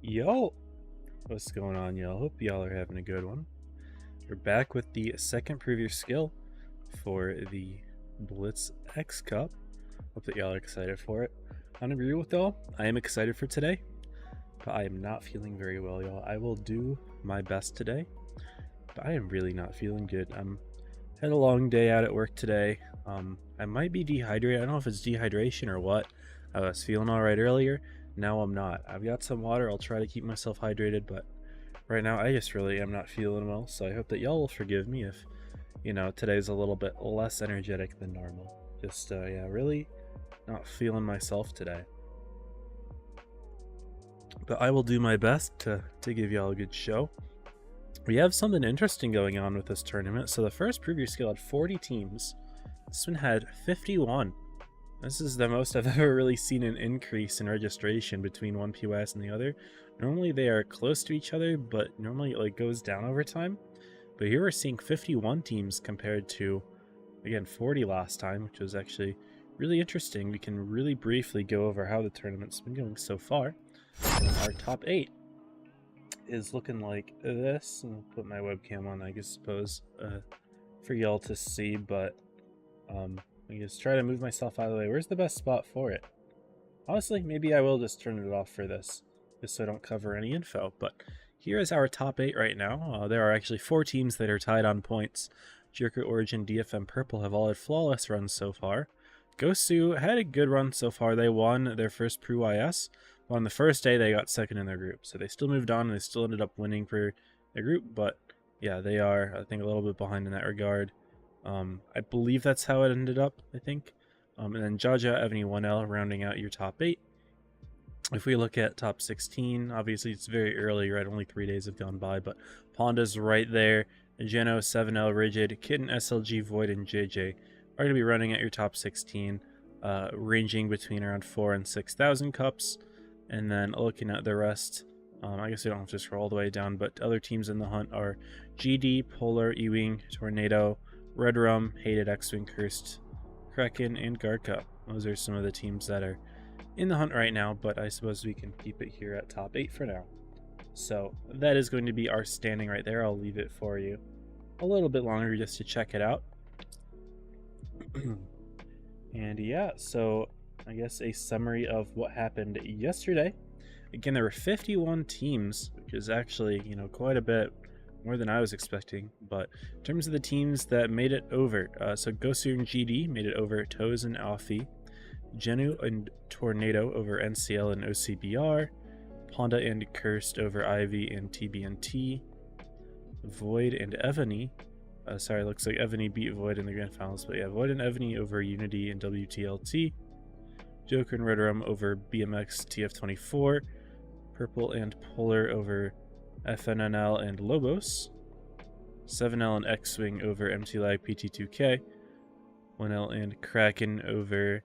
Yo, what's going on, y'all? Hope y'all are having a good one. We're back with the second preview skill for the Blitz X Cup. Hope that y'all are excited for it. I agree with y'all. I am excited for today, but I am not feeling very well, y'all. I will do my best today, but I am really not feeling good. Had a long day out at work today. I might be dehydrated. I don't know if it's dehydration or what. I was feeling all right earlier. Now I'm not. I've got some water. I'll try to keep myself hydrated, but right now I just really am not feeling well. So I hope that y'all will forgive me if, today's a little bit less energetic than normal. Just, yeah, really not feeling myself today. But I will do my best to give y'all a good show. We have something interesting going on with this tournament. So the first preview skill had 40 teams. This one had 51. This is the most I've ever really seen an increase in registration between one PYS and the other. Normally they are close to each other, but normally it like goes down over time. But here we're seeing 51 teams compared to, again, 40 last time, which was actually really interesting. We can really briefly go over how the tournament's been going so far. Our top 8 is looking like this. I'll put my webcam on, I suppose, for y'all to see, but I just try to move myself out of the way. Where's the best spot for it? Honestly, maybe I will just turn it off for this, just so I don't cover any info. But here is our top 8 right now. There are actually 4 teams that are tied on points. Joker, Origin, DFM, Purple have all had flawless runs so far. Gosu had a good run so far. They won their first PYS. But on the first day, they got second in their group. So they still moved on and they still ended up winning for their group. But yeah, they are, I think, a little bit behind in that regard. I believe that's how it ended up, I think. And then Jaja, Evany, 1L rounding out your top 8. If we look at top 16, obviously it's very early, right? Only 3 days have gone by, but Ponda's right there. Jenno, 7L, Rigid, Kitten, SLG, Void, and JJ are going to be running at your top 16, ranging between around 4,000 and 6,000 cups. And then looking at the rest, I guess we don't have to scroll all the way down, but other teams in the hunt are GD, Polar, Ewing, Tornado, Red Rum, Hated, X-Wing, Cursed, Kraken, and Garka. Those are some of the teams that are in the hunt right now, but I suppose we can keep it here at top 8 for now. So that is going to be our standing right there. I'll leave it for you a little bit longer just to check it out. And yeah, so I guess a summary of what happened yesterday. Again, there were 51 teams, which is actually, quite a bit more than I was expecting. But in terms of the teams that made it over, so Gosu and GD made it over Toes and Alfie, Jenno and Tornado over NCL and OCBR, Ponda and Cursed over Ivy and TBNT, Void and Evany. Sorry, looks like Evany beat Void in the grand finals, but yeah, Void and Evany over Unity and WTLT, Joker and Red Rum over BMX TF24, Purple and Polar over FNNL and Lobos, 7L and X-Wing over MT-Lag PT2K, 1L and Kraken over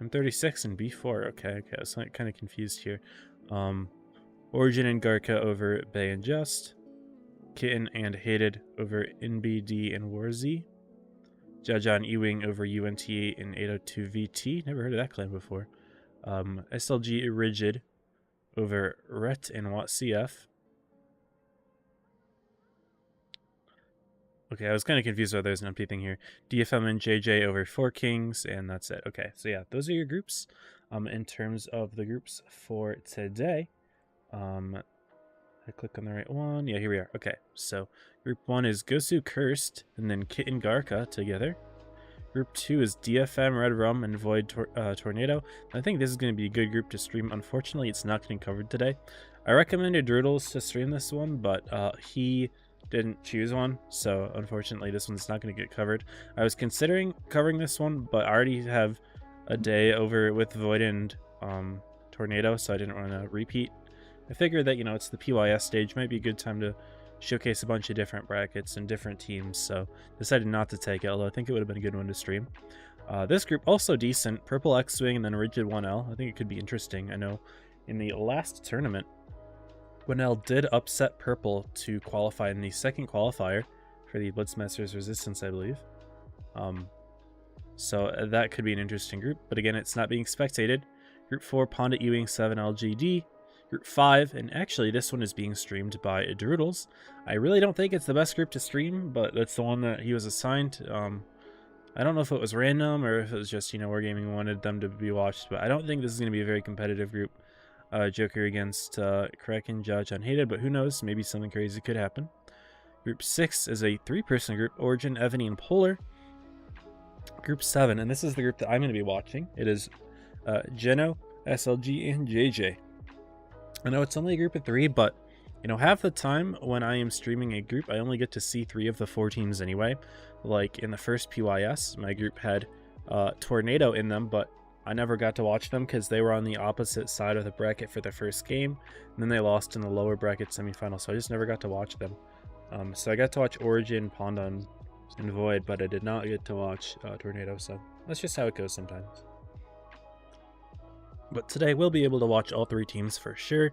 M36 and B4. Okay, I was kind of confused here. Origin and Garka over Bay and Just, Kitten and Hated over NBD and Warzy, Jaja and Ewing over UNT and 802VT. Never heard of that clan before. SLG Rigid over Ret and WattCF. Okay, I was kind of confused why there's an empty thing here. DFM and JJ over 4 Kings, and that's it. Okay, so yeah, those are your groups. In terms of the groups for today, I click on the right one. Yeah, here we are. Okay, so group 1 is Gosu, Cursed, and then Kit and Garka together. Group 2 is DFM, Red Rum, and Void Tornado. I think this is going to be a good group to stream. Unfortunately, it's not getting covered today. I recommended Droodles to stream this one, but he didn't choose one, so unfortunately this one's not going to get covered. I was considering covering this one, but I already have a day over with Void and Tornado, so I didn't want to repeat. I figured that, it's the PYS stage. Might be a good time to showcase a bunch of different brackets and different teams, so decided not to take it, although I think it would have been a good one to stream. This group also decent. Purple, X-Wing, and then Rigid 1L. I think it could be interesting. I know in the last tournament, 1L did upset Purple to qualify in the second qualifier for the Blitzmasters Resistance, I believe. So that could be an interesting group, but again, it's not being spectated. Group 4, Ponda Ewing 7 LGD. Group 5, and actually this one is being streamed by Droodles. I really don't think it's the best group to stream, but that's the one that he was assigned. I don't know if it was random or if it was just, Wargaming wanted them to be watched, but I don't think this is going to be a very competitive group. Joker against Kraken, Judge, Unhated, but who knows? Maybe something crazy could happen. Group 6 is a 3-person group, Origin, Evany, and Polar. Group 7, and this is the group that I'm going to be watching. It is Jenno, SLG, and JJ. I know it's only a group of 3, but half the time when I am streaming a group, I only get to see 3 of the 4 teams anyway. Like in the first PYS, my group had Tornado in them, but I never got to watch them because they were on the opposite side of the bracket for the first game, and then they lost in the lower bracket semifinal, so I just never got to watch them. So I got to watch Origin, Pondon, and Void, but I did not get to watch Tornado, so that's just how it goes sometimes. But today we'll be able to watch all 3 teams for sure.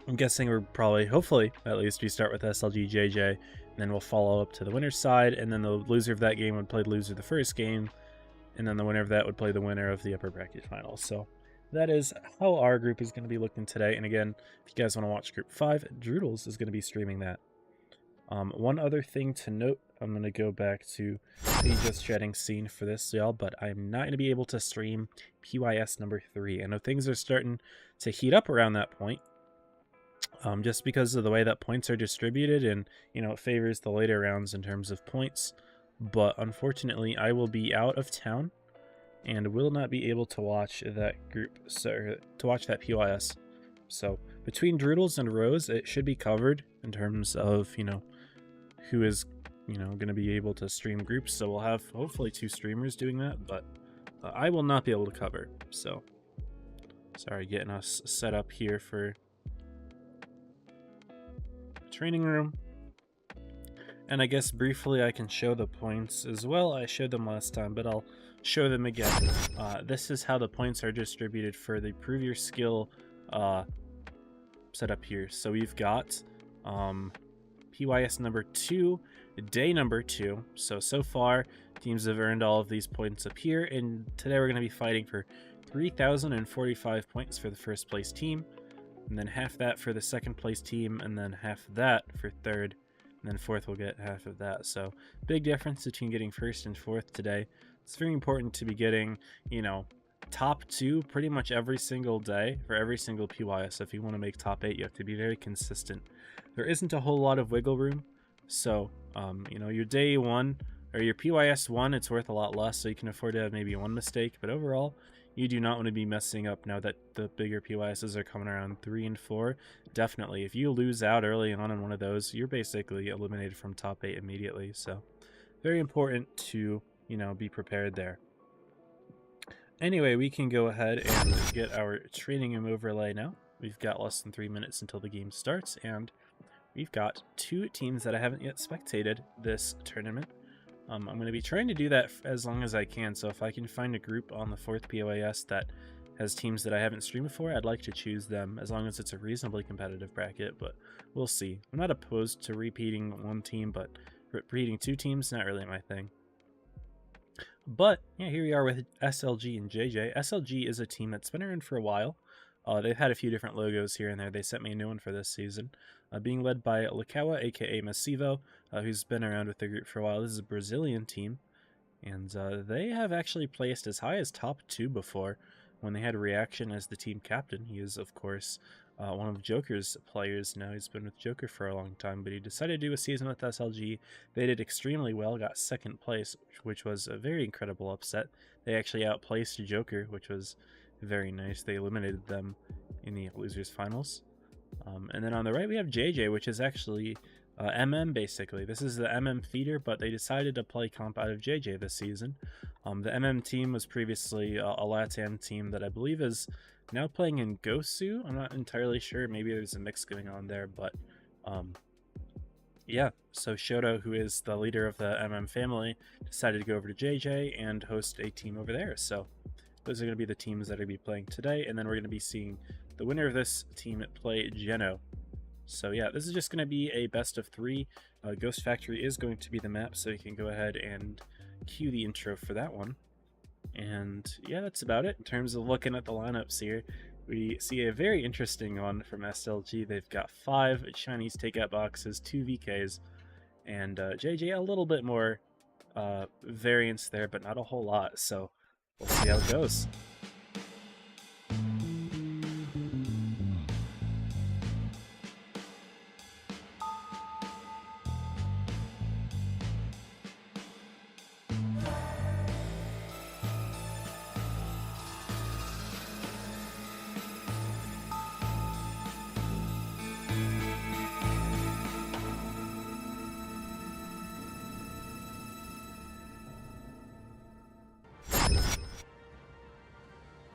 I'm guessing we're probably, hopefully, at least we start with SLG, JJ, and then we'll follow up to the winner's side, and then the loser of that game would play the loser of the first game, and then the winner of that would play the winner of the upper bracket finals. So that is how our group is going to be looking today. And again, if you guys want to watch Group 5, Droodles is going to be streaming that. One other thing to note, I'm going to go back to the just chatting scene for this, y'all, but I'm not going to be able to stream PYS number 3. I know things are starting to heat up around that point, just because of the way that points are distributed, and it favors the later rounds in terms of points. But unfortunately, I will be out of town and will not be able to watch that group, so to watch that PYS. So between Droodles and Rose, it should be covered in terms of who is going to be able to stream groups. So we'll have hopefully 2 streamers doing that, but I will not be able to cover. So sorry, getting us set up here for training room. And I guess briefly I can show the points as well. I showed them last time, but I'll show them again. This is how the points are distributed for the Prove Your Skill setup here. So we've got PYS number 2, day number 2. So far, teams have earned all of these points up here, and today we're going to be fighting for 3,045 points for the first place team, and then half that for the second place team, and then half that for third, and then fourth will get half of that. So big difference between getting first and fourth today. It's very important to be getting, top 2 pretty much every single day for every single PYS. If you want to make top 8, you have to be very consistent. There isn't a whole lot of wiggle room. So, your day 1 or your PYS 1, it's worth a lot less, so you can afford to have maybe 1 mistake. But overall, you do not want to be messing up now that the bigger PYSs are coming around 3 and 4. Definitely, if you lose out early on in one of those, you're basically eliminated from top 8 immediately. So, very important to, be prepared there. Anyway, we can go ahead and get our training room overlay now. We've got less than 3 minutes until the game starts, and we've got 2 teams that I haven't yet spectated this tournament. I'm going to be trying to do that as long as I can, so if I can find a group on the 4th PYS that has teams that I haven't streamed before, I'd like to choose them, as long as it's a reasonably competitive bracket, but we'll see. I'm not opposed to repeating 1 team, but repeating 2 teams, not really my thing. But yeah, here we are with SLG and JJ. SLG is a team that's been around for a while. They've had a few different logos here and there. They sent me a new one for this season. Being led by Lakawa, aka Massivo, who's been around with the group for a while. This is a Brazilian team, and they have actually placed as high as top 2 before when they had Reaction as the team captain. He is, of course, one of Joker's players now. He's been with Joker for a long time, but he decided to do a season with SLG. They did extremely well, got 2nd place, which was a very incredible upset. They actually outplaced Joker, which was very nice. They eliminated them in the losers finals. And then on the right we have JJ, which is actually MM basically. This is the MM feeder, but they decided to play comp out of JJ this season. The MM team was previously a LATAM team that I believe is now playing in Gosu. I'm not entirely sure. Maybe there's a mix going on there, but yeah. So Shoto, who is the leader of the MM family, decided to go over to JJ and host a team over there. So those are going to be the teams that are going to be playing today, and then we're going to be seeing the winner of this team play Jenno. So yeah, this is just going to be a best of 3. Ghost Factory is going to be the map, so you can go ahead and cue the intro for that one. And yeah, that's about it in terms of looking at the lineups here. We see a very interesting one from SLG. They've got 5 Chinese takeout boxes, 2 VKs, and JJ a little bit more variance there, but not a whole lot, so we'll see how it goes.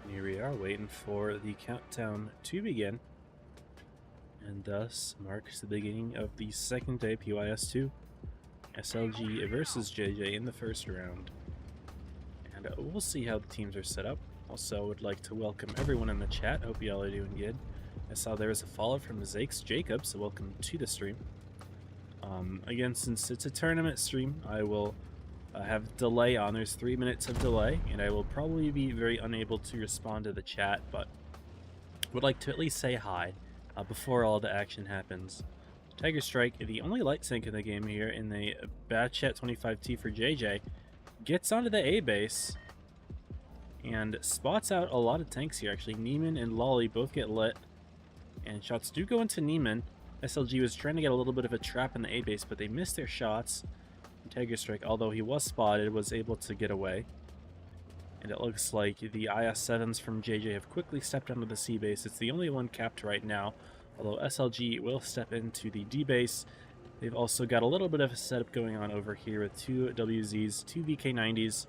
Here we are waiting for the countdown to begin, and thus marks the beginning of the second day PYS 2. SLG versus JJ in the first round, and we'll see how the teams are set up. Also, would like to welcome everyone in the chat. Hope y'all are doing good. I saw there was a follow from Zakes Jacob, so welcome to the stream. Again, since it's a tournament stream, I will have delay on. There's 3 minutes of delay, and I will probably be very unable to respond to the chat, but would like to at least say hi before all the action happens. Tiger Strike, the only light sync in the game here in the Bad Chat 25T for JJ, gets onto the A base and spots out a lot of tanks here. Actually, Neiman and Lolly both get lit, and shots do go into Neiman. SLG was trying to get a little bit of a trap in the A base, but they missed their shots. Tiger Strike, although he was spotted, was able to get away. And it looks like the IS-7s from JJ have quickly stepped onto the C base. It's the only one capped right now, although SLG will step into the D base. They've also got a little bit of a setup going on over here with 2 WZs, 2 VK90s,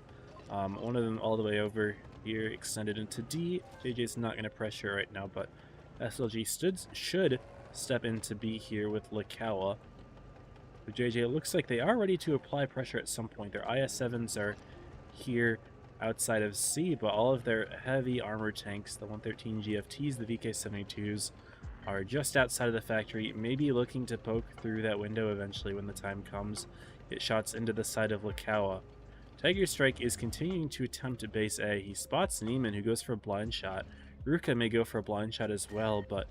one of them all the way over here extended into D. JJ's not going to pressure right now, but SLG should step into B here with Likawa. For JJ, it looks like they are ready to apply pressure at some point. Their IS-7s are here outside of C, but all of their heavy armor tanks, the 113 GFTs, the VK72s, are just outside of the factory, maybe looking to poke through that window eventually when the time comes. Get shots into the side of Likawa. Tiger Strike is continuing to attempt at base A. He spots Neiman, who goes for a blind shot. Ruka may go for a blind shot as well, but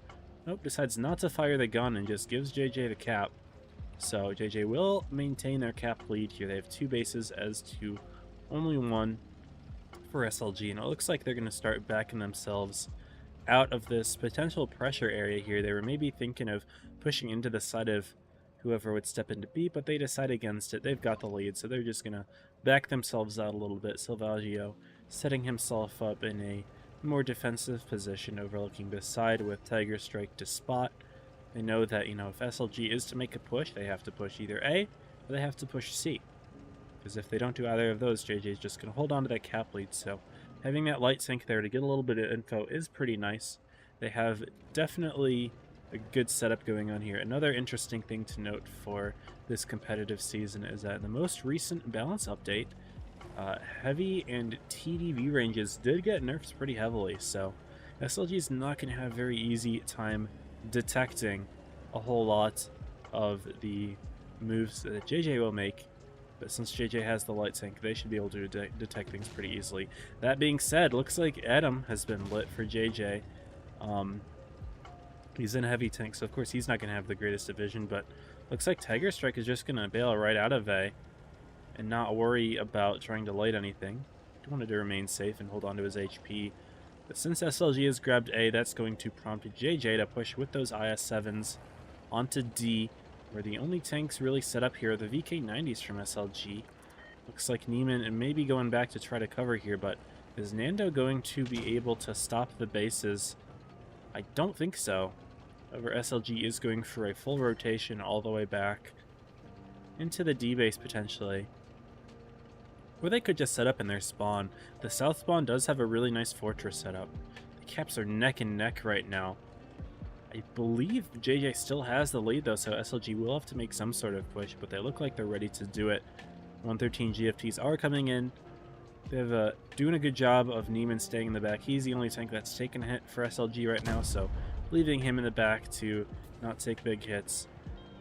nope, decides not to fire the gun and just gives JJ the cap. So JJ will maintain their cap lead here. They have 2 bases as to only 1 for SLG, and it looks like they're going to start backing themselves out of this potential pressure area here. They were maybe thinking of pushing into the side of whoever would step into B, but they decide against it. They've got the lead, so they're just going to back themselves out a little bit. Silvaggio setting himself up in a more defensive position overlooking this side with Tiger Strike to spot. They know that, you know, if SLG is to make a push, they have to push either A or they have to push C. Because if they don't do either of those, JJ is just going to hold on to that cap lead. So having that light sync there to get a little bit of info is pretty nice. They have definitely a good setup going on here. Another interesting thing to note for this competitive season is that in the most recent balance update, heavy and TDV ranges did get nerfed pretty heavily. So SLG is not going to have very easy time detecting a whole lot of the moves that JJ will make, but since JJ has the light sync, they should be able to detect things pretty easily. That being said, looks like Adam has been lit for JJ. He's in heavy tank, so of course he's not going to have the greatest vision, but looks like Tiger Strike is just going to bail right out of A and not worry about trying to light anything. He wanted to remain safe and hold on to his HP. But since SLG has grabbed A, that's going to prompt JJ to push with those IS-7s onto D, where the only tanks really set up here are the VK90s from SLG. Looks like Neiman may be going back to try to cover here, but is Nando going to be able to stop the bases? I don't think so. However, SLG is going for a full rotation all the way back into the D base potentially. Or they could just set up in their spawn. The south spawn does have a really nice fortress setup. The caps are neck and neck right now. I believe JJ still has the lead though, so SLG will have to make some sort of push, but they look like they're ready to do it. 113 GFTs are coming in. They're doing a good job of Neiman staying in the back. He's the only tank that's taken a hit for SLG right now, so leaving him in the back to not take big hits.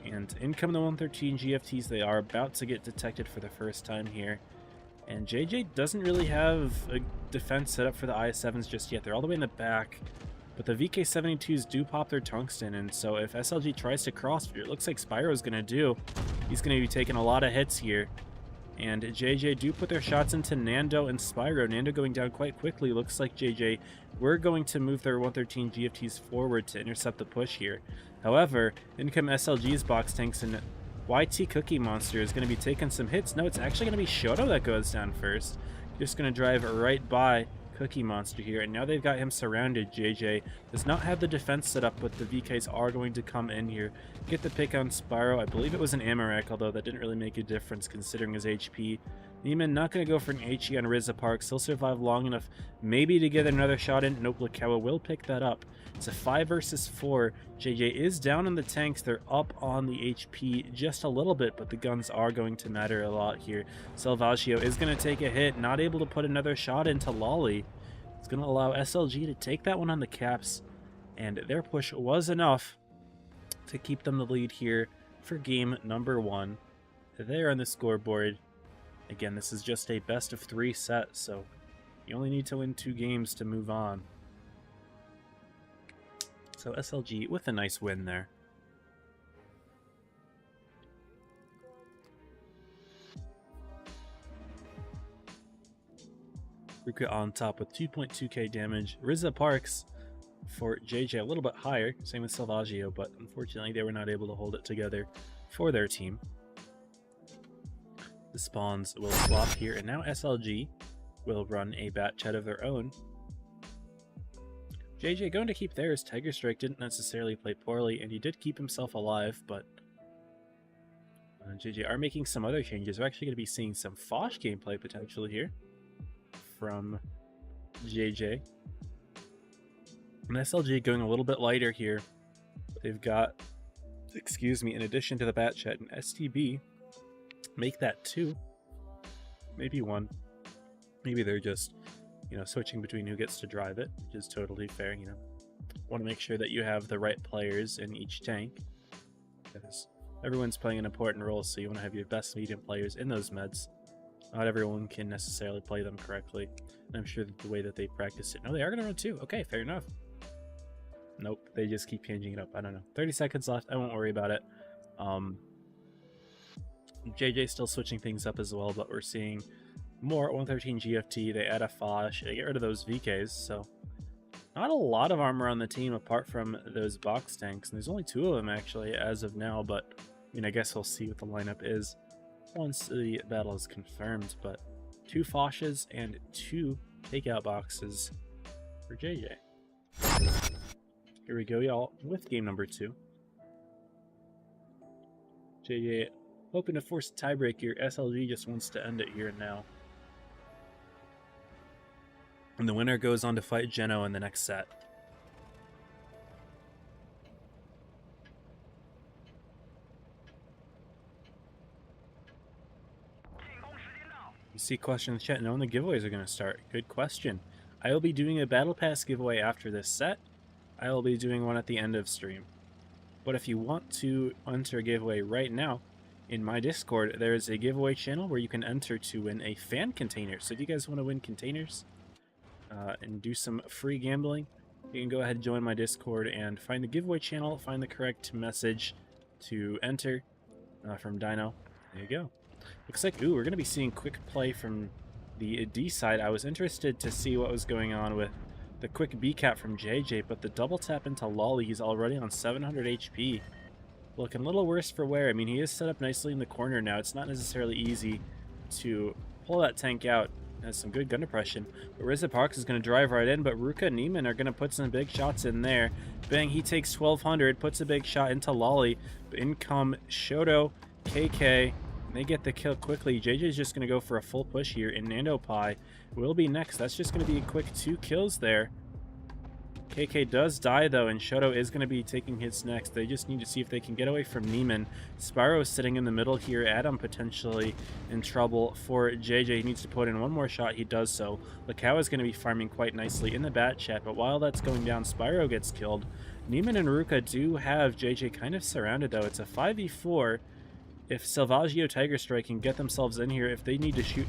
And in come the 113 GFTs. They are about to get detected for the first time here. And JJ doesn't really have a defense set up for the IS-7s just yet. They're all the way in the back, But the VK72s do pop their tungsten, and so if SLG tries to cross, it looks like Spyro's going to do. He's going to be taking a lot of hits here. And JJ do put their shots into Nando and Spyro. Nando going down quite quickly. Looks like JJ were going to move their 113 GFTs forward to intercept the push here. However, in come SLG's box tanks, and YT Cookie Monster is going to be taking some hits. No, it's actually going to be Shoto that goes down first. Just going to drive right by Cookie Monster here, and now they've got him surrounded. JJ does not have the defense set up, but the VKs are going to come in here, get the pick on Spyro. I believe it was an Amarak, although that didn't really make a difference considering his HP. Neiman not going to go for an HE on Rizza Parks. He'll survive long enough maybe to get another shot in. Nope, Lakawa will pick that up. It's a 5 versus 4. JJ is down on the tanks. They're up on the HP just a little bit, but the guns are going to matter a lot here. Salvaggio is going to take a hit, not able to put another shot into Lolly. It's going to allow SLG to take that one on the caps, and their push was enough to keep them the lead here for game number 1. There on the scoreboard. Again, this is just a best of 3 set, so you only need to win 2 games to move on. So SLG with a nice win there. Ruka on top with 2.2k damage. Rizza Parks for JJ a little bit higher, same with Salvaggio, but unfortunately they were not able to hold it together for their team. The spawns will swap here, and now SLG will run a bat chat of their own. JJ going to keep theirs. Tiger Strike didn't necessarily play poorly, and he did keep himself alive, but JJ are making some other changes. We're actually going to be seeing some Fosh gameplay potentially here from JJ. And SLG going a little bit lighter here. They've got, excuse me, in addition to the bat chat and STB, make that 2, maybe 1. Maybe they're just, switching between who gets to drive it, which is totally fair. Want to make sure that you have the right players in each tank, because everyone's playing an important role, so you want to have your best medium players in those meds. Not everyone can necessarily play them correctly, and I'm sure that the way that they practice it. No, they are going to run 2. Okay, fair enough. Nope, they just keep changing it up. I don't know. 30 seconds left. I won't worry about it. JJ still switching things up as well, but we're seeing more 113 GFT. They add a Fosh. They get rid of those VKs, so not a lot of armor on the team apart from those box tanks. And there's only 2 of them actually as of now, but I guess we'll see what the lineup is once the battle is confirmed. But 2 Foshes and 2 takeout boxes for JJ. Here we go, y'all, with game number 2. JJ hoping to force a tiebreak here. SLG just wants to end it here and now. And the winner goes on to fight Jenno in the next set. You see question in the chat, knowing the giveaways are going to start. Good question. I will be doing a Battle Pass giveaway after this set. I will be doing one at the end of stream. But if you want to enter a giveaway right now, in my Discord, there is a giveaway channel where you can enter to win a fan container. So if you guys want to win containers and do some free gambling, you can go ahead and join my Discord and find the giveaway channel, find the correct message to enter from Dino. There you go. Looks like, we're going to be seeing quick play from the D side. I was interested to see what was going on with the quick B cap from JJ, but the double tap into Lolly, he's already on 700 HP. Looking a little worse for wear. I mean, he is set up nicely in the corner now. It's not necessarily easy to pull that tank out. Has some good gun depression. But Rizza Parks is going to drive right in, but Ruka and Neiman are going to put some big shots in there. Bang, he takes 1200, puts a big shot into Lolly. But in come Shoto, KK, and they get the kill quickly. JJ's just going to go for a full push here, and Nando Pie will be next. That's just going to be a quick 2 kills there. KK does die though, and Shoto is going to be taking hits next. They just need to see if they can get away from Neiman. Spyro is sitting in the middle here. Adam potentially in trouble for JJ. He needs to put in one more shot. He does so. Lakawa is going to be farming quite nicely in the bat chat, but while that's going down, Spyro gets killed. Neiman and Ruka do have JJ kind of surrounded though. It's a 5v4, if Salvaggio Tiger Strike can get themselves in here, if they need to shoot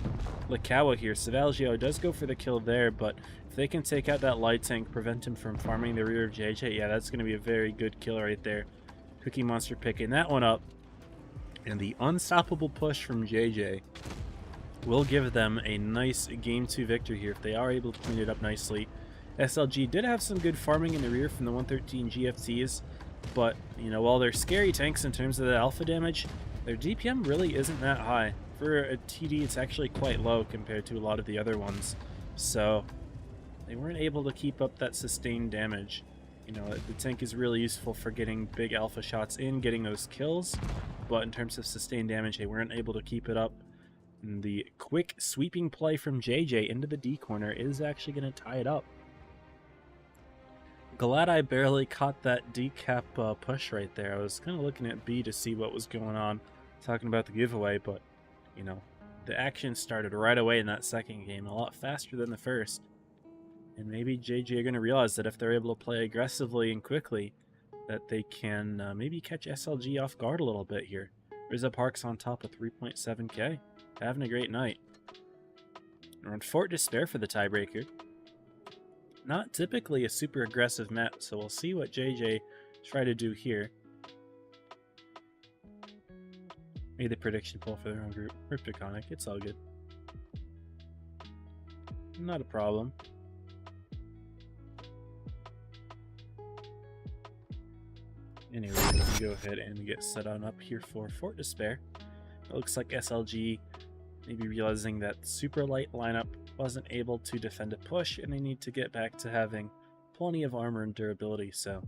Likawa here, Salvaggio does go for the kill there, but if they can take out that light tank, prevent him from farming the rear of JJ, yeah, that's going to be a very good kill right there. Cookie Monster picking that one up. And the unstoppable push from JJ will give them a nice Game 2 victory here if they are able to clean it up nicely. SLG did have some good farming in the rear from the 113 GFTs, but, you know, while they're scary tanks in terms of the alpha damage, their DPM really isn't that high. For a TD, it's actually quite low compared to a lot of the other ones. So, they weren't able to keep up that sustained damage. You know, the tank is really useful for getting big alpha shots in, getting those kills, but in terms of sustained damage, they weren't able to keep it up. And the quick sweeping play from JJ into the D corner is actually going to tie it up. Glad I barely caught that decap push right there. I was kind of looking at B to see what was going on, talking about the giveaway, but, you know, the action started right away in that second game, a lot faster than the first. And maybe JJ are going to realize that if they're able to play aggressively and quickly, that they can maybe catch SLG off guard a little bit here. Rizza Park's on top of 3.7k. Having a great night. We're on Fort Despair for the tiebreaker. Not typically a super aggressive map, so we'll see what JJ try to do here. Made the prediction poll for their own group. Cryptoconic, it's all good. Not a problem. Anyway, we can go ahead and get set on up here for Fort Despair. It looks like SLG maybe realizing that super light lineup wasn't able to defend a push, and they need to get back to having plenty of armor and durability. So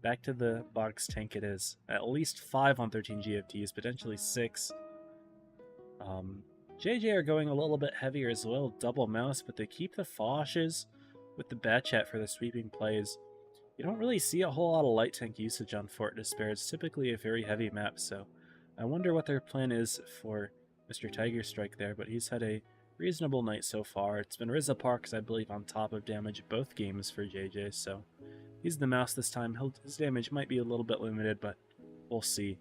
back to the box tank it is. At least 5 on 13 GFTs, potentially 6. JJ are going a little bit heavier as well, double mouse, but they keep the Foshes with the bat chat for the sweeping plays. You don't really see a whole lot of light tank usage on Fort Despair. It's typically a very heavy map, so I wonder what their plan is for Mr. Tiger Strike there, but he's had a reasonable night so far. It's been Rizza Parks, I believe, on top of damage both games for JJ, so he's the mouse this time. His damage might be a little bit limited, but we'll see.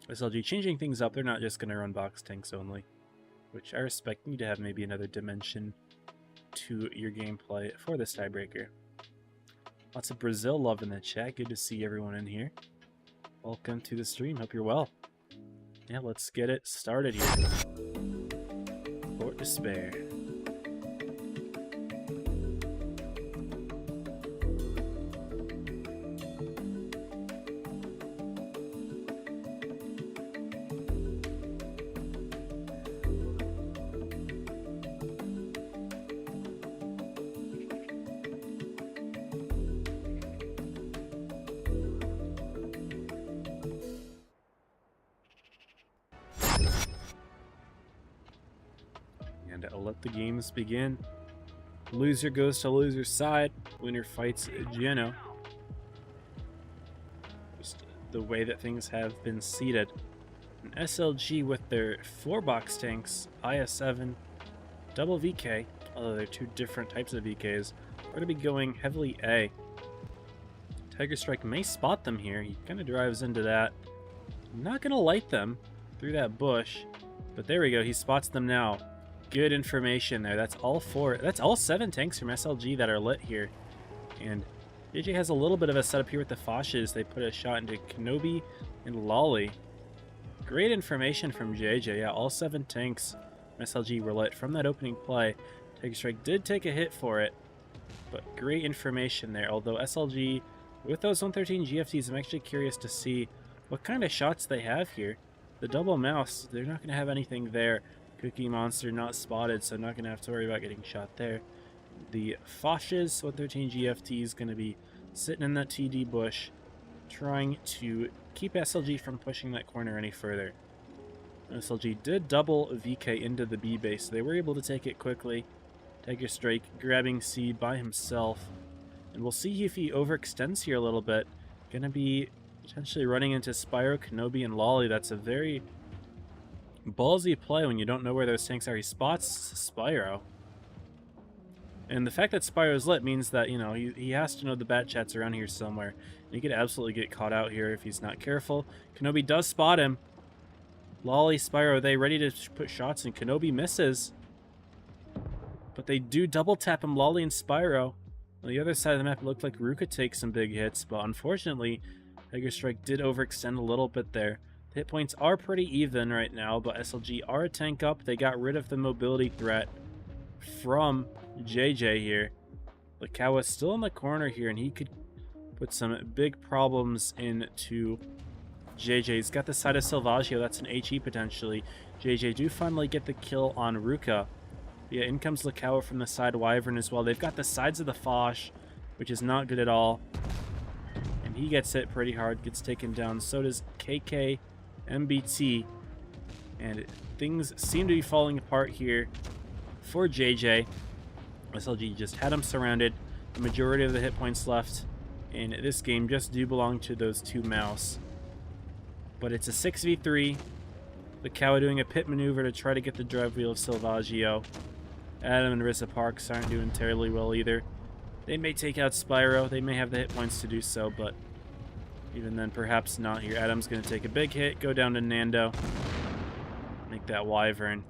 SLG changing things up. They're not just going to run box tanks only, which I respect. You need to have maybe another dimension to your gameplay for this tiebreaker. Lots of Brazil love in the chat. Good to see everyone in here. Welcome to the stream. Hope you're well. Yeah, let's get it started here. Fort Despair. And I'll let the games begin. Loser goes to loser's side. Winner fights Jenno. Just the way that things have been seeded. And SLG with their 4-box tanks, IS-7, double VK, although they're 2 different types of VKs, are going to be going heavily A. Tiger Strike may spot them here. He kind of drives into that. Not going to light them through that bush, but there we go. He spots them now. Good information there. That's all 4. That's all 7 tanks from SLG that are lit here. And JJ has a little bit of a setup here with the Foshes. They put a shot into Kenobi and Lolly. Great information from JJ. Yeah, all 7 tanks from SLG were lit from that opening play. Tiger Strike did take a hit for it, but great information there. Although SLG, with those 113 GFTs, I'm actually curious to see what kind of shots they have here. The double mouse, they're not going to have anything there. Cookie Monster not spotted, so not going to have to worry about getting shot there. The Foshes 113 GFT is going to be sitting in that TD bush, trying to keep SLG from pushing that corner any further. SLG did double VK into the B base, so they were able to take it quickly. Tiger Strike grabbing C by himself, and we'll see if he overextends here a little bit. Going to be potentially running into Spyro, Kenobi, and Lolly. That's a very ballsy play when you don't know where those tanks are. He spots Spyro. And the fact that Spyro's lit means that, you know, he has to know the bat chat's around here somewhere. And he could absolutely get caught out here if he's not careful. Kenobi does spot him. Lolly, Spyro, they ready to put shots, and Kenobi misses. But they do double tap him, Lolly and Spyro. On the other side of the map, it looked like Ruka takes some big hits, but unfortunately, Tiger Strike did overextend a little bit there. The hit points are pretty even right now, but SLG are a tank up. They got rid of the mobility threat from JJ here. Lakawa still in the corner here, and he could put some big problems into JJ. He's got the side of Salvaggio. That's an HE potentially. JJ do finally get the kill on Ruka. Yeah, in comes Lakawa from the side Wyvern as well. They've got the sides of the Foch, which is not good at all. And he gets hit pretty hard, gets taken down. So does KK, MBT. And things seem to be falling apart here for JJ. SLG just had him surrounded. The majority of the hit points left in this game just do belong to those two mouse. But it's a 6v3. Lakawa doing a pit maneuver to try to get the drive wheel of Salvaggio. Adam and Rissa Parks aren't doing terribly well either. They may take out Spyro. They may have the hit points to do so, but even then, perhaps not here. Adam's going to take a big hit, go down to Nando. Make that Wyvern.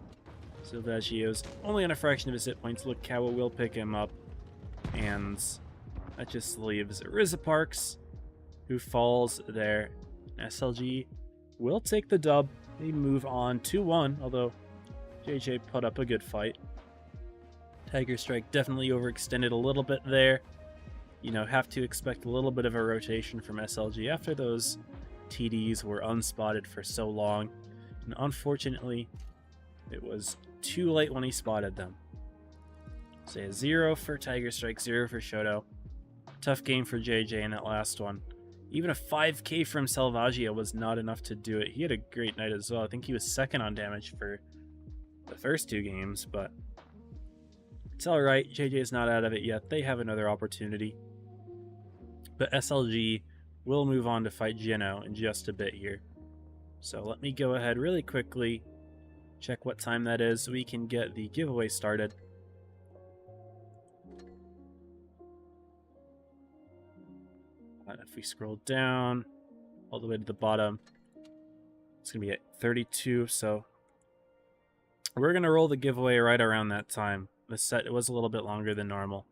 Salvaggio's only on a fraction of his hit points. Lakawa will pick him up. And that just leaves Rissa Parks, who falls there. SLG will take the dub. They move on 2-1, although JJ put up a good fight. Tiger Strike definitely overextended a little bit there. You know, have to expect a little bit of a rotation from SLG after those TDs were unspotted for so long. And unfortunately, it was too late when he spotted them. So yeah, 0 for Tiger Strike, 0 for Shoto. Tough game for JJ in that last one. Even a 5k from Salvaggio was not enough to do it. He had a great night as well. I think he was second on damage for the first two games, but it's alright. JJ is not out of it yet. They have another opportunity. But SLG will move on to fight Jenno in just a bit here. So let me go ahead really quickly, check what time that is so we can get the giveaway started. And if we scroll down all the way to the bottom, it's going to be at 32, so we're going to roll the giveaway right around that time. The set was a little bit longer than normal.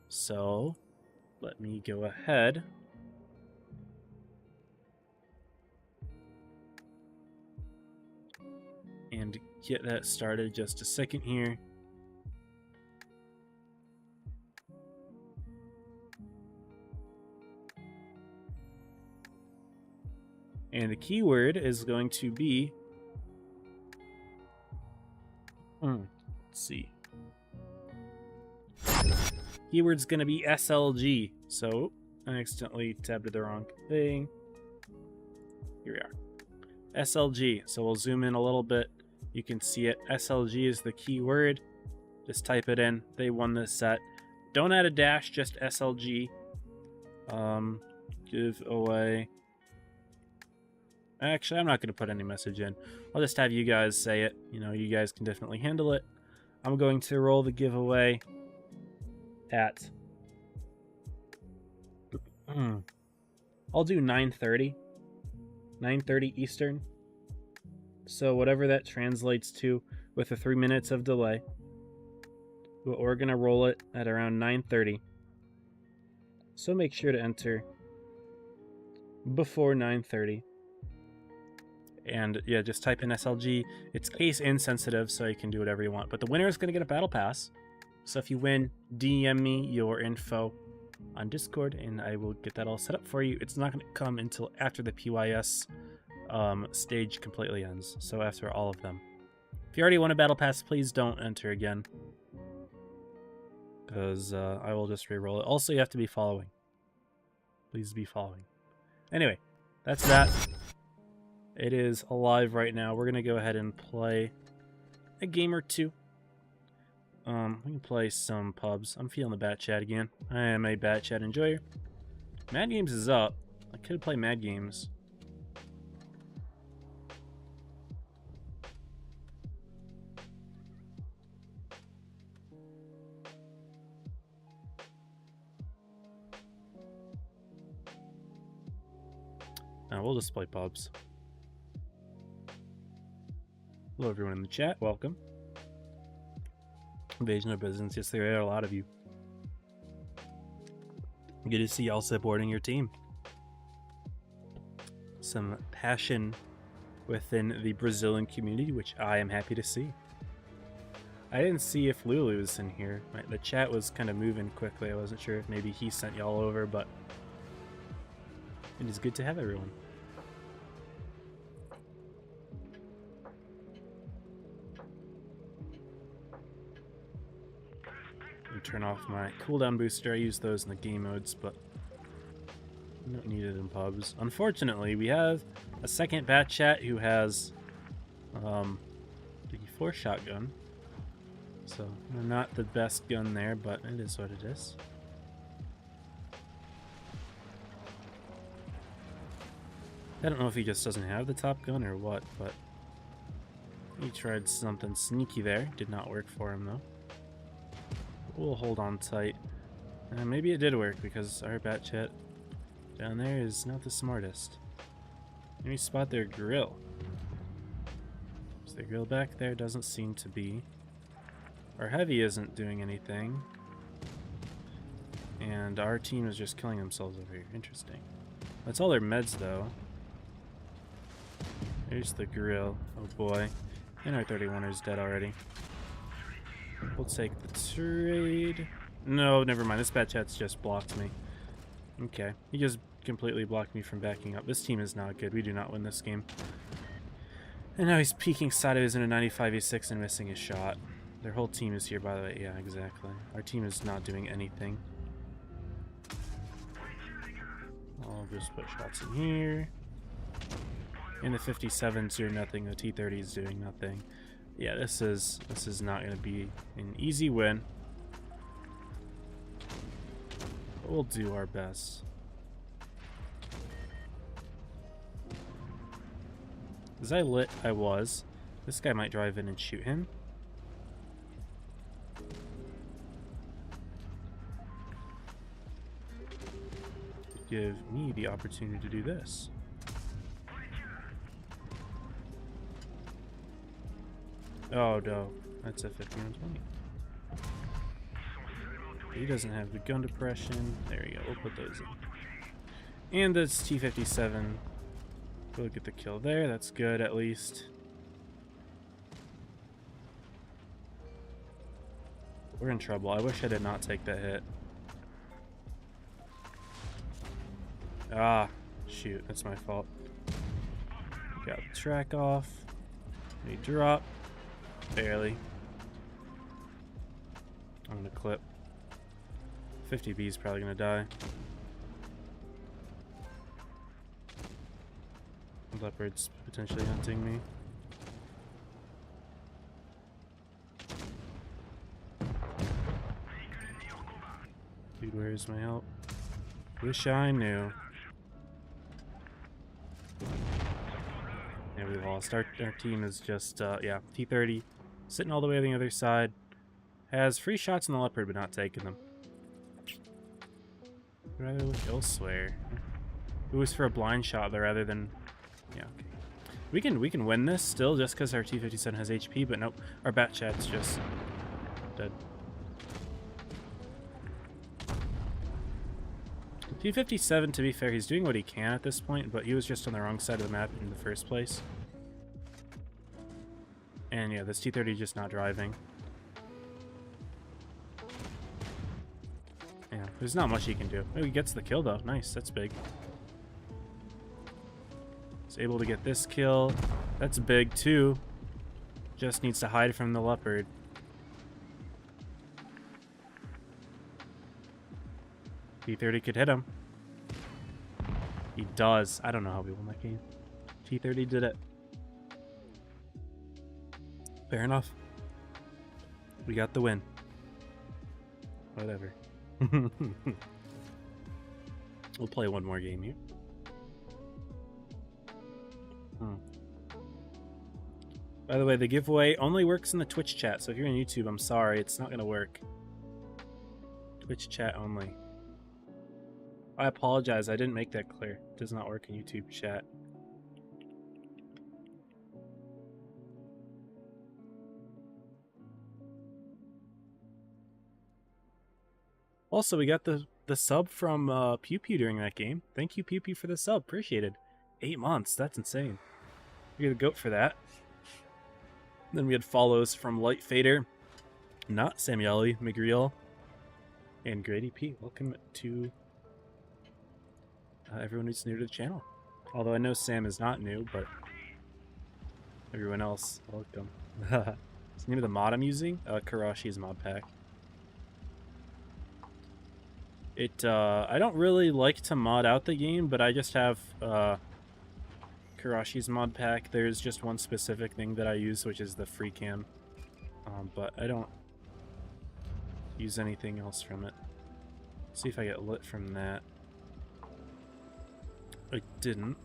So let me go ahead and get that started. Just a second here. And the keyword is going to be let's see. Keyword's going to be SLG. So, I accidentally tabbed to the wrong thing. Here we are. SLG. So we'll zoom in a little bit. You can see it. SLG is the keyword. Just type it in. They won this set. Don't add a dash, just SLG. Give away. Actually, I'm not going to put any message in. I'll just have you guys say it. You know, you guys can definitely handle it. I'm going to roll the giveaway at I'll do 9:30 Eastern, so whatever that translates to with the 3 minutes of delay, but we're gonna roll it at around 9:30, so make sure to enter before 9:30. And yeah, just type in SLG. It's case insensitive, so you can do whatever you want, but the winner is going to get a battle pass. So if you win, DM me your info on Discord, and I will get that all set up for you. It's not going to come until after the PYS stage completely ends, so after all of them. If you already won a battle pass, please don't enter again, because I will just re-roll it. Also, you have to be following. Please be following. Anyway, that's that. It is alive right now. We're going to go ahead and play a game or two. We can play some pubs. I'm feeling the Bat Chat again. I am a Bat Chat enjoyer. Mad Games is up. I could play Mad Games. No, we'll just play pubs. Hello everyone in the chat, welcome. Invasion of Business, yes there are a lot of you. Good to see y'all supporting your team. Some passion within the Brazilian community, which I am happy to see. I didn't see if Lulu was in here. The chat was kind of moving quickly. I wasn't sure if maybe he sent y'all over, but it is good to have everyone. Turn off my cooldown booster. I use those in the game modes, but I don't need it in pubs. Unfortunately, we have a second bat chat who has the 4 shotgun. So not the best gun there, but it is what it is. I don't know if he just doesn't have the top gun or what, but he tried something sneaky there. Did not work for him though. We'll hold on tight. Maybe it did work because our bat chat down there is not the smartest. Maybe spot their grill. Is their grill back there? Doesn't seem to be. Our heavy isn't doing anything. And our team is just killing themselves over here. Interesting. That's all their meds though. There's the grill. Oh boy. And our 31er is dead already. We'll take the trade. No, never mind. This bat chat's just blocked me. Okay. He just completely blocked me from backing up. This team is not good. We do not win this game. And now he's peeking sideways into 95-86 and missing his shot. Their whole team is here, by the way. Yeah, exactly. Our team is not doing anything. I'll just put shots in here. And the 57's doing nothing. The T30 is doing nothing. Yeah, this is not going to be an easy win. But we'll do our best. Was I lit? I was. This guy might drive in and shoot him. Give me the opportunity to do this. Oh no, that's a 5120. He doesn't have the gun depression. There we go, we'll put those in. And this T57. We'll get the kill there, that's good at least. We're in trouble. I wish I did not take that hit. Ah, shoot, that's my fault. Got the track off. We drop. Barely. I'm gonna clip. 50B is probably gonna die. Leopard's potentially hunting me. Dude, where's my help? Wish I knew. Yeah, we lost. Our team is just, yeah, T30. Sitting all the way on the other side. Has free shots in the Leopard, but not taking them. I'd rather look elsewhere. It was for a blind shot, though, rather than... Yeah, okay. We can win this still, just because our T57 has HP, but nope. Our bat chat's just... dead. T57, to be fair, he's doing what he can at this point, but he was just on the wrong side of the map in the first place. And yeah, this T30 is just not driving. Yeah, there's not much he can do. Oh, he gets the kill though. Nice, that's big. He's able to get this kill. That's big too. Just needs to hide from the Leopard. T30 could hit him. He does. I don't know how we won that game. T30 did it. Fair enough. We got the win. Whatever. We'll play one more game here. By the way, the giveaway only works in the Twitch chat, so if you're on YouTube, I'm sorry, it's not going to work. Twitch chat only. I apologize, I didn't make that clear. It does not work in YouTube chat. Also, we got the sub from Pew Pew during that game. Thank you, Pew Pew, for the sub. Appreciated. 8 months. That's insane. We get a goat for that. Then we had follows from Light Fader, not Samueli, Migriel, and Grady P. Welcome to everyone who's new to the channel. Although I know Sam is not new, but everyone else, welcome. What's the name of the mod I'm using? Karashi's mod pack. I don't really like to mod out the game, but I just have Karashi's mod pack. There's just one specific thing that I use, which is the free cam. But I don't use anything else from it. See if I get lit from that. I didn't.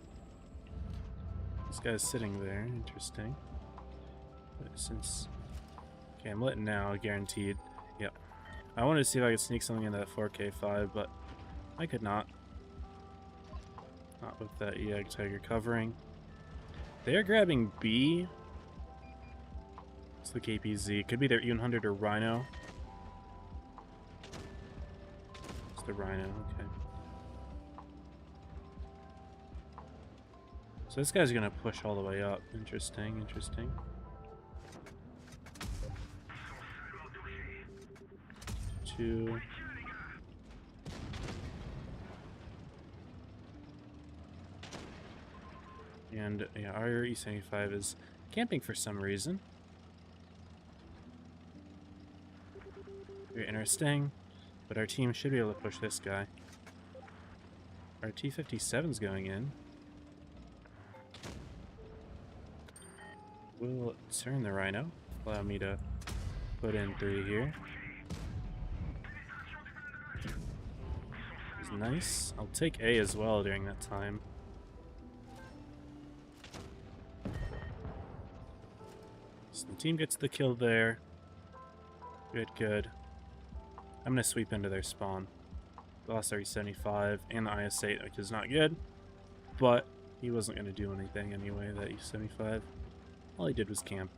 This guy's sitting there. Interesting. But since... Okay, I'm lit now, guaranteed. Yep. I wanted to see if I could sneak something into that 4K5, but I could not. Not with that EAG Tiger covering. They're grabbing B. It's the KPZ. Could be their E100 or Rhino. It's the Rhino, okay. So this guy's gonna push all the way up. Interesting, interesting. Two. And yeah, our E75 is camping for some reason. Very interesting. But our team should be able to push this guy. Our T-57's going in. We'll turn the Rhino. Allow me to put in 3 here. It's nice. I'll take A as well during that time. So the team gets the kill there. Good, good. I'm going to sweep into their spawn. Lost our E75 and the IS-8, which is not good. But he wasn't going to do anything anyway, that E75. All he did was camp.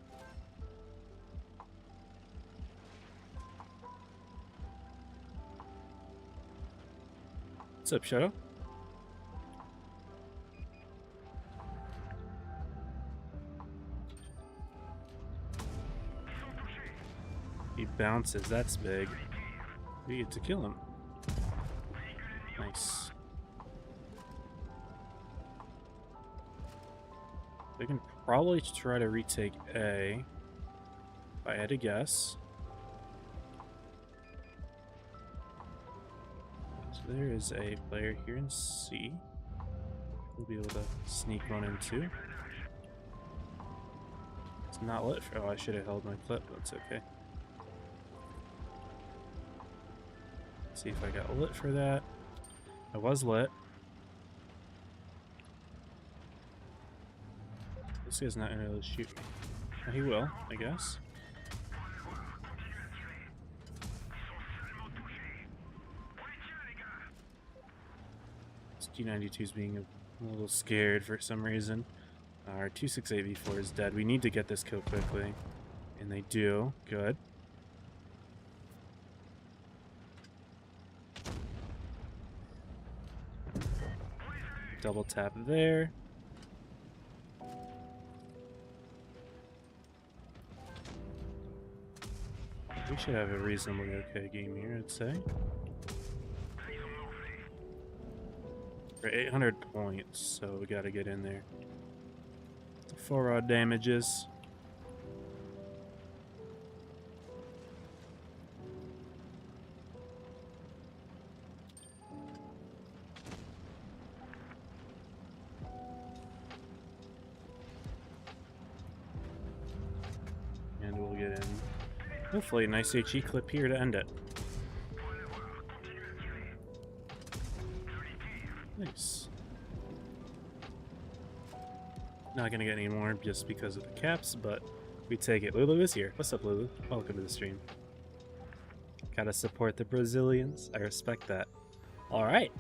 What's up, Shadow? He bounces, that's big. We get to kill him. Nice. They can probably try to retake A, if I had to guess. So there is a player here in C. We'll be able to sneak one in too. It's not lit for... Oh, I should have held my clip, but it's okay. Let's see if I got lit for that. I was lit. This guy's not gonna be able to shoot me. Oh, he will, I guess. This G92 is being a little scared for some reason. Our 268V4 is dead. We need to get this kill quickly. And they do. Good. Double tap there. We should have a reasonably okay game here, I'd say. We're 800 points, so we gotta get in there. 4 odd damages. And we'll get in. Hopefully a nice HE clip here to end it. Nice. Not gonna get any more just because of the caps, but we take it. Lulu is here. What's up, Lulu? Welcome to the stream. Gotta support the Brazilians. I respect that. Alright.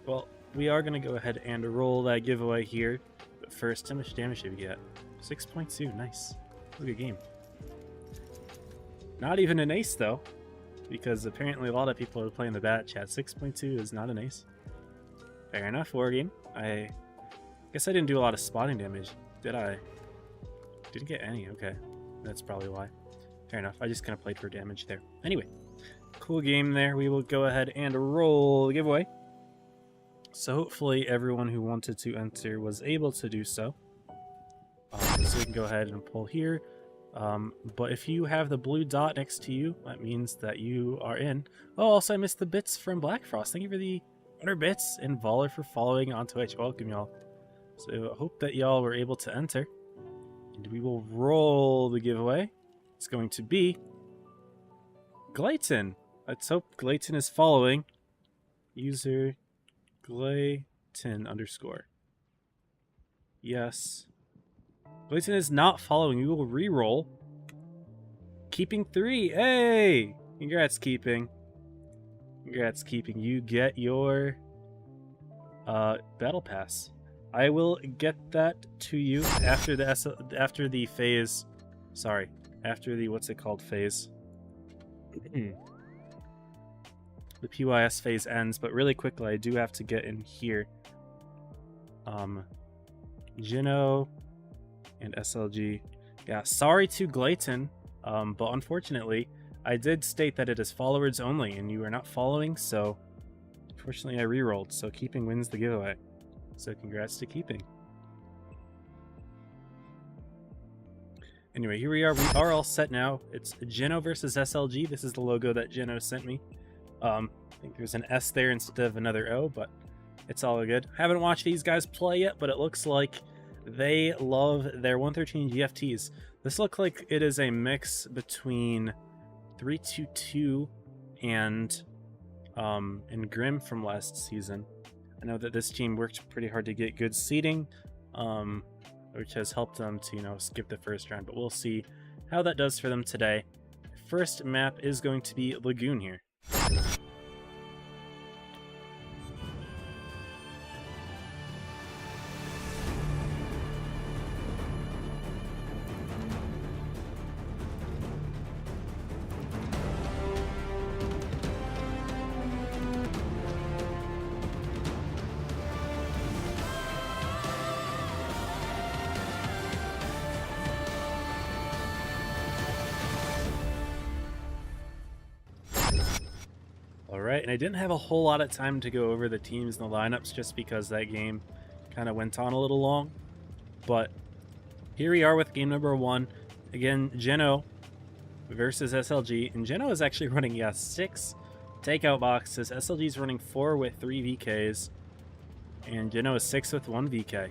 Well, we are going to go ahead and roll that giveaway here. But first, how much damage did we get? 6.2. Nice. What a good game. Not even an ace, though. Because apparently a lot of people are playing the bat chat. 6.2 is not an ace. Fair enough, war game. I guess I didn't do a lot of spotting damage, did I? Didn't get any, okay. That's probably why. Fair enough, I just kind of played for damage there. Anyway, cool game there. We will go ahead and roll the giveaway. So hopefully everyone who wanted to enter was able to do so. So we can go ahead and pull here. But if you have the blue dot next to you, that means that you are in. Oh, also I missed the bits from Black Frost. Thank you for the 100 bits, and Voller for following on Twitch. Welcome, y'all. So I hope that y'all were able to enter. And we will roll the giveaway. It's going to be Glayton. Let's hope Glayton is following. User Glayton _ Yes. Glayton is not following. We will re-roll. Keeping 3. Hey! Congrats, Keeping. Congrats, Keeping. You get your battle pass. I will get that to you after the phase. Sorry, after the what's it called phase. The PYS phase ends, but really quickly I do have to get in here. Jenno and SLG. Yeah, sorry to Glayton, but unfortunately I did state that it is followers only, and you are not following, so unfortunately I re-rolled, so Keeping wins the giveaway. So congrats to Keeping. Anyway, here we are. We are all set now. It's Jenno versus SLG. This is the logo that Jenno sent me. I think there's an S there instead of another O, but it's all good. Haven't watched these guys play yet, but it looks like they love their 113 GFTs. This looks like it is a mix between 322 and Grim from last season. I know that this team worked pretty hard to get good seeding, which has helped them to, skip the first round, but we'll see how that does for them today. First map is going to be Lagoon here. Alright, and I didn't have a whole lot of time to go over the teams and the lineups just because that game kind of went on a little long. But here we are with game number 1. Again, Jenno versus SLG. And Jenno is actually running, 6 takeout boxes. SLG is running 4 with 3 VKs. And Jenno is 6 with 1 VK.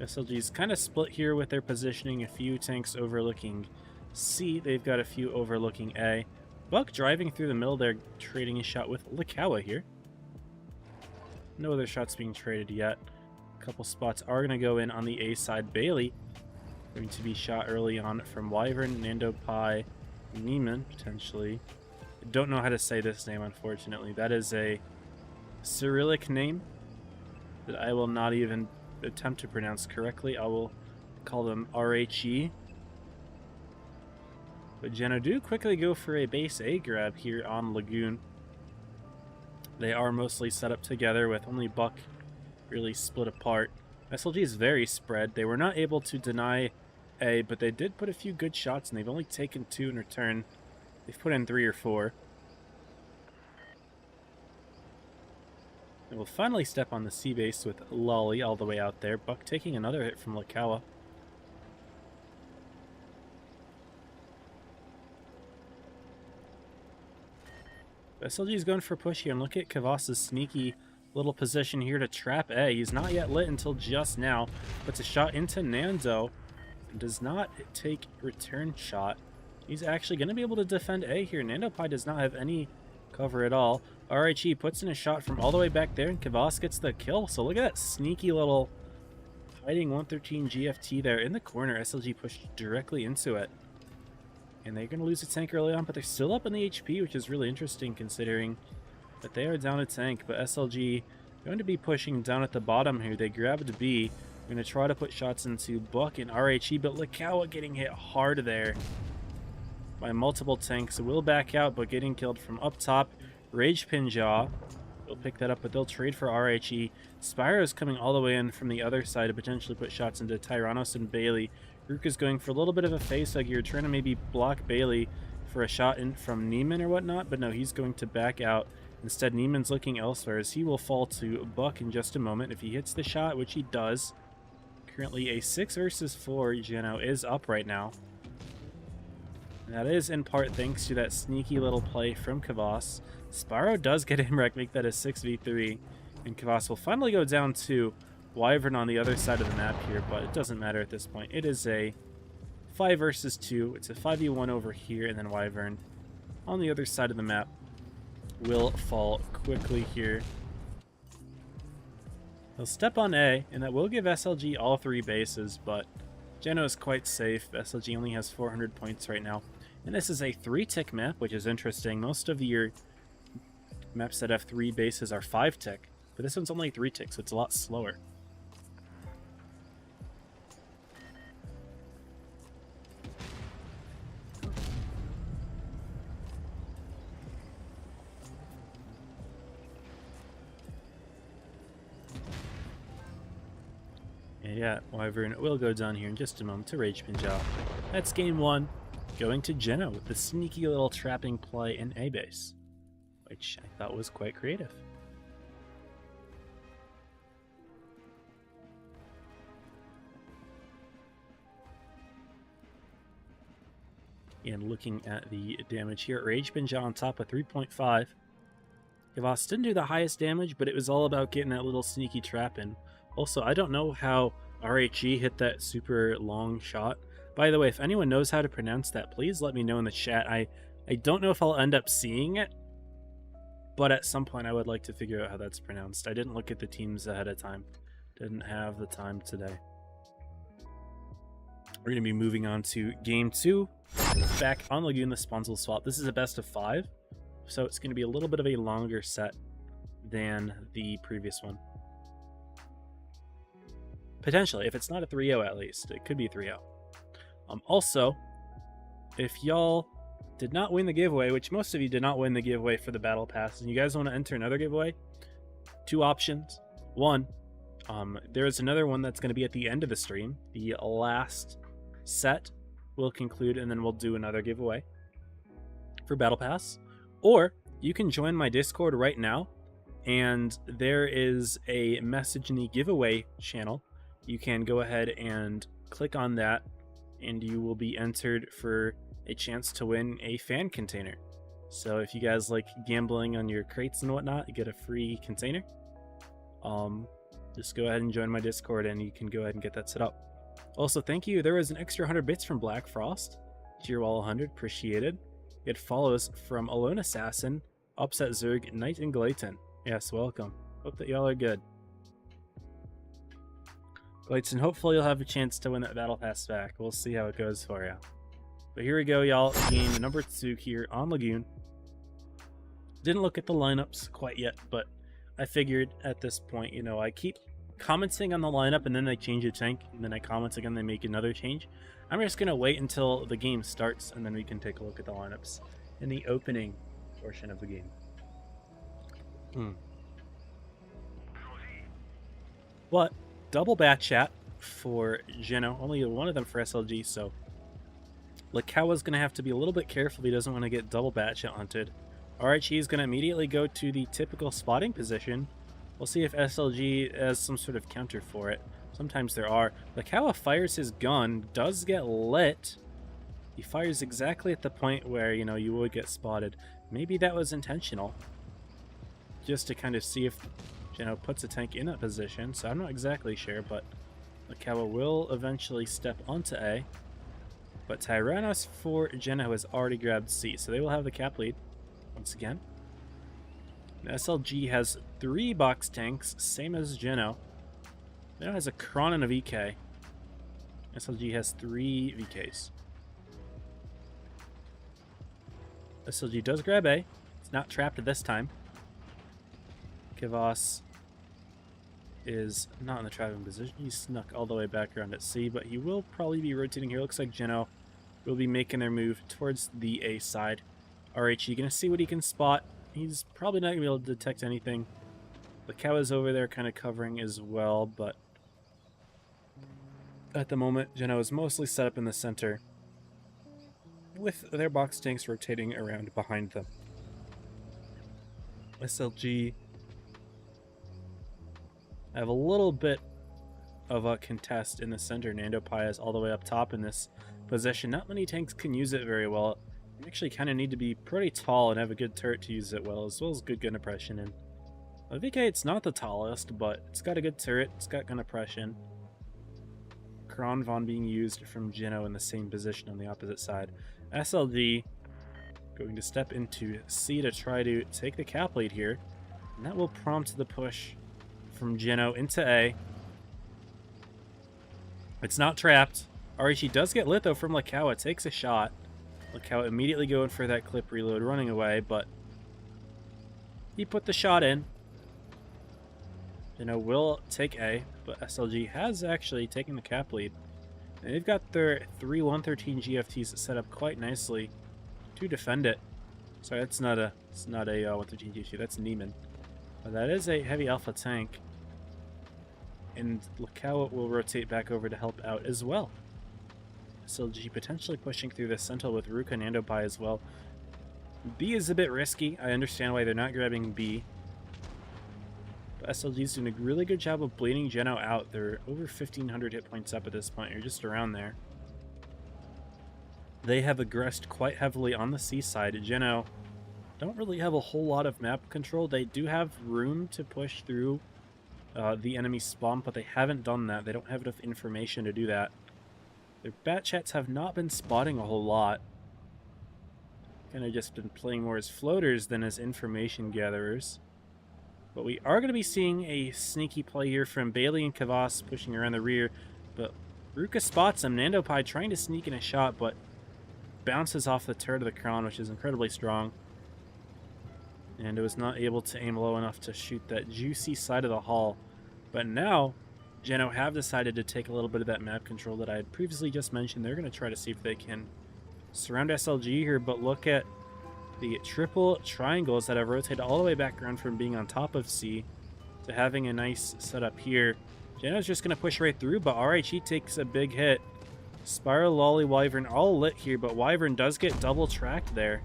SLG is kind of split here with their positioning. A few tanks overlooking C. They've got a few overlooking A. Buck driving through the middle there, trading a shot with Likawa here. No other shots being traded yet. A couple spots are going to go in on the A side. Bailey going to be shot early on from Wyvern, Nando Pi, Neiman, potentially. I don't know how to say this name, unfortunately. That is a Cyrillic name that I will not even attempt to pronounce correctly. I will call them RHE. But Jenno do quickly go for a base A grab here on Lagoon. They are mostly set up together with only Buck really split apart. SLG is very spread. They were not able to deny A, but they did put a few good shots, and they've only taken 2 in return. They've put in 3 or 4. And we'll finally step on the C base with Lolly all the way out there. Buck taking another hit from Likawa. SLG is going for push here, and look at Kavas's sneaky little position here to trap A. He's not yet lit until just now. Puts a shot into Nando. And does not take return shot. He's actually going to be able to defend A here. Nando Pi does not have any cover at all. RHE puts in a shot from all the way back there, and Kavas gets the kill. So look at that sneaky little hiding 113 GFT there in the corner. SLG pushed directly into it. And they're going to lose a tank early on, but they're still up in the HP, which is really interesting considering But they are down a tank, but SLG going to be pushing down at the bottom here. They grabbed B. They're going to try to put shots into Buck and RHE, but Likawa getting hit hard there by multiple tanks. Will back out, but getting killed from up top. Rage Pinjaw will pick that up, but they'll trade for RHE. Spyro's coming all the way in from the other side to potentially put shots into Tyrannos and Bailey. Rook is going for a little bit of a face-hug here, trying to maybe block Bailey for a shot in from Neiman or whatnot, but no, he's going to back out. Instead, Neiman's looking elsewhere as he will fall to Buck in just a moment if he hits the shot, which he does. Currently a 6 versus 4 Jenno is up right now. And that is in part thanks to that sneaky little play from Kvass. Spyro does get him wrecked, make that a 6v3, and Kvass will finally go down to Wyvern on the other side of the map here, but it doesn't matter at this point. It is a 5 versus 2. It's a 5v1 over here, and then Wyvern on the other side of the map will fall quickly here. He'll step on A, and that will give SLG all 3 bases, but Jenno is quite safe. SLG only has 400 points right now. And this is a 3-tick map, which is interesting. Most of your maps that have 3 bases are 5-tick, but this one's only 3-tick, so it's a lot slower. And yeah, Wyvern will go down here in just a moment to Rage Pinjaw. That's game 1, going to Jenno with the sneaky little trapping play in A base, which I thought was quite creative. And looking at the damage here, Rage Pinjaw on top of 3.5. Kvass didn't do the highest damage, but it was all about getting that little sneaky trap in. Also, I don't know how RHE hit that super long shot. By the way, if anyone knows how to pronounce that, please let me know in the chat. I don't know if I'll end up seeing it, but at some point I would like to figure out how that's pronounced. I didn't look at the teams ahead of time. Didn't have the time today. We're going to be moving on to game 2. Back on Lagoon, the Sponsal swap. This is a best of 5, so it's going to be a little bit of a longer set than the previous one. Potentially, if it's not a 3-0 at least. It could be 3-0. Also, if y'all did not win the giveaway, which most of you did not win the giveaway for the Battle Pass, and you guys want to enter another giveaway, 2 options. 1, there is another one that's going to be at the end of the stream. The last set will conclude, and then we'll do another giveaway for Battle Pass. Or you can join my Discord right now, and there is a message in the giveaway channel. You can go ahead and click on that, and you will be entered for a chance to win a fan container. So if you guys like gambling on your crates and whatnot, you get a free container. Just go ahead and join my Discord, and you can go ahead and get that set up. Also, thank you. There was an extra 100 bits from Black Frost. Tier Wall 100, appreciated. It follows from Alone Assassin, Upset Zerg, Knight, and Glayton. Yes, welcome. Hope that y'all are good. Glayton, hopefully you'll have a chance to win that Battle Pass back. We'll see how it goes for you. But here we go, y'all. Game number 2 here on Lagoon. Didn't look at the lineups quite yet, but I figured at this point, you know, I keep commenting on the lineup and then they change a tank, and then I comment again, they make another change. I'm just going to wait until the game starts, and then we can take a look at the lineups in the opening portion of the game. But double bat chat for Jenno, only one of them for SLG, so Likawa's going to have to be a little bit careful if he doesn't want to get double bat chat hunted. RHE is going to immediately go to the typical spotting position. We'll see if SLG has some sort of counter for it. Sometimes there are. Likawa fires his gun, does get lit. He fires exactly at the point where, you know, you would get spotted. Maybe that was intentional, just to kind of see if Jenno puts a tank in that position, so I'm not exactly sure, but Likawa will eventually step onto A. But Tyrannos for Jenno has already grabbed C, so they will have the cap lead once again. And SLG has 3 box tanks, same as Jenno. Jenno has a Cronin of EK. SLG has 3 VKs. SLG does grab A. It's not trapped this time. Kivas is not in the traveling position. He snuck all the way back around at C, but he will probably be rotating here. Looks like Jenno will be making their move towards the A side. RHE gonna see what he can spot. He's probably not gonna be able to detect anything. The cow is over there kind of covering as well, but at the moment, Jenno is mostly set up in the center with their box tanks rotating around behind them. SLG have a little bit of a contest in the center. Nando PYS all the way up top in this position. Not many tanks can use it very well. You actually kind of need to be pretty tall and have a good turret to use it well as good gun oppression. And VK, it's not the tallest, but it's got a good turret. It's got gun oppression. Kronvon being used from Jenno in the same position on the opposite side. SLG going to step into C to try to take the cap lead here. And that will prompt the push from Jenno into A. It's not trapped. RHE does get lit though from Lakawa. Takes a shot. Lakawa immediately going for that clip reload, running away, but he put the shot in. Jenno will take A, but SLG has actually taken the cap lead. And they've got their 3 113 GFTs set up quite nicely to defend it. Sorry, it's not a 113 GFT, that's Neiman. That is a heavy alpha tank. And Lakawa will rotate back over to help out as well. SLG potentially pushing through the Sentinel with Ruka Nando by as well. B is a bit risky. I understand why they're not grabbing B. But SLG's doing a really good job of bleeding Jenno out. They're over 1,500 hit points up at this point, or just around there. They have aggressed quite heavily on the C side. Jenno don't really have a whole lot of map control. They do have room to push through the enemy spawn, but they haven't done that. They don't have enough information to do that. Their bat chats have not been spotting a whole lot. Kind of just been playing more as floaters than as information gatherers. But we are going to be seeing a sneaky play here from Bailey and Kavas pushing around the rear. But Ruka spots him. Nando Pi trying to sneak in a shot, but bounces off the turret of the crown, which is incredibly strong. And it was not able to aim low enough to shoot that juicy side of the hall. But now, Jenno have decided to take a little bit of that map control that I had previously just mentioned. They're going to try to see if they can surround SLG here, but look at the triple triangles that have rotated all the way back around from being on top of C to having a nice setup here. Jenno's just going to push right through, but RHE takes a big hit. Spiral, Lolly, Wyvern all lit here, but Wyvern does get double tracked there.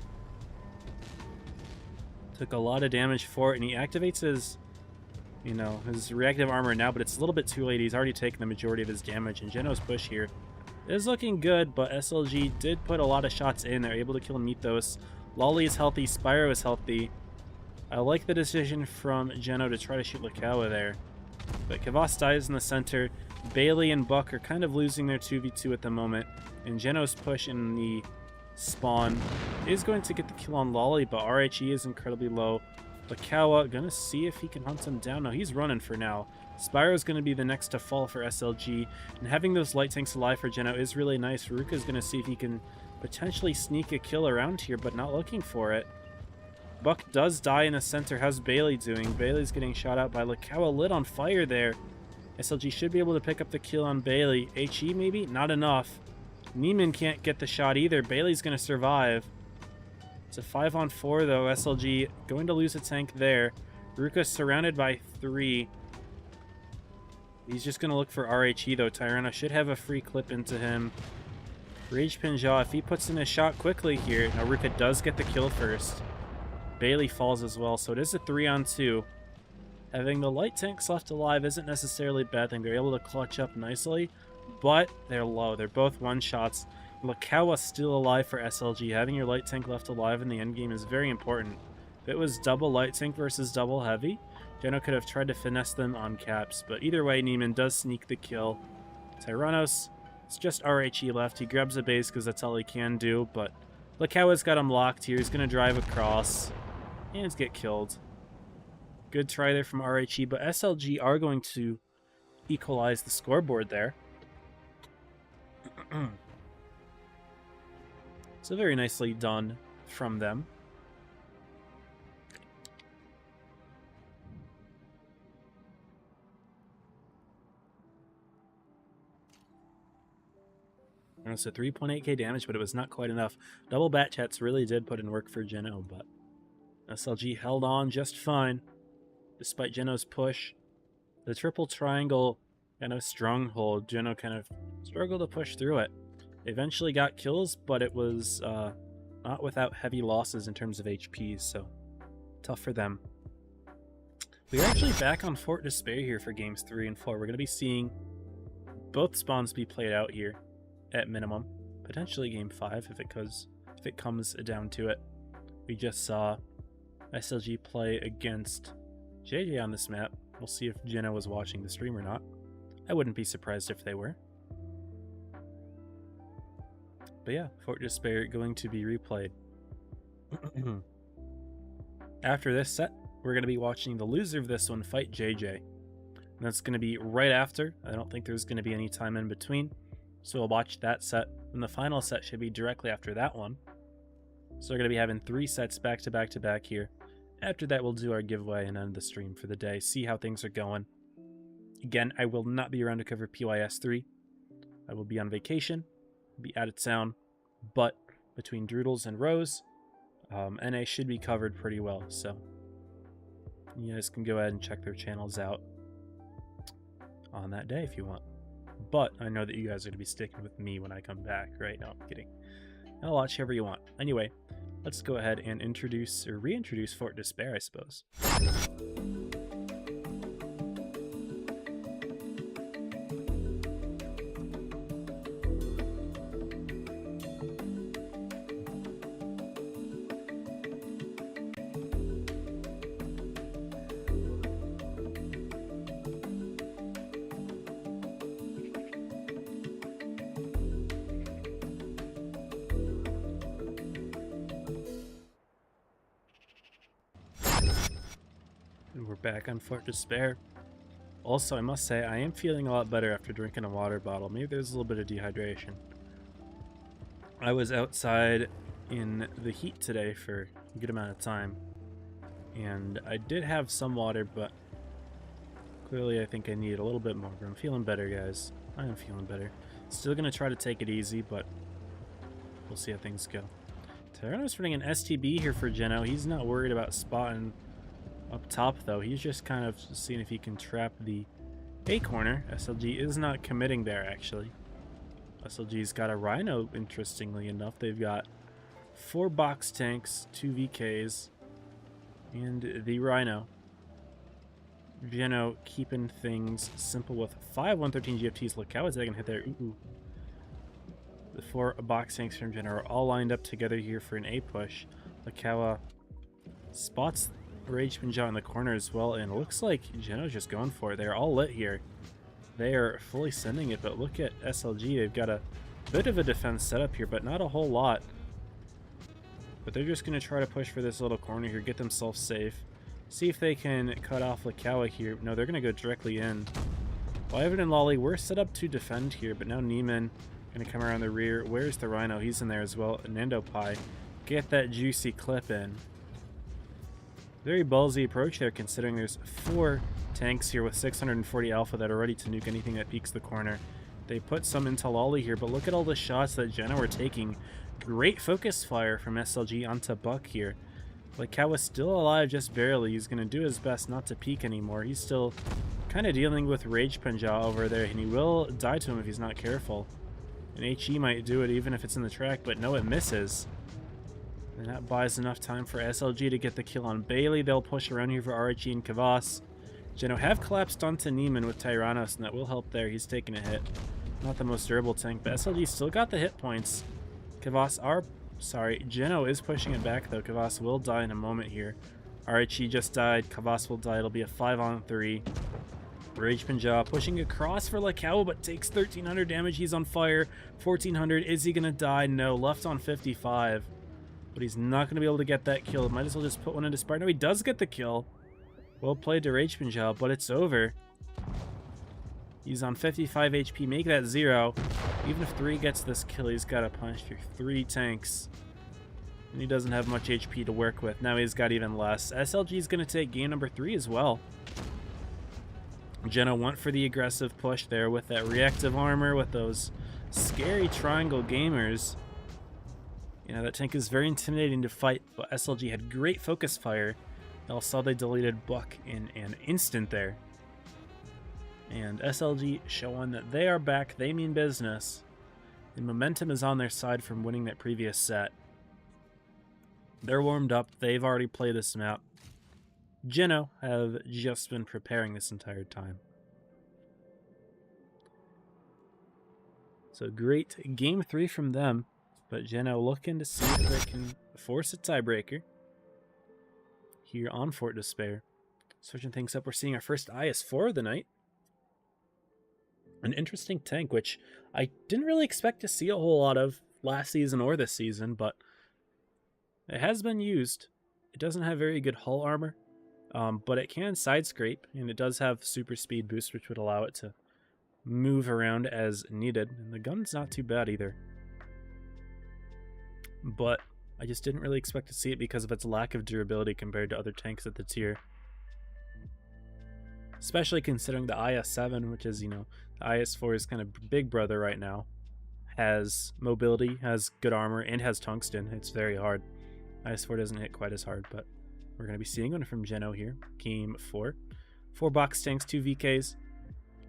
Took a lot of damage for it, and he activates his, his reactive armor now, but it's a little bit too late. He's already taken the majority of his damage, and Jenno's push here is looking good, but SLG did put a lot of shots in. They're able to kill Mythos. Lolly is healthy, Spyro is healthy. I like the decision from Jenno to try to shoot Lakawa there. But Kavas dies in the center. Bailey and Buck are kind of losing their 2v2 at the moment, and Jenno's push in the spawn is going to get the kill on Lolly, but RHE is incredibly low. Lakawa gonna see if he can hunt him down. No, he's running for now. Spyro's gonna be the next to fall for SLG, and having those light tanks alive for Jenno is really nice. Ruka's gonna see if he can potentially sneak a kill around here, but not looking for it. Buck does die in the center. How's Bailey doing? Bailey's getting shot out by Lakawa, lit on fire there. SLG should be able to pick up the kill on Bailey. HE maybe? Not enough. Neiman can't get the shot either. Bailey's going to survive. It's a 5-on-4 though. SLG going to lose a tank there. Ruka surrounded by 3. He's just going to look for RHE though. Tyrana should have a free clip into him. Rage Pinja, if he puts in a shot quickly here. Now Ruka does get the kill first. Bailey falls as well, so it is a 3-on-2. Having the light tanks left alive isn't necessarily a bad thing. They're able to clutch up nicely, but they're low. They're both one-shots. Lakawa's still alive for SLG. Having your light tank left alive in the endgame is very important. If it was double light tank versus double heavy, Jenno could have tried to finesse them on caps, but either way, Neiman does sneak the kill. Tyrannos, it's just RHE left. He grabs a base because that's all he can do, but Lakawa's got him locked here. He's going to drive across and get killed. Good try there from RHE, but SLG are going to equalize the scoreboard there. So very nicely done from them. And it's a 3.8k damage, but it was not quite enough. Double bat chats really did put in work for Jenno, but SLG held on just fine despite Jenno's push. The triple triangle kind of stronghold, Jenno kind of struggled to push through it. Eventually got kills, but it was not without heavy losses in terms of HP, so tough for them. We're actually back on Fort Despair here for games 3 and 4. We're going to be seeing both spawns be played out here at minimum. Potentially game 5 if it comes down to it. We just saw SLG play against JJ on this map. We'll see if Jenno was watching the stream or not. I wouldn't be surprised if they were. But yeah, Fort Despair going to be replayed. After this set, we're going to be watching the loser of this one fight JJ. And that's going to be right after. I don't think there's going to be any time in between. So we'll watch that set. And the final set should be directly after that one. So we're going to be having 3 sets back to back to back here. After that, we'll do our giveaway and end the stream for the day. See how things are going. Again, I will not be around to cover PYS 3. I will be on vacation. Be out of town. But between Droodles and Rose, NA should be covered pretty well. So you guys can go ahead and check their channels out on that day if you want. But I know that you guys are going to be sticking with me when I come back, right? No, I'm kidding. I'll watch however you want. Anyway, let's go ahead and introduce or reintroduce Fort Despair, I suppose. We're back on Fort Despair. Also, I must say, I am feeling a lot better after drinking a water bottle. Maybe there's a little bit of dehydration. I was outside in the heat today for a good amount of time, and I did have some water, but clearly I think I need a little bit more. But I'm feeling better, guys. I am feeling better. Still gonna try to take it easy, but we'll see how things go. Tyranno's running an STB here for Jenno. He's not worried about spotting up top, though. He's just kind of seeing if he can trap the A corner. SLG is not committing there, actually. SLG's got a Rhino, interestingly enough. They've got 4 box tanks, 2 VKs, and the Rhino. Jenno keeping things simple with 5 113 GFTs. Look how is that going to hit there? Ooh. The 4 box tanks from Jenno are all lined up together here for an A push. Lakawa spots Rage Pinja in the corner as well, and it looks like Jenno's just going for it. They're all lit here. They are fully sending it, but look at SLG. They've got a bit of a defense setup here, but not a whole lot. But they're just going to try to push for this little corner here, get themselves safe. See if they can cut off Lakawa here. No, they're going to go directly in. Well, Ivan and Lolly were set up to defend here, but now Neiman going to come around the rear. Where's the Rhino? He's in there as well. Nando Pie. Get that juicy clip in. Very ballsy approach there, considering there's 4 tanks here with 640 alpha that are ready to nuke anything that peeks the corner. They put some into Lolly here, but look at all the shots that Jenno are taking. Great focus fire from SLG onto Buck here. Lakawa's still alive just barely. He's going to do his best not to peek anymore. He's still kind of dealing with Rage Pinja over there, and he will die to him if he's not careful. And HE might do it even if it's in the track, but no, it misses. And that buys enough time for SLG to get the kill on Bailey. They'll push around here for RHE and Kvass. Jenno have collapsed onto Neiman with Tyrannos, and that will help there. He's taking a hit. Not the most durable tank, but SLG still got the hit points. Jenno is pushing it back, though. Kvass will die in a moment here. RHE just died. Kvass will die. It'll be a 5-on-3. Rage Pinja pushing across for Lakawa, but takes 1,300 damage. He's on fire. 1,400. Is he going to die? No. Left on 55. But he's not going to be able to get that kill. Might as well just put one into Spartan. No, he does get the kill. Well played to Rage Pinja, but it's over. He's on 55 HP. Make that 0. Even if 3 gets this kill, he's got to punch through 3 tanks. And he doesn't have much HP to work with. Now he's got even less. SLG is going to take game number 3 as well. Jenno went for the aggressive push there with that reactive armor, with those scary triangle gamers. You know, that tank is very intimidating to fight, but SLG had great focus fire. Y'all saw they deleted Buck in an instant there. And SLG showing that they are back, they mean business. And momentum is on their side from winning that previous set. They're warmed up, they've already played this map. Jenno have just been preparing this entire time. So great game 3 from them, but Jenno looking to see if they can force a tiebreaker here on Fort Despair. Switching things up, we're seeing our first IS-4 of the night. An interesting tank, which I didn't really expect to see a whole lot of last season or this season, but it has been used. It doesn't have very good hull armor, but it can side scrape, and it does have super speed boost, which would allow it to move around as needed. And the gun's not too bad either. But I just didn't really expect to see it because of its lack of durability compared to other tanks at the tier. Especially considering the IS-7, which is, you know, the IS-4's kind of big brother right now, has mobility, has good armor, and has tungsten. It's very hard. IS-4 doesn't hit quite as hard, but we're going to be seeing one from Jenno here. Game 4. 4 box tanks, 2 VKs.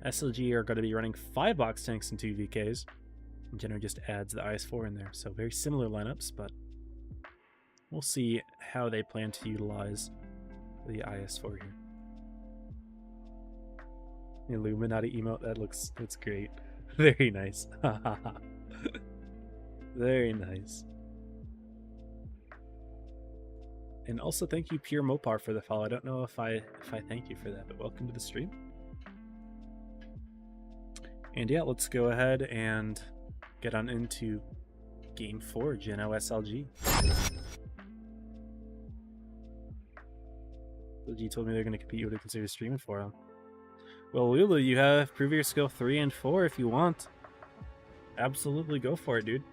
SLG are going to be running 5 box tanks and 2 VKs. And Jenno just adds the IS-4 in there. So very similar lineups, but we'll see how they plan to utilize the IS-4 here. Illuminati emote, that's great. Very nice. Very nice. And also thank you Pure Mopar for the follow. I don't know if I thank you for that, but welcome to the stream. And yeah, let's go ahead and get on into game 4, Jenno SLG. LG told me they're going to compete. You would have considered streaming for them. Well, Lulu, you have prove your skill 3 and 4 if you want. Absolutely go for it, dude.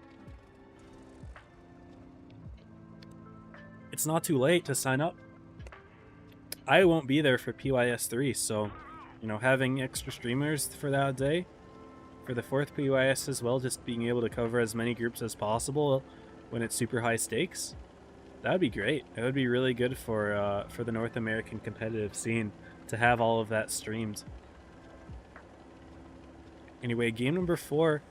It's not too late to sign up. I won't be there for PYS 3, so, you know, having extra streamers for that day, for the 4th PYS as well, just being able to cover as many groups as possible when it's super high stakes, that would be great. It would be really good for the North American competitive scene to have all of that streamed. Anyway, game number 4,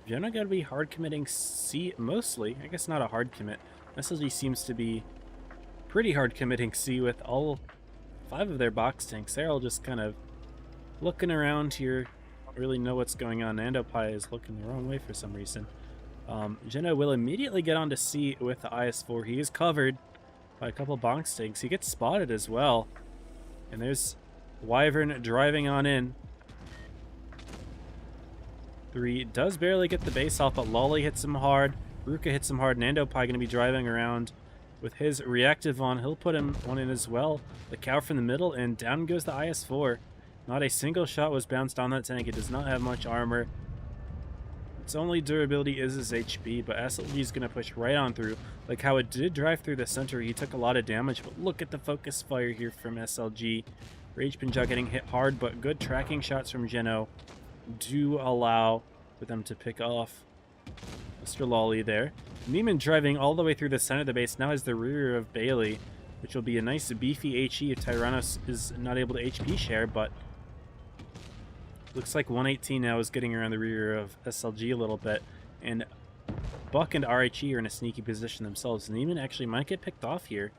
Jenno got to be hard committing C mostly. I guess not a hard commit. SLG seems to be pretty hard committing C with all 5 of their box tanks. They're all just kind of looking around here. Don't really know what's going on. Nandopai is looking the wrong way for some reason. Jenno will immediately get onto C with the IS-4. He is covered by a couple box tanks. He gets spotted as well. And there's Wyvern driving on in. 3 does barely get the base off, but Lolly hits him hard. Ruka hits him hard. Nandopai going to be driving around with his reactive on. He'll put him one in as well. The cow from the middle, and down goes the IS-4. Not a single shot was bounced on that tank. It does not have much armor. Its only durability is his HP, but SLG is going to push right on through. Like how it did drive through the center, he took a lot of damage, but look at the focus fire here from SLG. Rage Pinja getting hit hard, but good tracking shots from Jenno do allow for them to pick off Mr. Lolly there. Neiman driving all the way through the center of the base, now has the rear of Bailey, which will be a nice beefy HE if Tyrannos is not able to HP share, but looks like 118 now is getting around the rear of SLG a little bit, and Buck and RHE are in a sneaky position themselves. Neiman actually might get picked off here.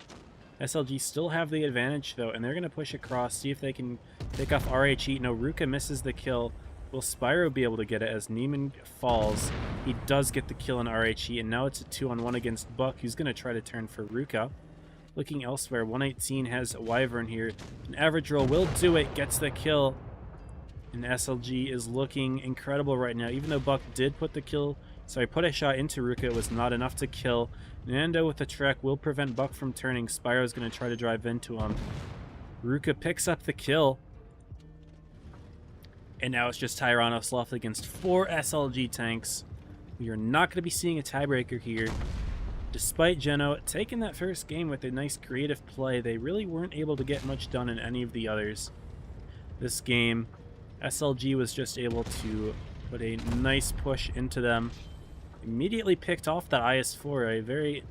SLG still have the advantage though, and they're going to push across, see if they can pick off RHE. No, Ruka misses the kill. Will Spyro be able to get it as Neiman falls? He does get the kill on RHE, and now it's a 2-on-1 against Buck, who's going to try to turn for Ruka. Looking elsewhere, 118 has Wyvern here. An average roll will do it, gets the kill. And SLG is looking incredible right now. Even though Buck did put the kill, sorry, put a shot into Ruka, it was not enough to kill. Nando with the trek will prevent Buck from turning. Spyro's going to try to drive into him. Ruka picks up the kill. And now it's just Tyrannos left against 4 SLG tanks. We are not going to be seeing a tiebreaker here. Despite Jenno taking that first game with a nice creative play, they really weren't able to get much done in any of the others. This game, SLG was just able to But a nice push into them. Immediately picked off that IS-4, a very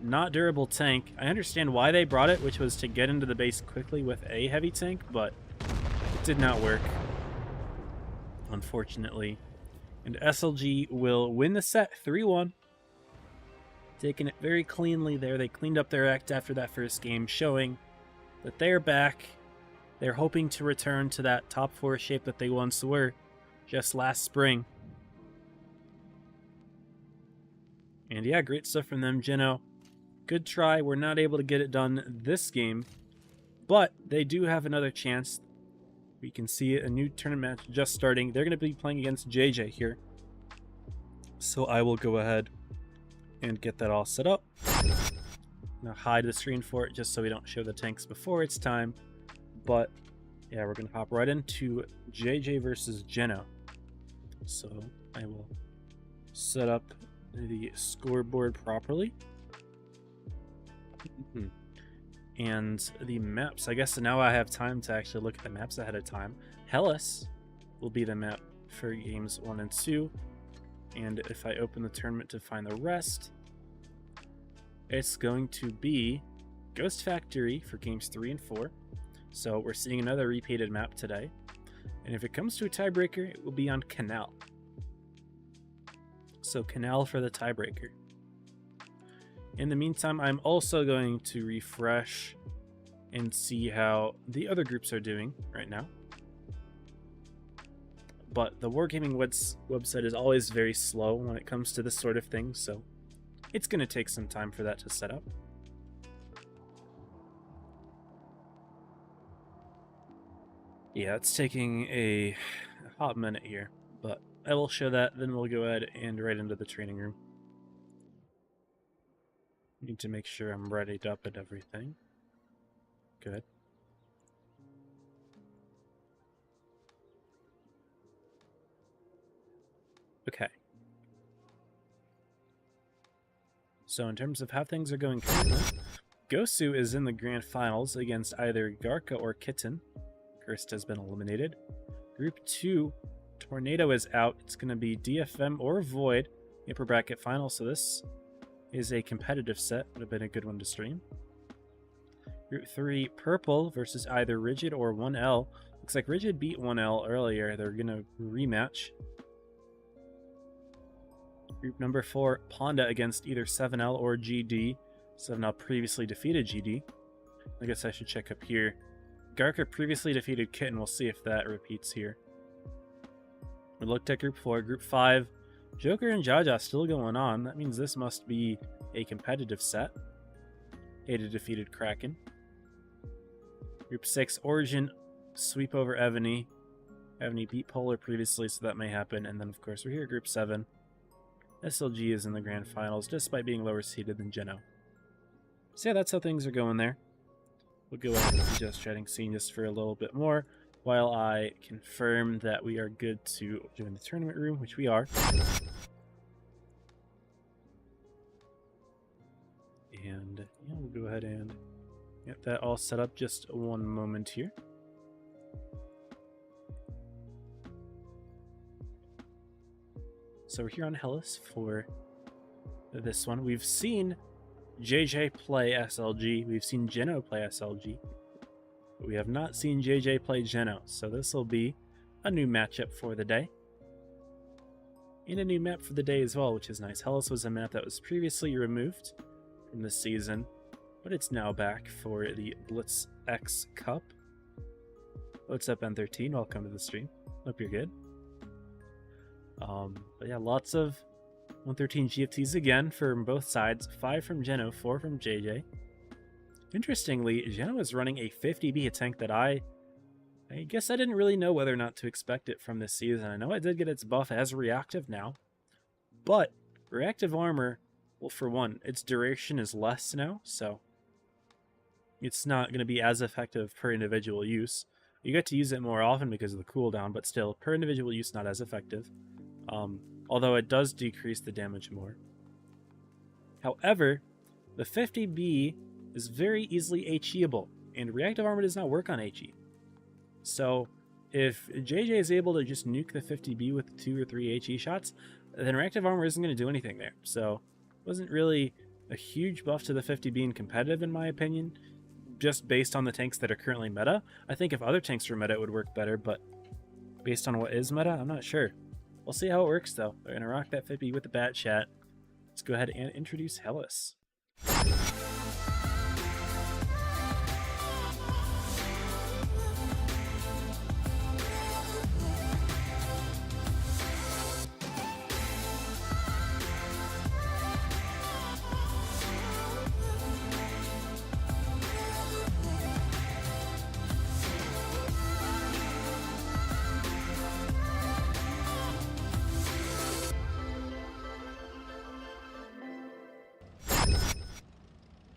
not durable tank. I understand why they brought it, which was to get into the base quickly with a heavy tank, but it did not work, unfortunately. And SLG will win the set 3-1. Taking it very cleanly there. They cleaned up their act after that first game, showing that they're back. They're hoping to return to that top 4 shape that they once were just last spring. And yeah, great stuff from them, Jenno. Good try. We're not able to get it done this game, but they do have another chance. We can see a new tournament match just starting. They're going to be playing against JJ here. So I will go ahead and get that all set up. Now hide the screen for it just so we don't show the tanks before it's time. But yeah, we're going to hop right into JJ versus Jenno. So I will set up the scoreboard properly. And the maps, I guess now I have time to actually look at the maps ahead of time. Hellas will be the map for games 1 and 2. And if I open the tournament to find the rest, it's going to be Ghost Factory for games 3 and 4. So we're seeing another repeated map today. And if it comes to a tiebreaker, it will be on Canal. So Canal for the tiebreaker. In the meantime, I'm also going to refresh and see how the other groups are doing right now. But the Wargaming website is always very slow when it comes to this sort of thing, so it's going to take some time for that to set up. Yeah, it's taking a hot minute here, but I will show that, then we'll go ahead and right into the training room. Need to make sure I'm readied up and everything. Good. Okay. So in terms of how things are going currently, Gosu is in the grand finals against either Garka or Kitten. Kirst has been eliminated. Group 2, Tornado is out. It's going to be DFM or Void, upper bracket final, so this is a competitive set. Would have been a good one to stream. Group 3, Purple versus either Rigid or 1L. Looks like Rigid beat 1L earlier. They're going to rematch. Group number 4, Ponda against either 7L or GD. 7L previously defeated GD. I guess I should check up here. Garka previously defeated Kitten. We'll see if that repeats here. We looked at Group 4. Group 5, Joker and Jaja still going on. That means this must be a competitive set. Ada defeated Kraken. Group 6, Origin sweep over Evany. Evany beat Polar previously, so that may happen. And then, of course, we're here at Group 7. SLG is in the grand finals, despite being lower seeded than Jenno. So yeah, that's how things are going there. We'll go ahead and adjust chatting scene just for a little bit more, while I confirm that we are good to join the tournament room, which we are. And yeah, we'll go ahead and get that all set up. Just one moment here. So we're here on Hellas for this one. We've seen JJ play SLG. We've seen Jenno play SLG. But we have not seen JJ play Jenno. So this will be a new matchup for the day. And a new map for the day as well, which is nice. Hellas was a map that was previously removed from the season, but it's now back for the Blitz X Cup. What's up, N13? Welcome to the stream. Hope you're good. But yeah, lots of 113 GFTs again from both sides. 5 from Jenno, 4 from JJ. Interestingly, Jenno is running a 50B, a tank that I guess I didn't really know whether or not to expect it from this season. I know it did get its buff as reactive now, but reactive armor, well, for one, its duration is less now, so it's not going to be as effective per individual use. You get to use it more often because of the cooldown, but still, per individual use, not as effective. Although it does decrease the damage more. However, the 50B is very easily HEable, and reactive armor does not work on HE. So if JJ is able to just nuke the 50B with 2 or 3 HE shots, then reactive armor isn't going to do anything there. So it wasn't really a huge buff to the 50B in competitive, in my opinion, just based on the tanks that are currently meta. I think if other tanks were meta, it would work better, but based on what is meta, I'm not sure. We'll see how it works, though. They're going to rock that 50 with the bat chat. Let's go ahead and introduce Hellas.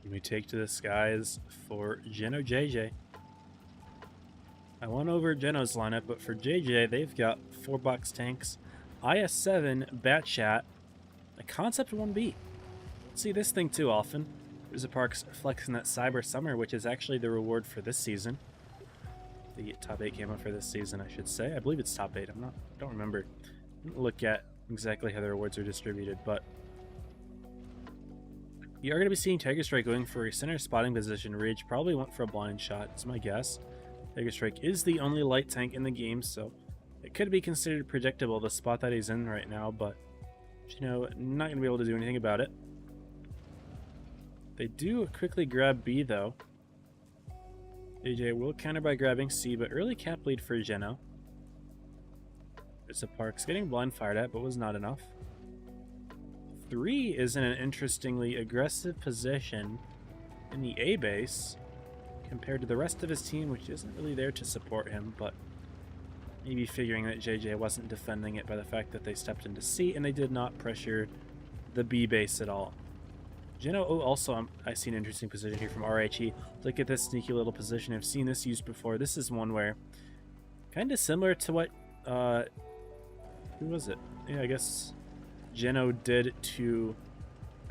We take to the skies for Jenno JJ. I went over Jenno's lineup, but for JJ, they've got 4-box tanks, IS-7, Batchat, a Concept 1B. Don't see this thing too often. There's a Parks flexing that Cyber Summer, which is actually the reward for this season. The top 8 camo for this season, I should say. I believe it's top 8. I don't remember. Didn't look at exactly how the rewards are distributed, but you are going to be seeing Tiger Strike going for a center spotting position. Rage probably went for a blind shot, is my guess. Tiger Strike is the only light tank in the game, so it could be considered predictable the spot that he's in right now, but you know, not going to be able to do anything about it. They do quickly grab B though. AJ will counter by grabbing C, but early cap lead for Jenno. There's a Parks getting blind fired at, but was not enough. 3 is in an interestingly aggressive position in the A base compared to the rest of his team, which isn't really there to support him, but maybe figuring that JJ wasn't defending it by the fact that they stepped into C and they did not pressure the B base at all. Jenno, also, I see an interesting position here from RHE. Look at this sneaky little position. I've seen this used before. This is one where, kind of similar to what, who was it? Yeah, I guess Jenno did to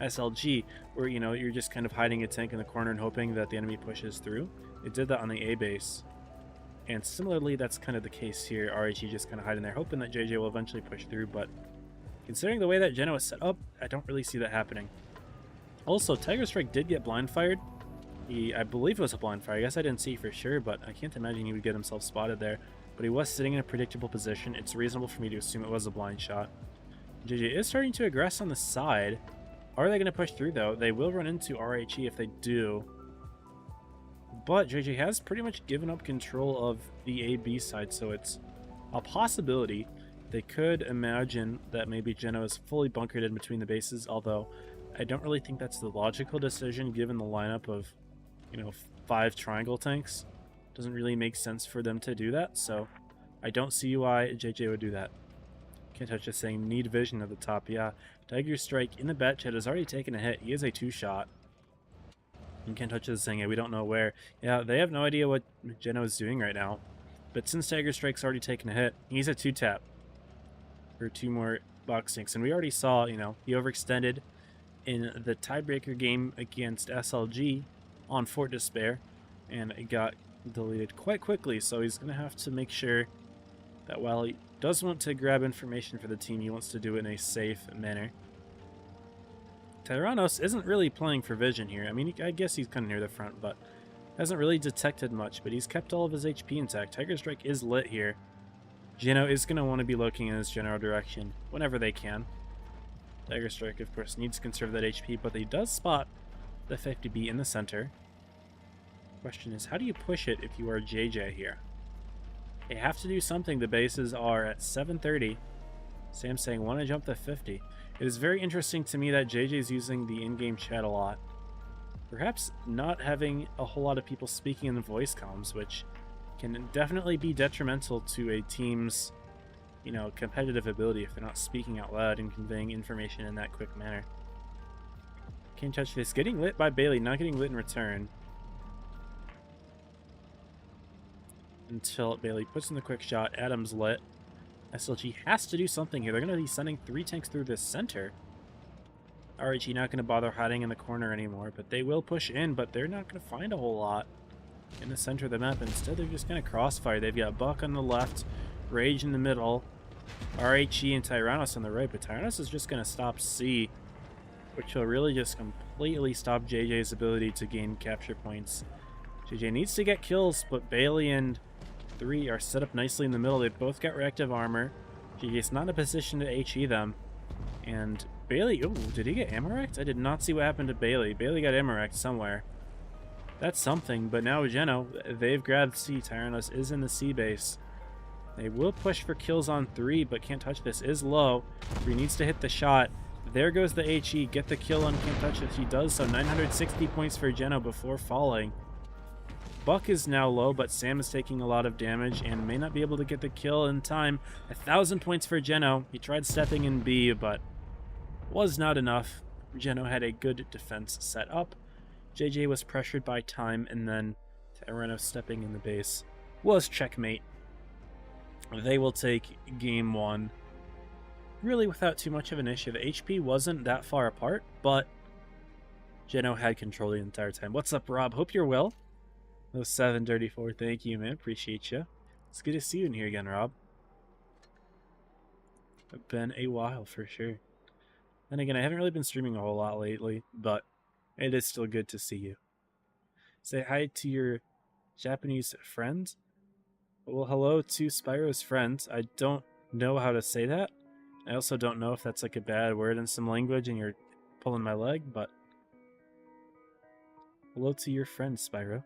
SLG, where, you know, you're just kind of hiding a tank in the corner and hoping that the enemy pushes through. It did that on the A base. And similarly, that's kind of the case here. RHE just kind of hiding there, hoping that JJ will eventually push through, but considering the way that Jenno is set up, I don't really see that happening. Also, Tiger Strike did get blind fired. I believe it was a blind fire. I guess I didn't see for sure, but I can't imagine he would get himself spotted there. But he was sitting in a predictable position. It's reasonable for me to assume it was a blind shot. JJ is starting to aggress on the side. Are they going to push through, though? They will run into RHE if they do. But JJ has pretty much given up control of the A-B side, so it's a possibility. They could imagine that maybe Jenno is fully bunkered in between the bases, although I don't really think that's the logical decision given the lineup of, you know, 5 triangle tanks. Doesn't really make sense for them to do that, so I don't see why JJ would do that. Can't touch this saying need vision at the top. Yeah, Tiger Strike in the bat chat has already taken a hit. He is a 2-shot. And Can't touch this saying yeah, we don't know where. Yeah, they have no idea what Jenno is doing right now. But since Tiger Strike's already taken a hit, he's a 2-tap for 2 more box tanks. And we already saw, you know, he overextended in the tiebreaker game against SLG on Fort Despair, and it got deleted quite quickly, so he's going to have to make sure that while he does want to grab information for the team, he wants to do it in a safe manner. Tyrannos isn't really playing for vision here. I mean, I guess he's kind of near the front, but hasn't really detected much, but he's kept all of his HP intact. Tiger Strike is lit here. Jenno is going to want to be looking in his general direction whenever they can. Tiger Strike, of course, needs to conserve that HP, but he does spot the 50B in the center. Question is, how do you push it if you are JJ here? They have to do something. The bases are at 730. Sam's saying, want to jump the 50. It is very interesting to me that JJ is using the in-game chat a lot. Perhaps not having a whole lot of people speaking in the voice comms, which can definitely be detrimental to a team's, you know, competitive ability if they're not speaking out loud and conveying information in that quick manner. Can't touch this. Getting lit by Bailey, not getting lit in return. Until Bailey puts in the quick shot. Adam's lit. SLG has to do something here. They're going to be sending 3 tanks through this center. RHE not going to bother hiding in the corner anymore, but they will push in, but they're not going to find a whole lot. in the center of the map. Instead, they're just going to crossfire. They've got Buck on the left, Rage in the middle, RHE and Tyrannos on the right, but Tyrannos is just going to stop C, which will really just completely stop JJ's ability to gain capture points. JJ needs to get kills, but Bailey and 3 are set up nicely in the middle. They've both got reactive armor. JJ's not in a position to HE them. And Bailey, ooh, did he get ammo-wrecked? I did not see what happened to Bailey. Bailey got ammo-wrecked somewhere. That's something, but now Jenno, they've grabbed C. Tyrannos is in the C base. They will push for kills on 3, but can't touch this. Is low. 3 needs to hit the shot. There goes the HE. Get the kill on Can't Touch It. He does so. 960 points for Jenno before falling. Buck is now low, but Sam is taking a lot of damage and may not be able to get the kill in time. 1,000 points for Jenno. He tried stepping in B, but was not enough. Jenno had a good defense set up. JJ was pressured by time, and then Tyrannos stepping in the base was checkmate. They will take game 1 really without too much of an issue. The HP wasn't that far apart, but Jenno had control the entire time. What's up, Rob? Hope you're well. 0734, thank you, man. Appreciate you. It's good to see you in here again, Rob. It's been a while for sure. Then again, I haven't really been streaming a whole lot lately, but it is still good to see you. Say hi to your Japanese friends. Well, hello to Spyro's friends. I don't know how to say that. I also don't know if that's like a bad word in some language and you're pulling my leg, but hello to your friends, Spyro.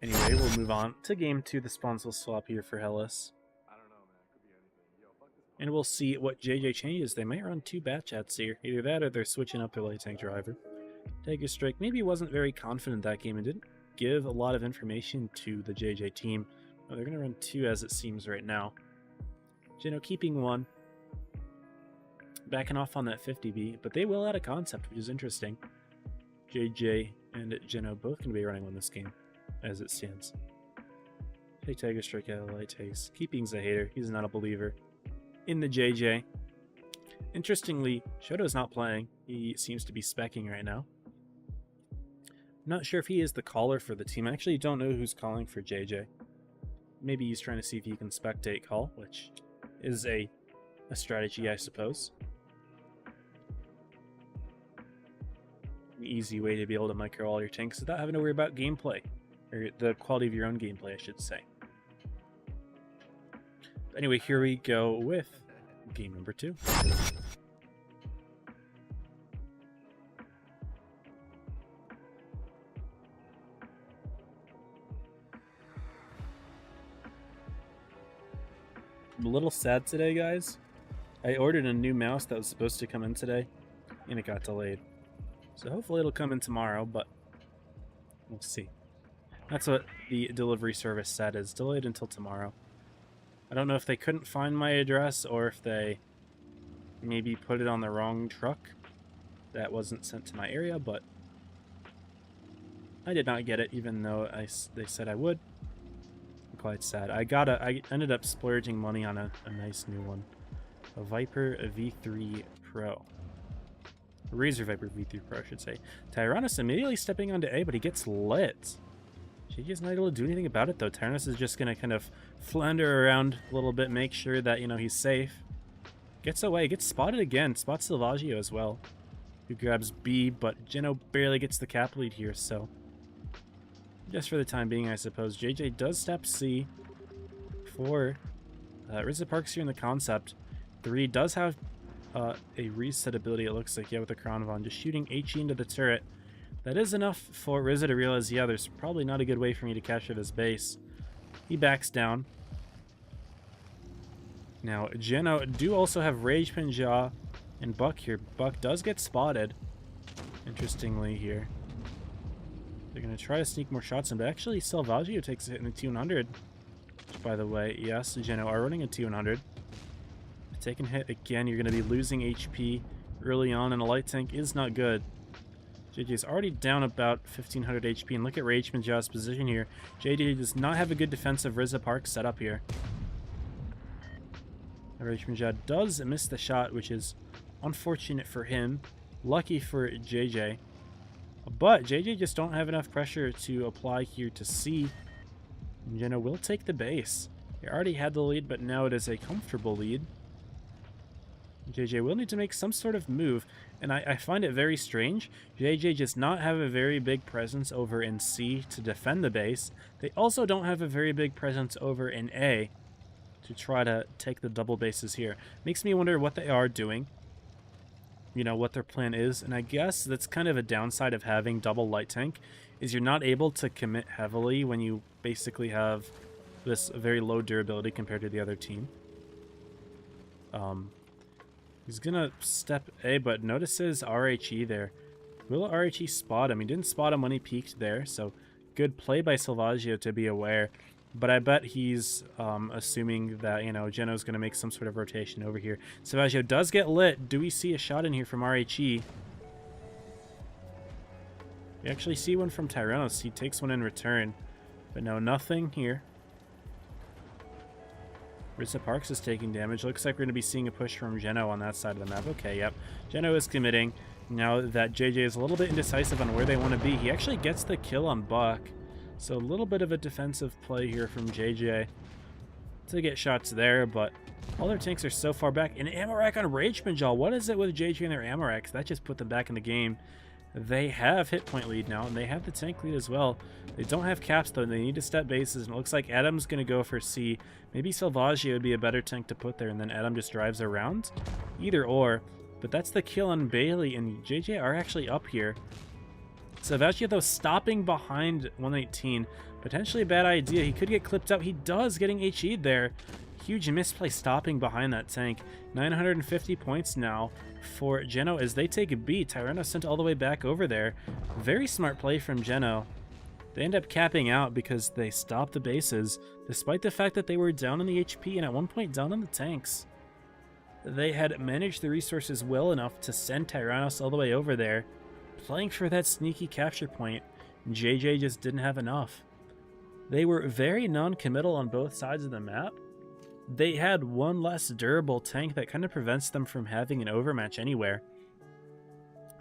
Anyway, we'll move on to game 2. The spawns will swap here for Hellas. I don't know, man. It could be anything. Yo, fuck this. And we'll see what JJ changes. They might run 2 bat chats here. Either that or they're switching up their light tank driver. Tiger Strike maybe wasn't very confident that game and didn't give a lot of information to the JJ team. Oh, they're going to run 2 as it seems right now. Jenno keeping 1. Backing off on that 50B, but they will add a concept, which is interesting. JJ and Jenno both going to be running 1 this game, as it stands. Take Tiger Strike out of light takes. Keeping's a hater. He's not a believer in the JJ. Interestingly, Shoto's not playing. He seems to be speccing right now. I'm not sure if he is the caller for the team. I actually don't know who's calling for JJ. Maybe he's trying to see if he can spectate call, which is a strategy, I suppose. An easy way to be able to micro all your tanks without having to worry about gameplay. Or the quality of your own gameplay, I should say. But anyway, here we go with game number 2. I'm a little sad today, guys. I ordered a new mouse that was supposed to come in today, and it got delayed. So hopefully it'll come in tomorrow, but we'll see. That's what the delivery service said, is delayed until tomorrow. I don't know if they couldn't find my address or if they maybe put it on the wrong truck that wasn't sent to my area, but I did not get it, even though they said I would. I'm quite sad. I ended up splurging money on a nice new one. A Viper V3 Pro. A Razer Viper V3 Pro, I should say. Tyrannos immediately stepping onto A, but he gets lit. JJ's not able to do anything about it, though. Tyrannos is just going to kind of flounder around a little bit, make sure that, you know, he's safe. Gets away, gets spotted again. Spots Silvaggio as well, who grabs B, but Jenno barely gets the cap lead here, so just for the time being, I suppose. JJ does step C for Rizza Parks here in the concept. 3 does have a reset ability, it looks like, yeah, with the Kronvon, just shooting HE into the turret. That is enough for Rizza to realize, yeah, there's probably not a good way for me to capture this base. He backs down. Now, Jenno do also have Rage Pinja and Buck here. Buck does get spotted, interestingly, here. They're going to try to sneak more shots in, but actually Silvaggio takes a hit in the T100. By the way, yes, Jenno are running a T100. Taking hit again, you're going to be losing HP early on, and a light tank is not good. JJ's already down about 1500 HP, and look at Rage Pinja's position here. JJ does not have a good defensive Rizza Park set up here. Rage Pinja does miss the shot, which is unfortunate for him. Lucky for JJ. But JJ just don't have enough pressure to apply here to C. Jenno will take the base. He already had the lead, but now it is a comfortable lead. JJ will need to make some sort of move, and I find it very strange. JJ does not have a very big presence over in C to defend the base. They also don't have a very big presence over in A to try to take the double bases here. Makes me wonder what they are doing, you know, what their plan is, and I guess that's kind of a downside of having double light tank, is you're not able to commit heavily when you basically have this very low durability compared to the other team. He's gonna step A, but notices RHE there. Will RHE spot him? He didn't spot him when he peeked there, so good play by Salvaggio to be aware. But I bet he's assuming that, you know, Jenno's gonna make some sort of rotation over here. Salvaggio does get lit. Do we see a shot in here from RHE? We actually see one from Tyrannos. He takes one in return. But no, nothing here. Rissa Parks is taking damage. Looks like we're going to be seeing a push from Jenno on that side of the map. Okay, yep. Jenno is committing. Now that JJ is a little bit indecisive on where they want to be, he actually gets the kill on Buck. So a little bit of a defensive play here from JJ to get shots there, but all their tanks are so far back. And ammo rack on Rageman Jaw. What is it with JJ and their ammo racks? That just put them back in the game. They have hit point lead now, and they have the tank lead as well. They don't have caps, though, and they need to step bases, and it looks like Adam's going to go for C. Maybe Salvaggio would be a better tank to put there, and then Adam just drives around. Either or. But that's the kill on Bailey, and JJ are actually up here. Salvaggio, though, stopping behind 118. Potentially a bad idea. He could get clipped out. He does, getting HE'd there. Huge misplay stopping behind that tank. 950 points now for Jenno as they take a beat. Tyranno sent all the way back over there. Very smart play from Jenno. They end up capping out because they stopped the bases, despite the fact that they were down on the HP and at one point down on the tanks. They had managed the resources well enough to send Tyrannos all the way over there, playing for that sneaky capture point. JJ just didn't have enough. They were very non-committal on both sides of the map. They had one less durable tank that kind of prevents them from having an overmatch anywhere.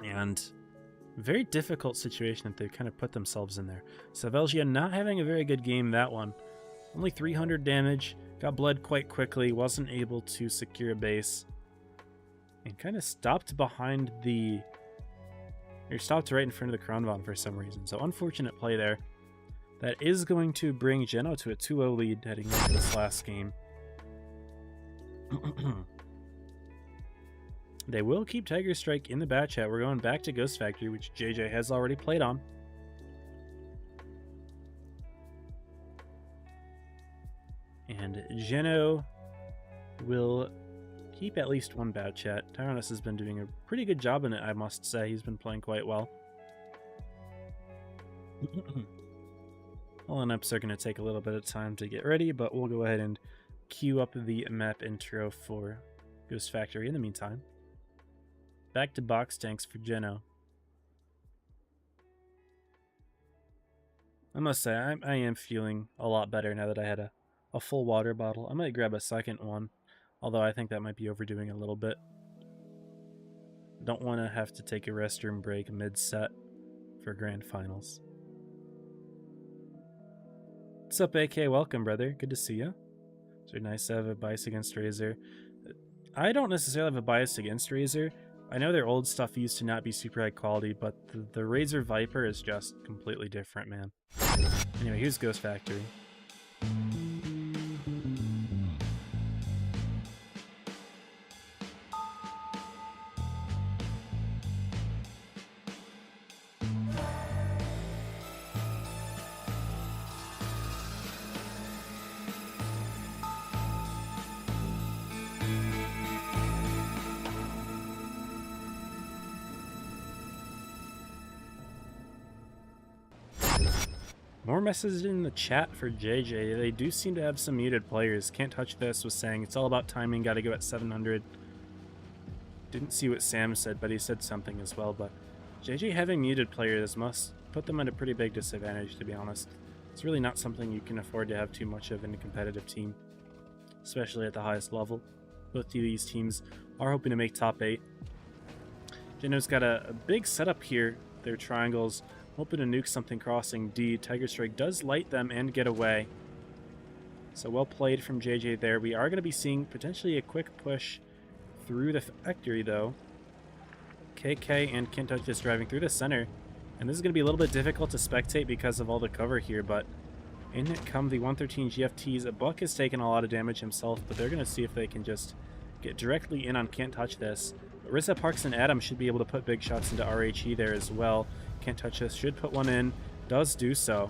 And very difficult situation that they kind of put themselves in there. Salvaggio not having a very good game that one. Only 300 damage, got bled quite quickly, wasn't able to secure a base. And kind of stopped behind the... or stopped right in front of the Kronvon for some reason. So unfortunate play there. That is going to bring Jenno to a 2-0 lead heading into this last game. They will keep Tiger Strike in the bat chat. We're going back to Ghost Factory, which JJ has already played on. And Jenno will keep at least one bat chat. Tyrannos has been doing a pretty good job in it, I must say. He's been playing quite well. All lineups are going to take a little bit of time to get ready, but we'll go ahead and queue up the map intro for Ghost Factory in the meantime. Back to box tanks for Jenno. I must say, I am feeling a lot better now that I had a full water bottle. I might grab a second one, although I think that might be overdoing a little bit. Don't want to have to take a restroom break mid-set for grand finals. What's up, AK? Welcome, brother. Good to see you. So nice to have a bias against Razer. I don't necessarily have a bias against Razer. I know their old stuff used to not be super high quality, but the Razer Viper is just completely different, man. Anyway, here's Ghost Factory. More messages in the chat for JJ. They do seem to have some muted players. Can't touch this was saying it's all about timing, gotta go at 700. Didn't see what Sam said, but he said something as well. But JJ having muted players must put them at a pretty big disadvantage, to be honest. It's really not something you can afford to have too much of in a competitive team, especially at the highest level. Both of these teams are hoping to make top 8. Jenno's got a big setup here their triangles, hoping to nuke something crossing D. Tiger Strike does light them and get away. So well played from JJ there. We are going to be seeing potentially a quick push through the factory, though. KK and Can't Touch This driving through the center. And this is going to be a little bit difficult to spectate because of all the cover here, but in it come the 113 GFTs. Buck has taken a lot of damage himself, but they're going to see if they can just get directly in on Can't Touch This. Risa Parks and Adam should be able to put big shots into RHE there as well. Can't Touch This should put one in. Does do so.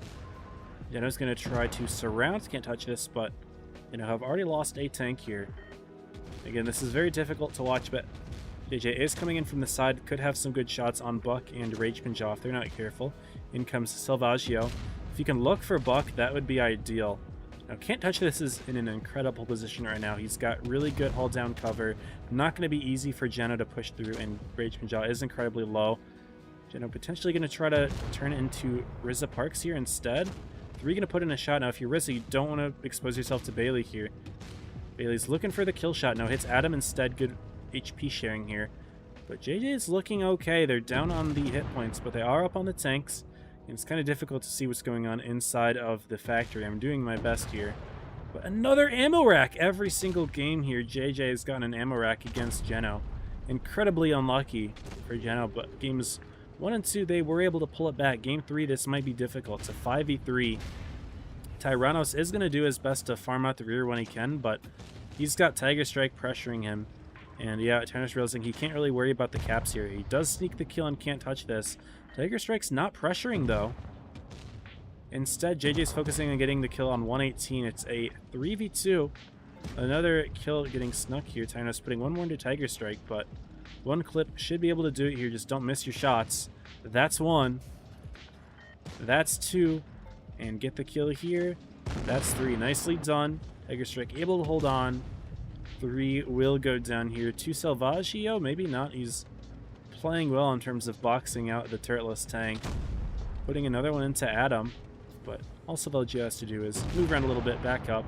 Jenno's going to try to surround Can't Touch This, but have already lost a tank here. Again, this is very difficult to watch, but JJ is coming in from the side. Could have some good shots on Buck and Rage Pinja if they're not careful. In comes Salvaggio. If you can look for Buck, that would be ideal. Now, Can't Touch This is in an incredible position right now. He's got really good hold down cover. Not going to be easy for Jenno to push through, and Rage Pinja is incredibly low. Jenno potentially going to try to turn it into Rizza Parks here instead. 3 going to put in a shot. Now, if you're Rizza, you don't want to expose yourself to Bailey here. Bailey's looking for the kill shot. Now hits Adam instead. Good HP sharing here. But JJ is looking okay. They're down on the hit points, but they are up on the tanks. And it's kind of difficult to see what's going on inside of the factory. I'm doing my best here. But another ammo rack every single game here. JJ has gotten an ammo rack against Jenno. Incredibly unlucky for Jenno, but games 1 and 2, they were able to pull it back. Game 3, this might be difficult. It's a 5v3. Tyrannos is going to do his best to farm out the rear when he can, but he's got Tiger Strike pressuring him. And yeah, Tyrannos realizing he can't really worry about the caps here. He does sneak the kill and Can't Touch This. Tiger Strike's not pressuring, though. Instead, JJ's focusing on getting the kill on 118. It's a 3v2. Another kill getting snuck here. Tyrannos putting one more into Tiger Strike, but one clip should be able to do it here. Just don't miss your shots. That's 1. That's 2. And get the kill here. That's 3. Nicely done. Tiger Strike able to hold on. 3 will go down here to Salvaggio. Maybe not. He's playing well in terms of boxing out the turretless tank. Putting another one into Adam. But all Salvaggio has to do is move around a little bit, back up,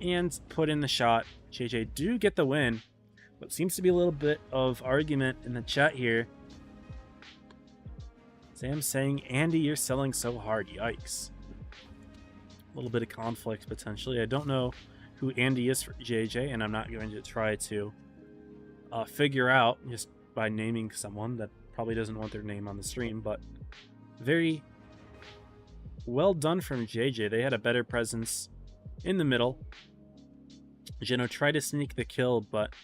and put in the shot. JJ do get the win. But seems to be a little bit of argument in the chat here. Sam saying, Andy, you're selling so hard. Yikes. A little bit of conflict, potentially. I don't know who Andy is for JJ, and I'm not going to try to figure out just by naming someone that probably doesn't want their name on the stream, but very well done from JJ. They had a better presence in the middle. Jenno tried to sneak the kill, but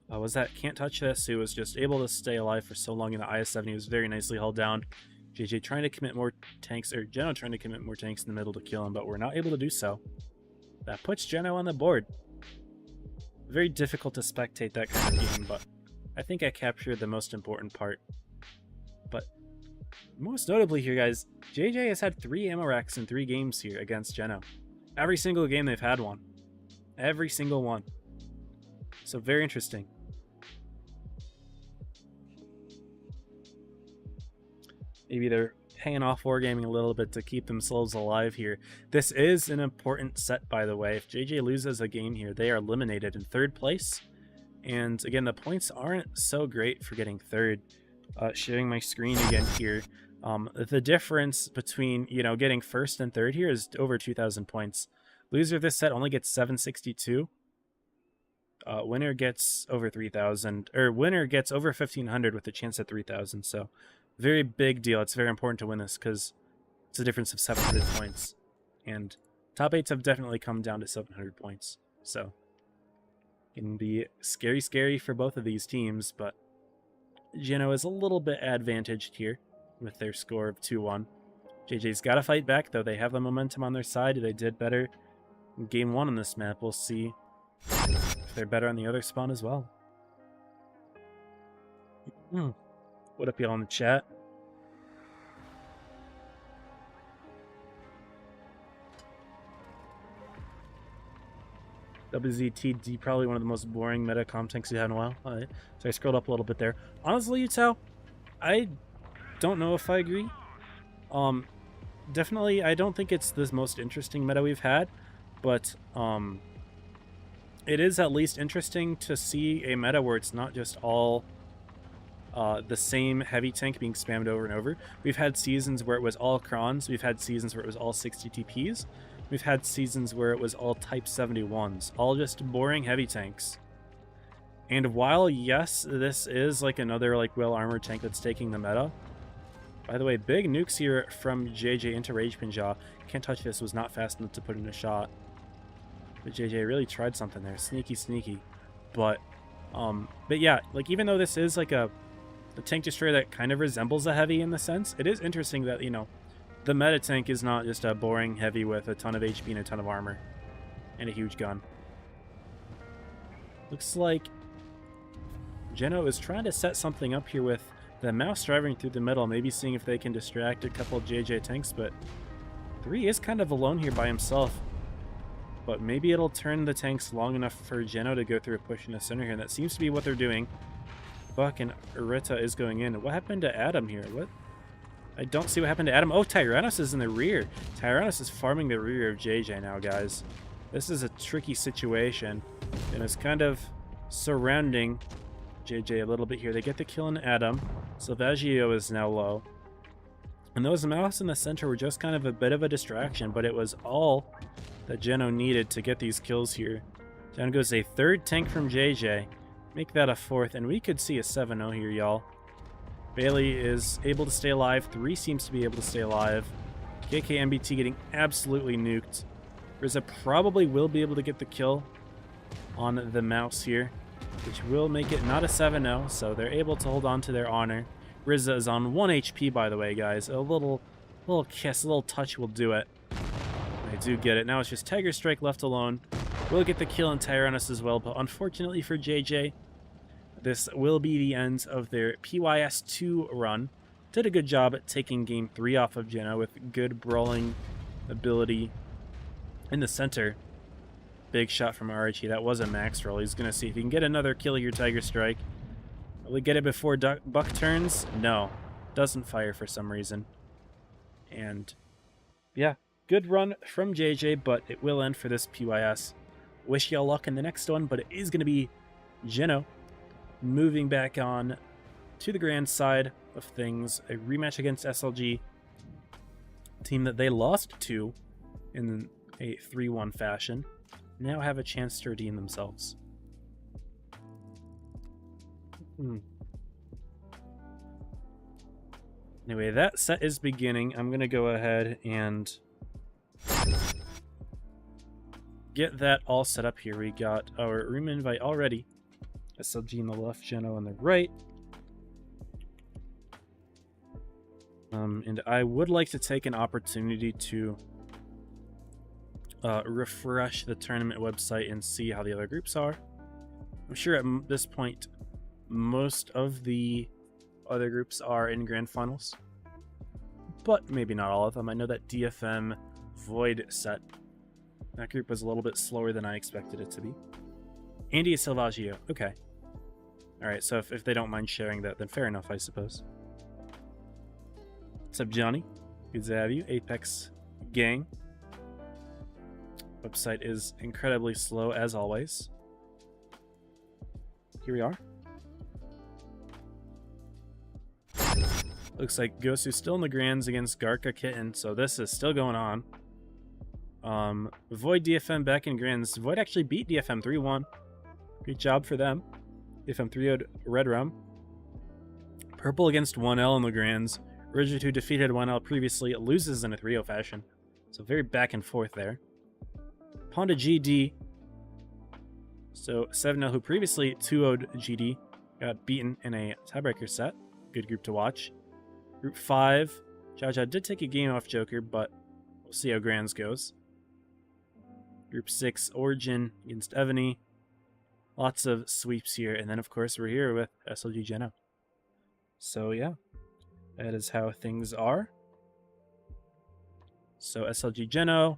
was that Can't Touch This, who was just able to stay alive for so long in the IS-7. He was very nicely held down. JJ trying to commit more tanks, or Jenno trying to commit more tanks in the middle to kill him, but we're not able to do so. That puts Jenno on the board. Very difficult to spectate that kind of game, but I think I captured the most important part. But most notably here, guys, JJ has had 3 ammo racks in 3 games here against Jenno. Every single game they've had one. Every single one. So very interesting. Maybe they're hanging off wargaming a little bit to keep themselves alive here. This is an important set, by the way. If JJ loses a game here, they are eliminated in 3rd place. And again, the points aren't so great for getting 3rd. Sharing my screen again here. The difference between, getting 1st and 3rd here is over 2,000 points. Loser of this set only gets 762. Winner gets over 3,000, or winner gets over 1,500 with a chance at 3,000. So very big deal. It's very important to win this because it's a difference of 700 points. And top 8s have definitely come down to 700 points. So it can be scary for both of these teams, but Jenno is a little bit advantaged here with their score of 2-1. JJ's got to fight back, though. They have the momentum on their side. They did better in Game 1 on this map. We'll see if they're better on the other spawn as well. What up, y'all in the chat? WZTD, probably one of the most boring meta comp tanks you had in a while. So I scrolled up a little bit there. Honestly, Utah, I don't know if I agree. Definitely, I don't think it's the most interesting meta we've had, but it is at least interesting to see a meta where it's not just all the same heavy tank being spammed over and over. We've had seasons where it was all Krons. We've had seasons where it was all 60 TPs. We've had seasons where it was all Type 71s. All just boring heavy tanks. And while, yes, this is like another like well-armored tank that's taking the meta. By the way, big nukes here from JJ into Rage Pinjaw. Can't touch this, was not fast enough to put in a shot. But JJ really tried something there. Sneaky, sneaky. But yeah, like even though this is like a tank destroyer that kind of resembles a heavy in the sense, it is interesting that, you know, the meta tank is not just a boring heavy with a ton of HP and a ton of armor. And a huge gun. Looks like Jenno is trying to set something up here with the mouse driving through the middle, maybe seeing if they can distract a couple of JJ tanks, but 3 is kind of alone here by himself. But maybe it'll turn the tanks long enough for Jenno to go through a push in the center here, and that seems to be what they're doing. Buck and Urita is going in. What happened to Adam here? What? I don't see what happened to Adam. Oh, Tyrannos is in the rear. Tyrannos is farming the rear of JJ now, guys. This is a tricky situation, and it's kind of surrounding JJ a little bit here. They get the kill on Adam. Salvaggio is now low. And those mouse in the center were just kind of a bit of a distraction, but it was all that Jenno needed to get these kills here. Down goes a 3rd tank from JJ. Make that a 4th, and we could see a 7-0 here, y'all. Bailey is able to stay alive. 3 seems to be able to stay alive. KKMBT getting absolutely nuked. Rizza probably will be able to get the kill on the mouse here, which will make it not a 7-0, so they're able to hold on to their honor. Rizza is on 1 HP, by the way, guys. A little kiss, a little touch will do it. They do get it. Now it's just Tiger Strike left alone. We'll get the kill on Tyrannos as well, but unfortunately for JJ, this will be the end of their PYS 2 run. Did a good job at taking game 3 off of Jenno with good brawling ability in the center. Big shot from Archie. That was a max roll. He's going to see if he can get another kill here, Tiger Strike. Will he get it before Buck turns? No. Doesn't fire for some reason. And yeah, good run from JJ, but it will end for this PYS. Wish y'all luck in the next one, but it is going to be Jenno moving back on to the grand side of things. A rematch against SLG, team that they lost to in a 3-1 fashion, now have a chance to redeem themselves. Anyway, that set is beginning. I'm going to go ahead and get that all set up here. We got our room invite already. SLG on the left, Jenno on the right. And I would like to take an opportunity to refresh the tournament website and see how the other groups are. I'm sure at this point, most of the other groups are in grand finals, but maybe not all of them. I know that DFM Void set, that group was a little bit slower than I expected it to be. Andy is Salvaggio. Okay. Alright, so if they don't mind sharing that, then fair enough, I suppose. What's up, Johnny? Good to have you. Apex Gang. Website is incredibly slow, as always. Here we are. Looks like Gosu's still in the grands against Garca Kitten, so this is still going on. Void DFM back in grands. Void actually beat DFM 3-1. Great job for them. DFM 3-0'd Red Rum. Purple against 1L in the grands. Rigid, who defeated 1L previously, loses in a 3-0 fashion. So very back and forth there. Ponda GD. So 7L, who previously 2-0'd GD, got beaten in a tiebreaker set. Good group to watch. Group 5. Jaja did take a game off Joker, but we'll see how grands goes. Group 6, Origin against Evany. Lots of sweeps here. And then, of course, we're here with SLG Jenno. So, yeah. That is how things are. So, SLG Jenno,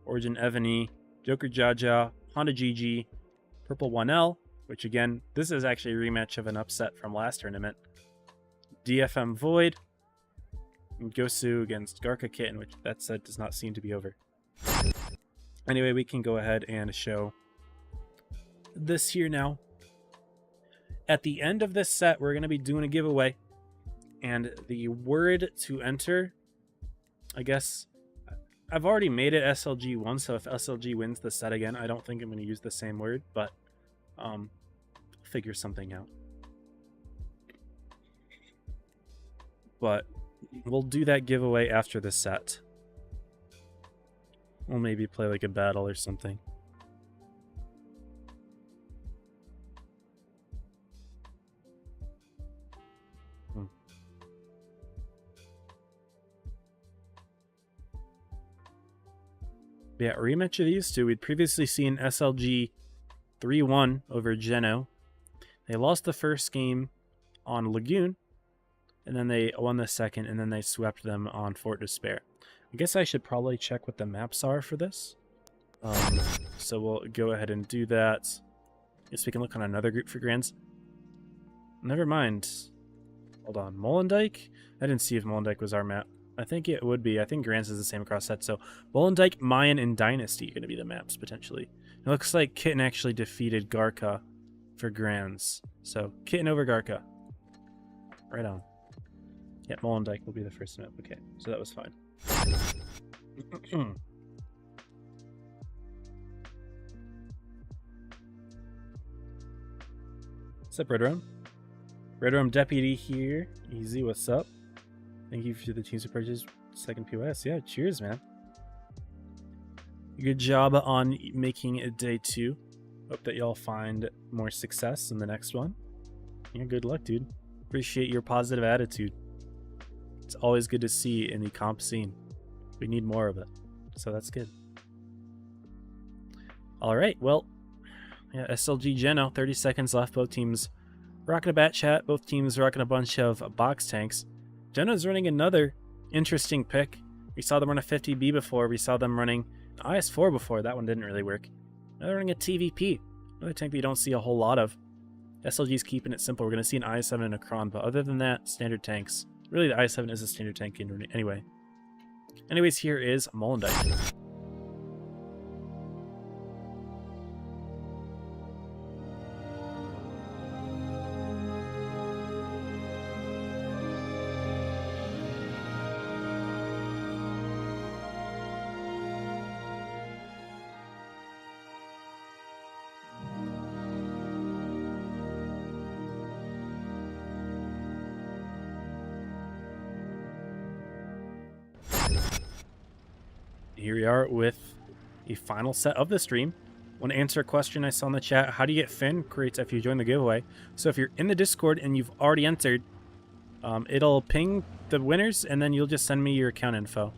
Origin Evany, Joker Jaja, Honda GG, Purple 1L, which, again, this is actually a rematch of an upset from last tournament. DFM Void, and Gosu against Garca Kitten, which that set does not seem to be over. Anyway, we can go ahead and show this here now. At the end of this set, we're going to be doing a giveaway. And the word to enter, I guess, I've already made it SLG1, so if SLG wins the set again, I don't think I'm going to use the same word, but I'll figure something out. But we'll do that giveaway after the set. We'll maybe play like a battle or something. Yeah, rematch of these two. We'd previously seen SLG 3-1 over Jenno. They lost the first game on Lagoon, and then they won the second, and then they swept them on Fort Despair. I guess I should probably check what the maps are for this. So we'll go ahead and do that. Guess we can look on another group for Grands. Never mind. Hold on. Molendyke? I didn't see if Molendyke was our map. I think it would be. I think Grands is the same across set. So Molendyke, Mayan, and Dynasty are going to be the maps, potentially. It looks like Kitten actually defeated Garca for Grands. So Kitten over Garca. Right on. Yeah, Molendyke will be the first map. Okay, so that was fine. What's up, Red Room? Red Room Deputy here. Easy, what's up? Thank you for the teams who purchased second PYS. Yeah, cheers, man. Good job on making it day 2. Hope that y'all find more success in the next one. Yeah, good luck, dude. Appreciate your positive attitude. It's always good to see in the comp scene. We need more of it, so that's good. All right, well, yeah, SLG Jenno, 30 seconds left. Both teams rocking a bat chat. Both teams rocking a bunch of box tanks. Jenno's running another interesting pick. We saw them run a 50B before. We saw them running an IS-4 before. That one didn't really work. Now they're running a TVP. Another tank that you don't see a whole lot of. SLG's keeping it simple. We're going to see an IS-7 and a Kron, but other than that, standard tanks. Really, the IS-7 is a standard tank anyway. Anyways, here is Molendyke. Here we are with a final set of the stream. Want to answer a question I saw in the chat. How do you get Finn crates after you join the giveaway? So if you're in the Discord and you've already entered, it'll ping the winners, and then you'll just send me your account info.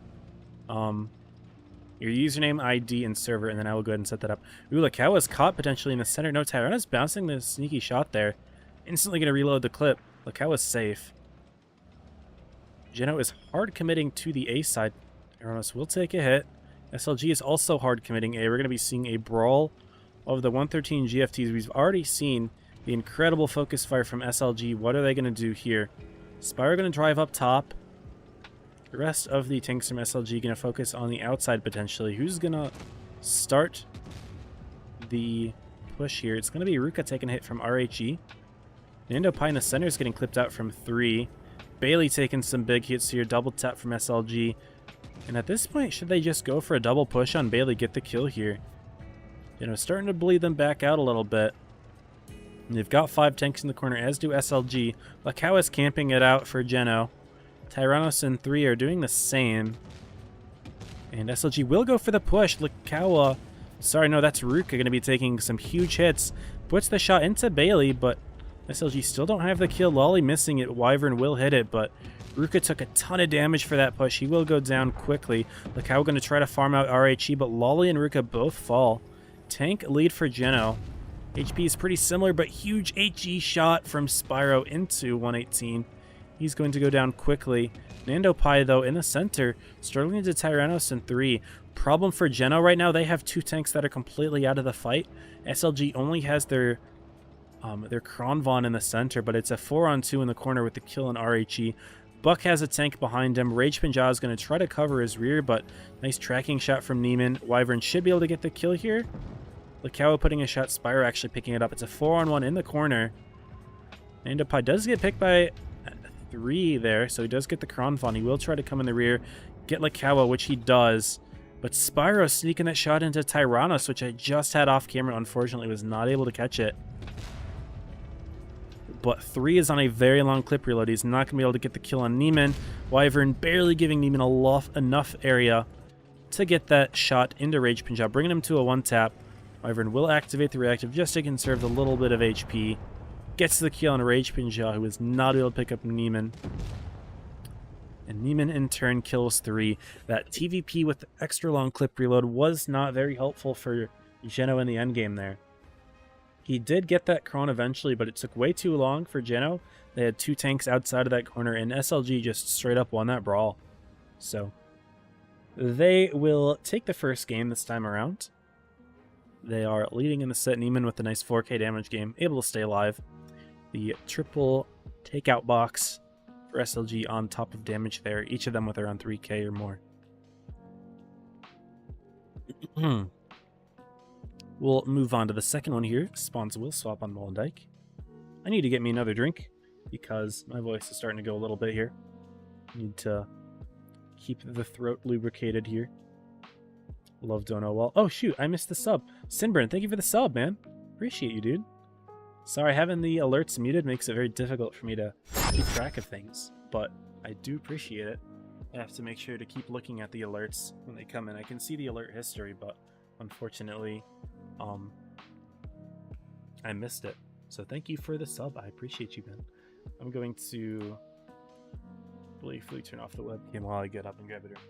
Your username, ID, and server, and then I will go ahead and set that up. Ooh, Lakawa's caught potentially in the center. No, Tyranna's bouncing the sneaky shot there. Instantly going to reload the clip. Lakawa's safe. Jenno is hard committing to the A side. Tyrannos will take a hit. SLG is also hard committing A. We're going to be seeing a brawl of the 113 GFTs. We've already seen the incredible focus fire from SLG. What are they going to do here? Spyro going to drive up top. The rest of the tanks from SLG going to focus on the outside potentially. Who's going to start the push here? It's going to be Ruka taking a hit from RHE. Nando Pie in the center is getting clipped out from 3. Bailey taking some big hits here. Double tap from SLG. And at this point, should they just go for a double push on Bailey, get the kill here? You know, starting to bleed them back out a little bit. And they've got 5 tanks in the corner, as do SLG. Lakawa is camping it out for Jenno. Tyrannos and 3 are doing the same. And SLG will go for the push. Lakawa, sorry, no, that's Ruka going to be taking some huge hits. Puts the shot into Bailey, but SLG still don't have the kill. Lolly missing it. Wyvern will hit it, but Ruka took a ton of damage for that push. He will go down quickly. Lakawa going to try to farm out RHE, but Lolly and Ruka both fall. Tank lead for Jenno. HP is pretty similar, but huge HE shot from Spyro into 118. He's going to go down quickly. Nando Pie, though, in the center, struggling to Tyrannos and 3. Problem for Jenno right now, they have 2 tanks that are completely out of the fight. SLG only has their Kronvon in the center, but it's a 4-on-2 in the corner with the kill in RHE. Buck has a tank behind him. Rage Punja is going to try to cover his rear, but nice tracking shot from Neiman. Wyvern should be able to get the kill here. Lakawa putting a shot. Spyro actually picking it up. It's a 4-on-1 in the corner. Nandapie does get picked by 3 there, so he does get the Kronfon. He will try to come in the rear, get Lakawa, which he does. But Spyro sneaking that shot into Tyrannos, which I just had off camera, unfortunately was not able to catch it. But 3 is on a very long clip reload. He's not going to be able to get the kill on Neiman. Wyvern barely giving Neiman enough area to get that shot into Rage Punjab, bringing him to a 1-tap. Wyvern will activate the reactive just to conserve a little bit of HP. Gets the kill on Rage Punjab, who is not able to pick up Neiman. And Neiman in turn kills 3. That TVP with the extra long clip reload was not very helpful for Jenno in the endgame there. He did get that Kron eventually, but it took way too long for Jenno. They had 2 tanks outside of that corner, and SLG just straight up won that brawl. So they will take the first game this time around. They are leading in the set. Neiman with a nice 4k damage game, able to stay alive. The triple takeout box for SLG on top of damage there, each of them with around 3k or more. We'll move on to the second one here. Spawns will swap on Molendyke. I need to get me another drink because my voice is starting to go a little bit here. Need to keep the throat lubricated here. Love don't know well. Oh shoot, I missed the sub. Sinburn, thank you for the sub, man. Appreciate you, dude. Sorry, having the alerts muted makes it very difficult for me to keep track of things, but I do appreciate it. I have to make sure to keep looking at the alerts when they come in. I can see the alert history, but unfortunately, I missed it. So thank you for the sub. I appreciate you, man. I'm going to briefly turn off the webcam while I get up and grab a drink.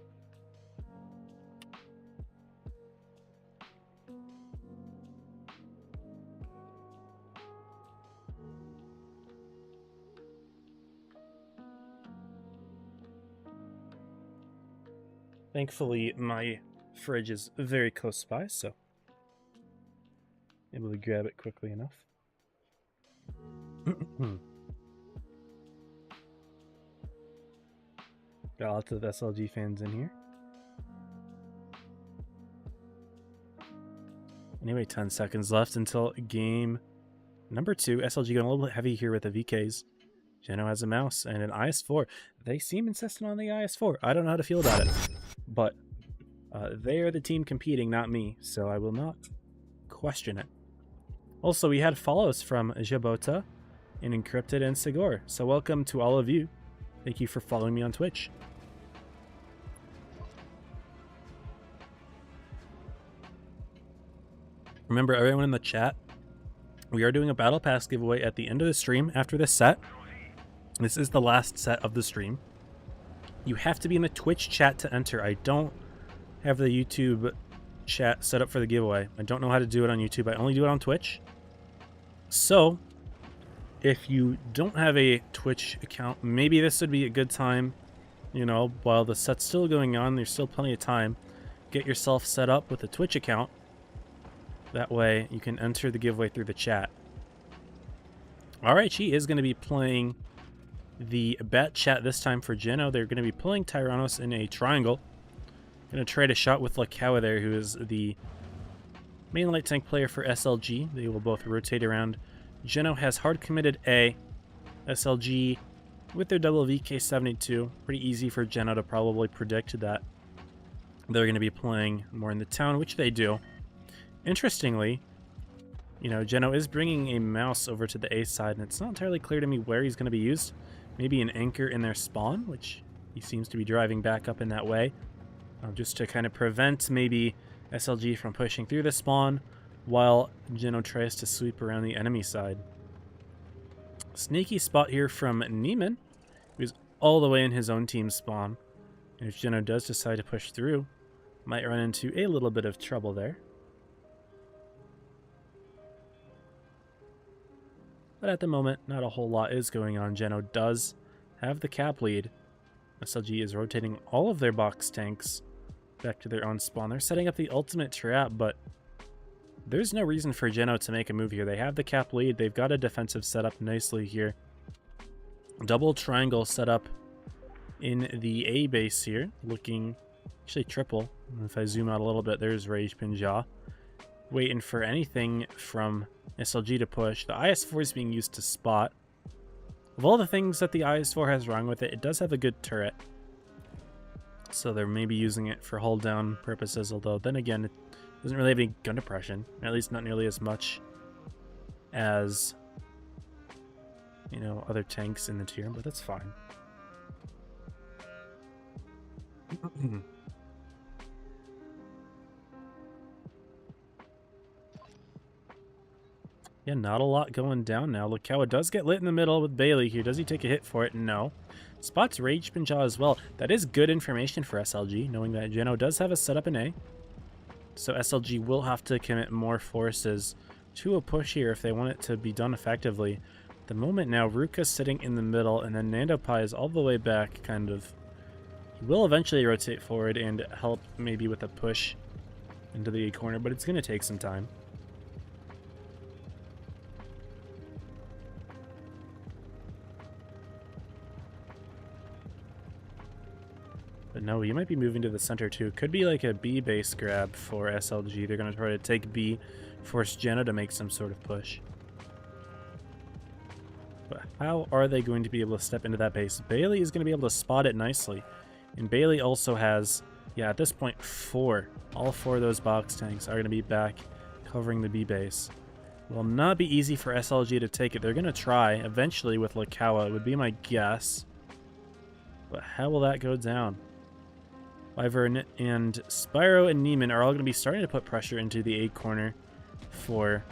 Thankfully, my fridge is very close by, so able to grab it quickly enough. Got lots of SLG fans in here. Anyway, 10 seconds left until game number 2. SLG going a little bit heavy here with the VKs. Jenno has a mouse and an IS-4. They seem insistent on the IS-4. I don't know how to feel about it. But they are the team competing, not me, so I will not question it. Also, we had follows from Jabota and Encrypted and Sigor, so welcome to all of you. Thank you for following me on Twitch. Remember, everyone in the chat, we are doing a Battle Pass giveaway at the end of the stream after this set. This is the last set of the stream. You have to be in the Twitch chat to enter. I don't have the YouTube chat set up for the giveaway. I don't know how to do it on YouTube. I only do it on Twitch. So, if you don't have a Twitch account, maybe this would be a good time, you know, while the set's still going on, there's still plenty of time. Get yourself set up with a Twitch account. That way, you can enter the giveaway through the chat. Alright, she is going to be playing the bat chat this time for Jenno. They're going to be pulling Tyrannos in a triangle. Going to trade a shot with Lakawa there, who is the main light tank player for SLG. They will both rotate around. Jenno has hard committed A. SLG with their double VK72. Pretty easy for Jenno to probably predict that they're going to be playing more in the town, which they do. Interestingly, you know, Jenno is bringing a mouse over to the A side, and it's not entirely clear to me where he's going to be used. Maybe an anchor in their spawn, which he seems to be driving back up in that way, just to kind of prevent maybe SLG from pushing through the spawn while Jenno tries to sweep around the enemy side. Sneaky spot here from Neiman, who's all the way in his own team spawn. And if Jenno does decide to push through, might run into a little bit of trouble there. But at the moment, not a whole lot is going on. Jenno does have the cap lead. SLG is rotating all of their box tanks back to their own spawn. They're setting up the ultimate trap, but there's no reason for Jenno to make a move here. They have the cap lead. They've got a defensive setup nicely here. Double triangle set up in the A base here. Looking, actually triple. If I zoom out a little bit, there's Rage Punjab. Waiting for anything from SLG to push. The IS-4 is being used to spot. Of all the things that the IS-4 has wrong with it, it does have a good turret. So they're maybe using it for hold down purposes, although then again, it doesn't really have any gun depression, or at least not nearly as much as, you know, other tanks in the tier, but that's fine. Yeah, not a lot going down now. Lukawa does get lit in the middle with Bailey here. Does he take a hit for it? No. Spots Rage Pinjaw as well. That is good information for SLG, knowing that Jenno does have a setup in A. So SLG will have to commit more forces to a push here if they want it to be done effectively. At the moment now, Ruka's sitting in the middle, and then Nando Pai is all the way back, kind of. He will eventually rotate forward and help maybe with a push into the A corner, but it's going to take some time. But no, you might be moving to the center too. Could be like a B base grab for SLG. They're going to try to take B, force Jenno to make some sort of push. But how are they going to be able to step into that base? Bailey is going to be able to spot it nicely. And Bailey also has, yeah, at this point, 4. All 4 of those box tanks are going to be back covering the B base. Will not be easy for SLG to take it. They're going to try eventually with Lukawa, would be my guess. But how will that go down? Wyvern and Spyro and Neiman are all going to be starting to put pressure into the A corner for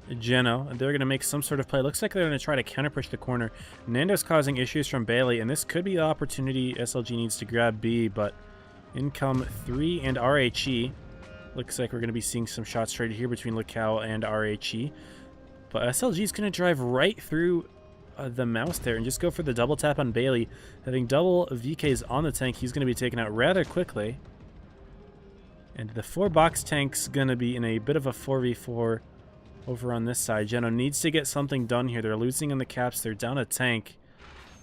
Jenno. They're going to make some sort of play. Looks like they're going to try to counter push the corner. Nando's causing issues from Bailey, and this could be the opportunity SLG needs to grab B, but in come 3 and RHE. Looks like we're going to be seeing some shots traded here between Lukawa and RHE. But SLG is going to drive right through the mouse there and just go for the double tap on Bailey. Having double VKs on the tank, he's going to be taken out rather quickly. And the 4 box tank's going to be in a bit of a 4v4 over on this side. Jenno needs to get something done here. They're losing on the caps. They're down a tank.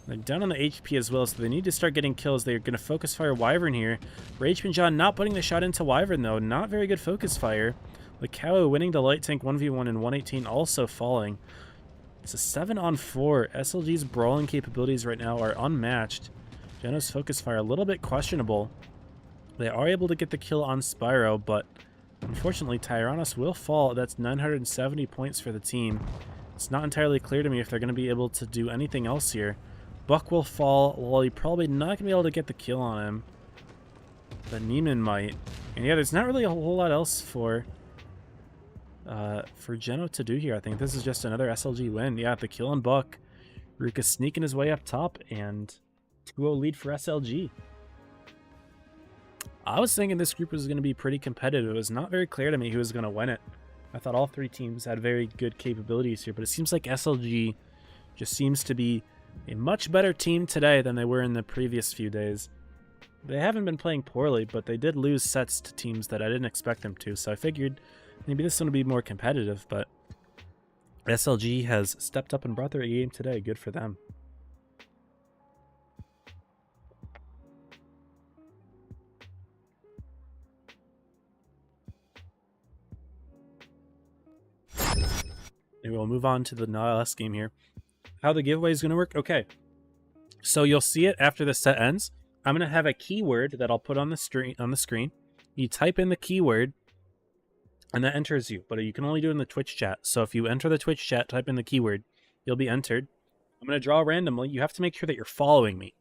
They're down on the HP as well, so they need to start getting kills. They're going to focus fire Wyvern here. Rage Pinjaw not putting the shot into Wyvern, though. Not very good focus fire. Lukawa winning the light tank 1v1 and 118 also falling. It's a 7-on-4. SLG's brawling capabilities right now are unmatched. Jenno's focus fire a little bit questionable. They are able to get the kill on Spyro, but unfortunately Tyrannos will fall. That's 970 points for the team. It's not entirely clear to me if they're going to be able to do anything else here. Buck will fall. Lolly probably not going to be able to get the kill on him, but Neiman might. And yeah, there's not really a whole lot else for Jenno to do here. I think this is just another SLG win. Yeah, the kill on Buck. Ruka sneaking his way up top, and 2-0 lead for SLG. I was thinking this group was going to be pretty competitive. It was not very clear to me who was going to win it. I thought all 3 teams had very good capabilities here, but it seems like SLG just seems to be a much better team today than they were in the previous few days. They haven't been playing poorly, but they did lose sets to teams that I didn't expect them to, so I figured maybe this one would be more competitive, but SLG has stepped up and brought their A game today. Good for them. Maybe we'll move on to the last game here. How the giveaway is going to work? Okay. So you'll see it after the set ends. I'm going to have a keyword that I'll put on the screen. You type in the keyword, and that enters you. But you can only do it in the Twitch chat. So if you enter the Twitch chat, type in the keyword, you'll be entered. I'm going to draw randomly. You have to make sure that you're following me.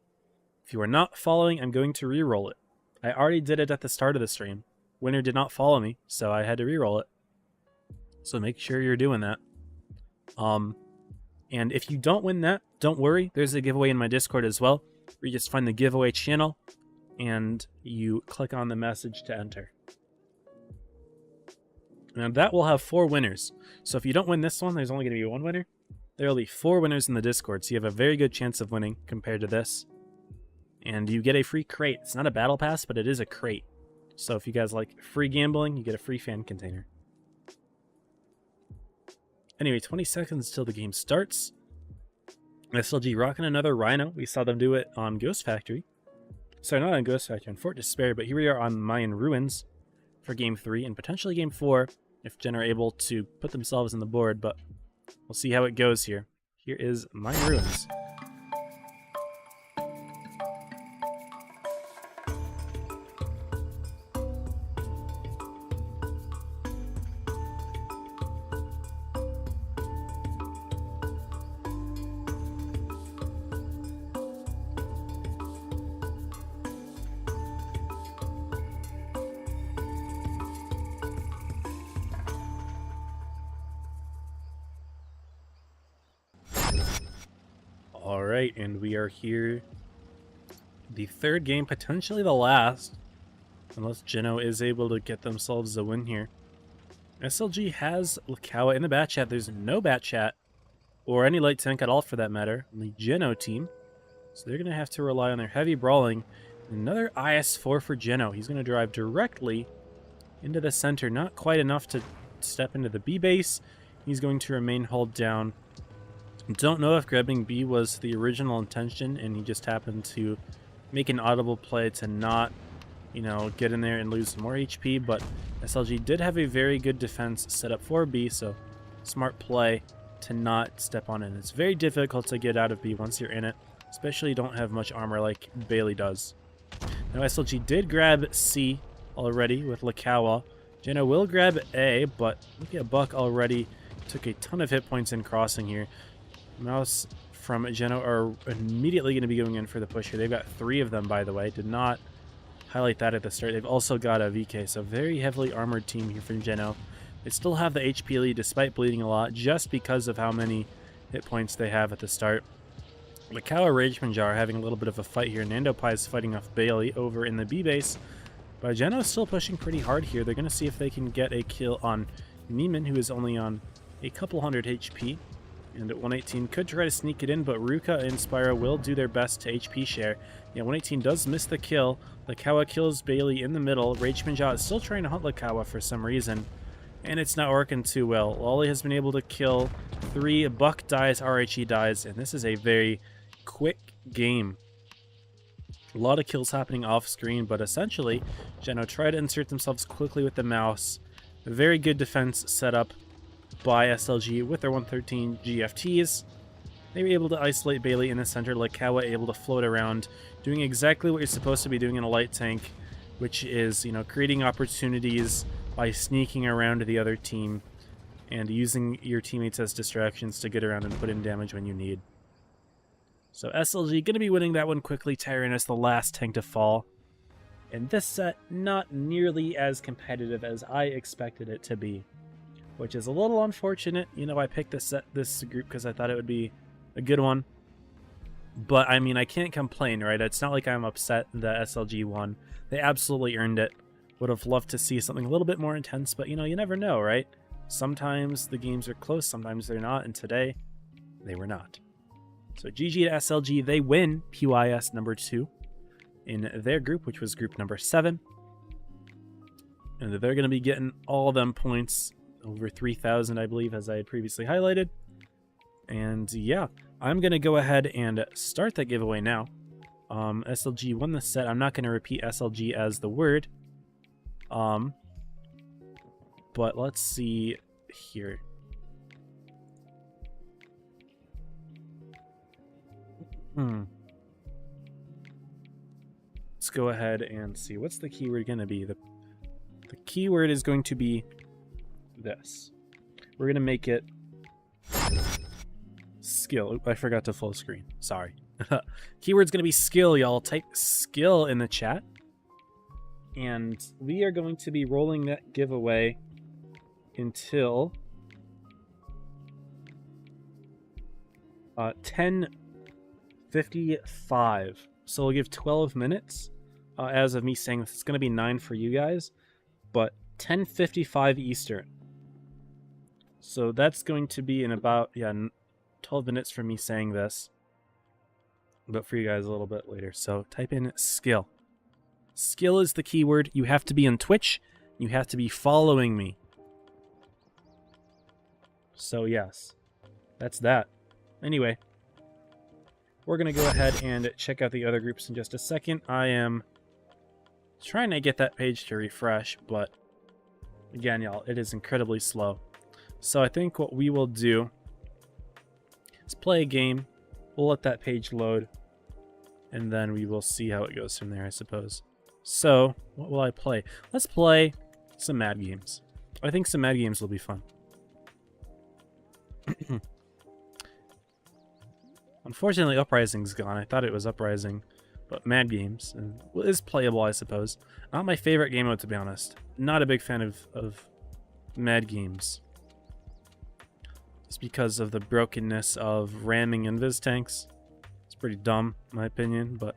If you are not following, I'm going to re-roll it. I already did it at the start of the stream. Winner did not follow me, so I had to re-roll it. So make sure you're doing that. And if you don't win that, don't worry. There's a giveaway in my Discord as well, where you just find the giveaway channel and you click on the message to enter. And that will have 4 winners. So if you don't win this one, there's only going to be 1 winner. There will be 4 winners in the Discord, so you have a very good chance of winning compared to this. And you get a free crate. It's not a battle pass, but it is a crate. So if you guys like free gambling, you get a free fan container. Anyway, 20 seconds till the game starts. SLG rocking another Rhino. We saw them do it on Ghost Factory. Sorry, not on Ghost Factory, on Fort Despair, but here we are on Mayan Ruins for Game 3 and potentially Game 4 if Jenno are able to put themselves on the board, but we'll see how it goes here. Here is my ruins. Alright, and we are here. The third game, potentially the last, unless Jenno is able to get themselves a win here. SLG has Lakawa in the bat chat. There's no bat chat, or any light tank at all for that matter, on the Jenno team. So they're going to have to rely on their heavy brawling. Another IS-4 for Jenno. He's going to drive directly into the center. Not quite enough to step into the B base. He's going to remain hold down. Don't know if grabbing B was the original intention and he just happened to make an audible play to not, you know, get in there and lose some more HP, but SLG did have a very good defense set up for B, so smart play to not step on it. It's very difficult to get out of B once you're in it, especially you don't have much armor like Bailey does. Now SLG did grab C already with Lakawa. Jenno will grab A, but look at Buck already took a ton of hit points in crossing here. Mouse from Jenno are immediately going to be going in for the push here. They've got 3 of them, by the way. Did not highlight that at the start. They've also got a VK, so very heavily armored team here from Jenno. They still have the HP lead despite bleeding a lot, just because of how many hit points they have at the start. Lakawa Rageman Jar having a little bit of a fight here. Nando Pai is fighting off Bailey over in the B base, but Jenno is still pushing pretty hard here. They're going to see if they can get a kill on Neiman, who is only on a couple hundred HP. And at 118 could try to sneak it in, but Ruka and Spyro will do their best to HP share. Yeah, 118 does miss the kill. Lakawa kills Bailey in the middle. Rage Ninja is still trying to hunt Lakawa for some reason, and it's not working too well. Lolly has been able to kill 3. Buck dies, RHE dies, and this is a very quick game. A lot of kills happening off screen, but essentially, Jenno tried to insert themselves quickly with the mouse. A very good defense set up by SLG with their 113 GFTs. They were able to isolate Bailey in the center. Lakawa able to float around, doing exactly what you're supposed to be doing in a light tank, which is, you know, creating opportunities by sneaking around to the other team and using your teammates as distractions to get around and put in damage when you need. So SLG going to be winning that one quickly. Tyrannus the last tank to fall. And this set, not nearly as competitive as I expected it to be, which is a little unfortunate. You know, I picked this group because I thought it would be a good one. But, I mean, I can't complain, right? It's not like I'm upset that SLG won. They absolutely earned it. Would have loved to see something a little bit more intense, but, you know, you never know, right? Sometimes the games are close, sometimes they're not, and today, they were not. So GG to SLG, they win PYS number 2 in their group, which was group number 7. And they're going to be getting all of them points, over 3,000, I believe, as I had previously highlighted. And yeah, I'm going to go ahead and start that giveaway now. SLG won the set. I'm not going to repeat SLG as the word. But let's see here. Let's go ahead and see. What's the keyword going to be? The keyword is going to be this. We're going to make it skill. Oop, I forgot to full screen. Sorry. Keyword's going to be skill, y'all. Type skill in the chat. And we are going to be rolling that giveaway until 10:55. So we'll give 12 minutes as of me saying this. It's going to be 9 for you guys, but 10:55 Eastern. So that's going to be in about 12 minutes from me saying this, but for you guys a little bit later. So type in skill. Skill is the keyword. You have to be on Twitch. You have to be following me. So yes, that's that. Anyway, we're going to go ahead and check out the other groups in just a second. I am trying to get that page to refresh, but again, y'all, it is incredibly slow. So I think what we will do... Let's play a game. We'll let that page load, and then we will see how it goes from there, I suppose. So, what will I play? Let's play some Mad Games. I think some Mad Games will be fun. Unfortunately, Uprising's gone. I thought it was Uprising, but Mad Games is playable, I suppose. Not my favorite game mode, to be honest. Not a big fan of Mad Games. Just because of the brokenness of ramming invis tanks. It's pretty dumb, in my opinion, but...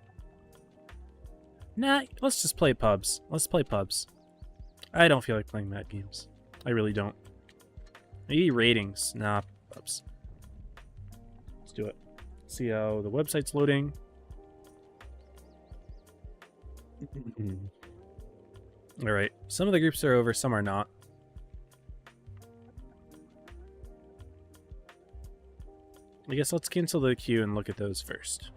Nah, let's just play pubs. Let's play pubs. I don't feel like playing Mad Games. I really don't. Maybe ratings. Nah, pubs. Let's do it. See how the website's loading. Alright, some of the groups are over, some are not. I guess let's cancel the queue and look at those first.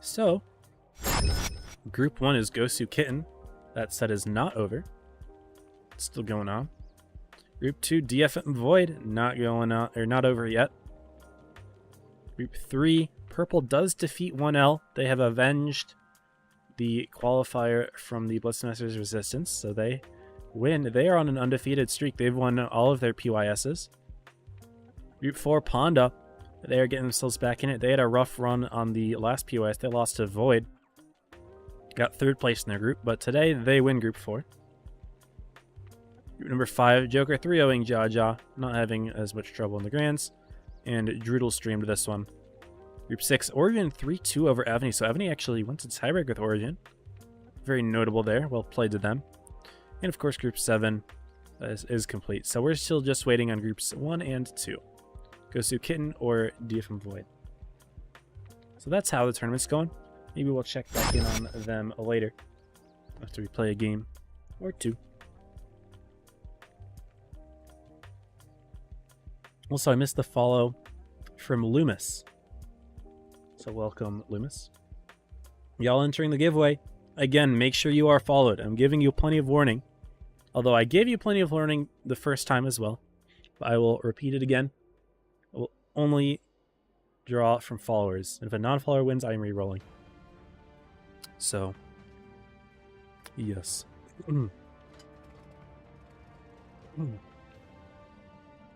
So, Group 1 is Gosu Kitten. That set is not over. It's still going on. Group 2, DF and Void, not going on, or not over yet. Group 3, Purple does defeat 1L. They have avenged the qualifier from the Blitzmaster's Resistance, so they win. They are on an undefeated streak. They've won all of their PYSs. Group 4, Ponda, they are getting themselves back in it. They had a rough run on the last PYS. They lost to Void. Got 3rd place in their group, but today they win Group 4. Group number 5, Joker 3-0ing Jaja, not having as much trouble in the grands, and Droodle streamed this one. Group 6, Origin 3-2 over Avni, so Avni actually went to tiebreak with Origin. Very notable there, well played to them. And of course Group 7 is complete, so we're still just waiting on Groups 1 and 2. Gosu Kitten or DFM Void. So that's how the tournament's going. Maybe we'll check back in on them later, after we play a game or two. Also, I missed the follow from Loomis. So welcome, Loomis. Y'all entering the giveaway. Again, make sure you are followed. I'm giving you plenty of warning. Although I gave you plenty of warning the first time as well. But I will repeat it again. I will only draw from followers. And if a non-follower wins, I am re-rolling. So, yes.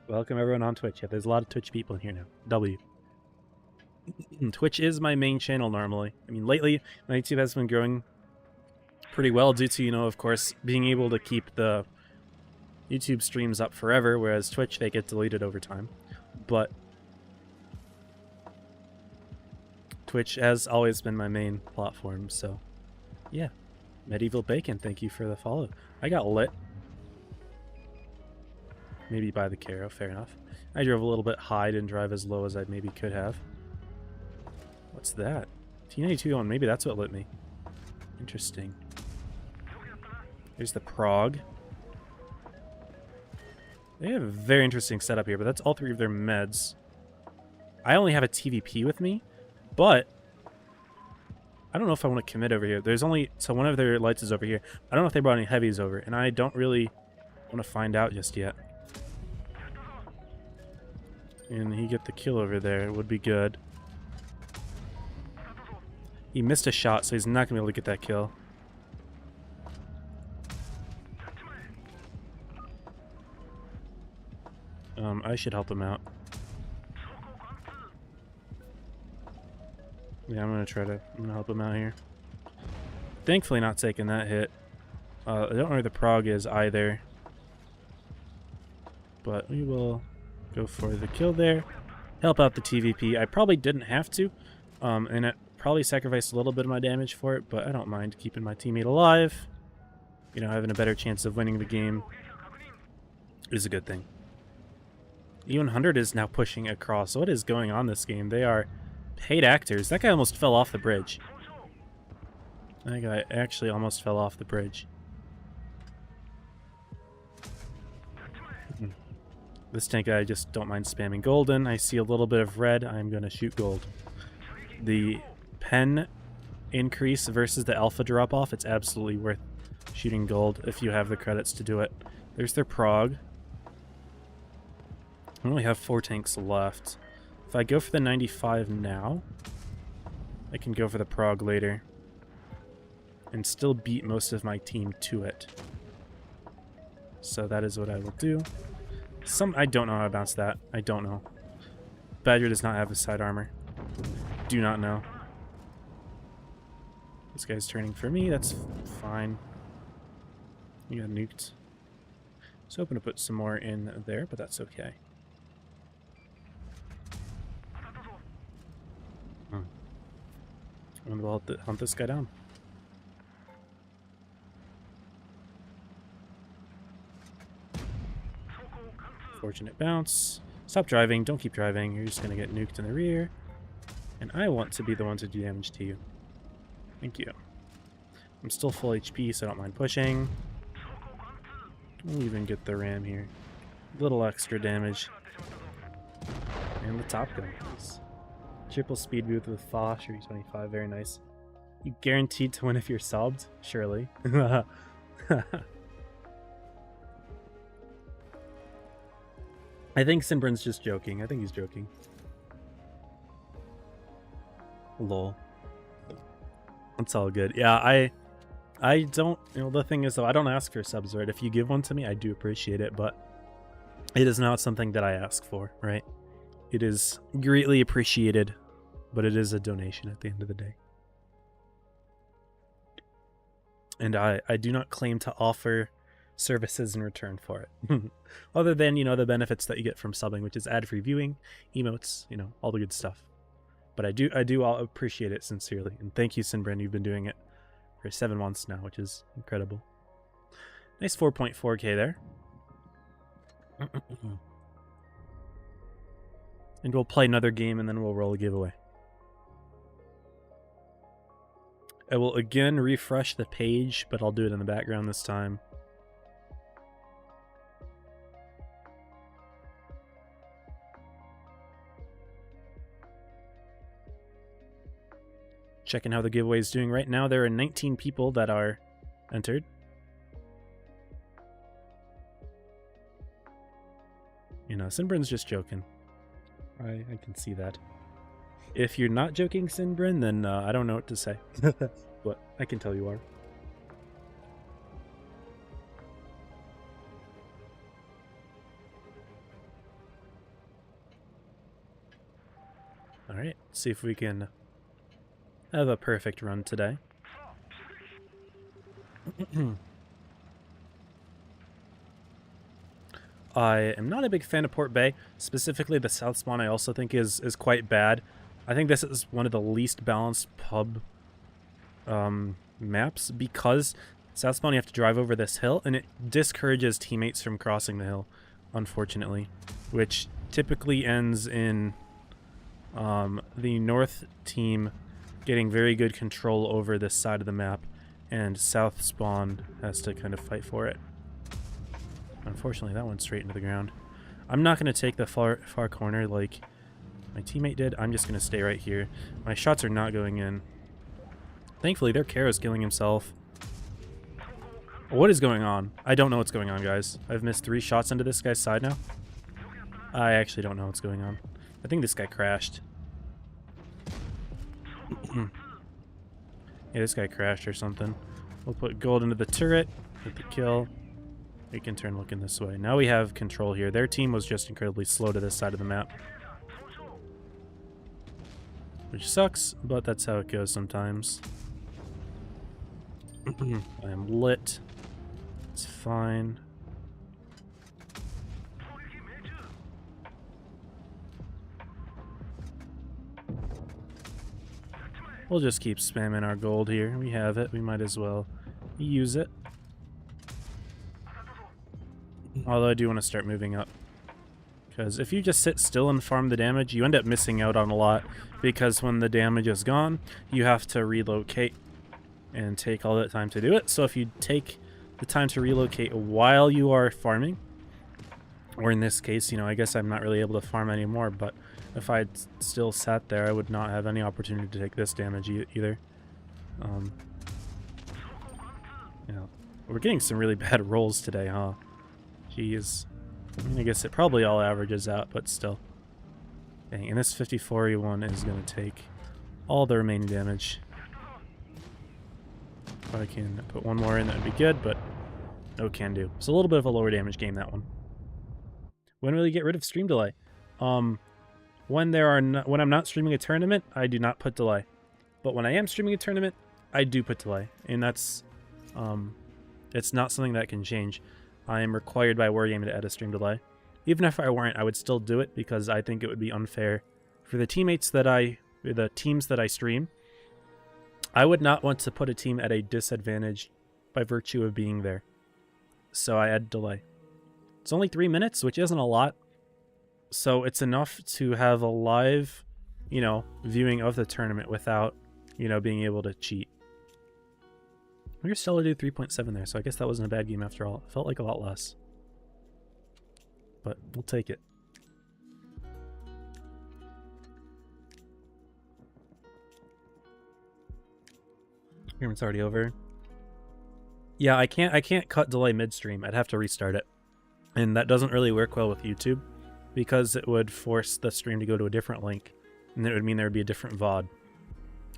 Welcome everyone on Twitch. Yeah, there's a lot of Twitch people in here now. W. Twitch is my main channel normally. I mean, lately, my YouTube has been growing pretty well due to, of course, being able to keep the YouTube streams up forever, whereas Twitch, they get deleted over time. But Twitch has always been my main platform, so yeah. Medieval Bacon, thank you for the follow. I got lit. Maybe by the Caro, fair enough. I drove a little bit high, didn't drive as low as I maybe could have. What's that? T92 going, maybe that's what lit me. Interesting. Here's the Prague. They have a very interesting setup here, but that's all 3 of their meds. I only have a TVP with me, but I don't know if I want to commit over here. There's only... So one of their lights is over here. I don't know if they brought any heavies over, and I don't really want to find out just yet. And he get the kill over there. It would be good. He missed a shot, so he's not going to be able to get that kill. I should help him out. Yeah, I'm gonna help him out here. Thankfully not taking that hit. I don't know where the Prague is either. But we will go for the kill there. Help out the TVP. I probably didn't have to. And it probably sacrificed a little bit of my damage for it, but I don't mind keeping my teammate alive. Having a better chance of winning the game is a good thing. E100 is now pushing across. What is going on this game? They are paid actors. That guy almost fell off the bridge. That guy actually almost fell off the bridge. This tank I just don't mind spamming golden. I see a little bit of red. I'm going to shoot gold. The pen increase versus the alpha drop off, it's absolutely worth shooting gold if you have the credits to do it. There's their Prague. I only have 4 tanks left. If I go for the 95 now, I can go for the prog later and still beat most of my team to it. So that is what I will do. I don't know how to bounce that. I don't know. Badger does not have a side armor. Do not know. This guy's turning for me. That's fine. You got nuked. I was hoping to put some more in there, but that's okay. And we'll hunt this guy down. Fortunate bounce. Stop driving. Don't keep driving. You're just going to get nuked in the rear. And I want to be the one to do damage to you. Thank you. I'm still full HP, so I don't mind pushing. We'll even get the ram here. A little extra damage. And the top gun, please. Triple speed booth with Foch, 325, very nice. You guaranteed to win if you're subbed? Surely. I think Sinbrin's just joking. I think he's joking. Lol. It's all good. Yeah, I don't, the thing is though, I don't ask for subs, right? If you give one to me, I do appreciate it, but it is not something that I ask for, right? It is greatly appreciated, but it is a donation at the end of the day. And I do not claim to offer services in return for it. Other than, the benefits that you get from subbing, which is ad-free viewing, emotes, all the good stuff. But I do all appreciate it sincerely. And thank you, Sinbrin. You've been doing it for 7 months now, which is incredible. Nice 4.4k there. And we'll play another game and then we'll roll a giveaway. I will again refresh the page, but I'll do it in the background this time. Checking how the giveaway is doing right now. There are 19 people that are entered. Sinbrin's just joking. I can see that. If you're not joking, Sinbrin, then I don't know what to say. But I can tell you are. Alright, see if we can have a perfect run today. I am not a big fan of Port Bay. Specifically, the South Spawn I also think is quite bad. I think this is one of the least balanced pub maps because South Spawn you have to drive over this hill and it discourages teammates from crossing the hill, unfortunately, which typically ends in the North team getting very good control over this side of the map and South Spawn has to kind of fight for it. Unfortunately, that went straight into the ground. I'm not going to take the far corner like my teammate did. I'm just going to stay right here. My shots are not going in. Thankfully, their Karo's killing himself. What is going on? I don't know what's going on, guys. I've missed 3 shots into this guy's side now. I actually don't know what's going on. I think this guy crashed. Yeah, this guy crashed or something. We'll put gold into the turret. Get the kill. We can turn looking this way. Now we have control here. Their team was just incredibly slow to this side of the map. Which sucks, but that's how it goes sometimes. I am lit. It's fine. We'll just keep spamming our gold here. We have it. We might as well use it. Although I do want to start moving up. Because if you just sit still and farm the damage, you end up missing out on a lot. Because when the damage is gone, you have to relocate and take all that time to do it. So if you take the time to relocate while you are farming, or in this case, I guess I'm not really able to farm anymore, but if I still sat there, I would not have any opportunity to take this damage either. We're getting some really bad rolls today, huh? Jeez. I mean, I guess it probably all averages out, but still. Dang, and this 54E1 is going to take all the remaining damage. If I can put one more in, that would be good, but no can do. It's a little bit of a lower damage game, that one. When will you get rid of stream delay? When I'm not streaming a tournament, I do not put delay. But when I am streaming a tournament, I do put delay. And that's, it's not something that can change. I am required by Wargaming to add a stream delay. Even if I weren't, I would still do it because I think it would be unfair for the teams that I stream. I would not want to put a team at a disadvantage by virtue of being there. So I add delay. It's only 3 minutes, which isn't a lot. So it's enough to have a live, viewing of the tournament without, being able to cheat. We're still to do 3.7 there, so I guess that wasn't a bad game after all. It felt like a lot less. But we'll take it. Agreement's already over. Yeah, I can't cut delay midstream. I'd have to restart it. And that doesn't really work well with YouTube because it would force the stream to go to a different link, and it would mean there would be a different VOD.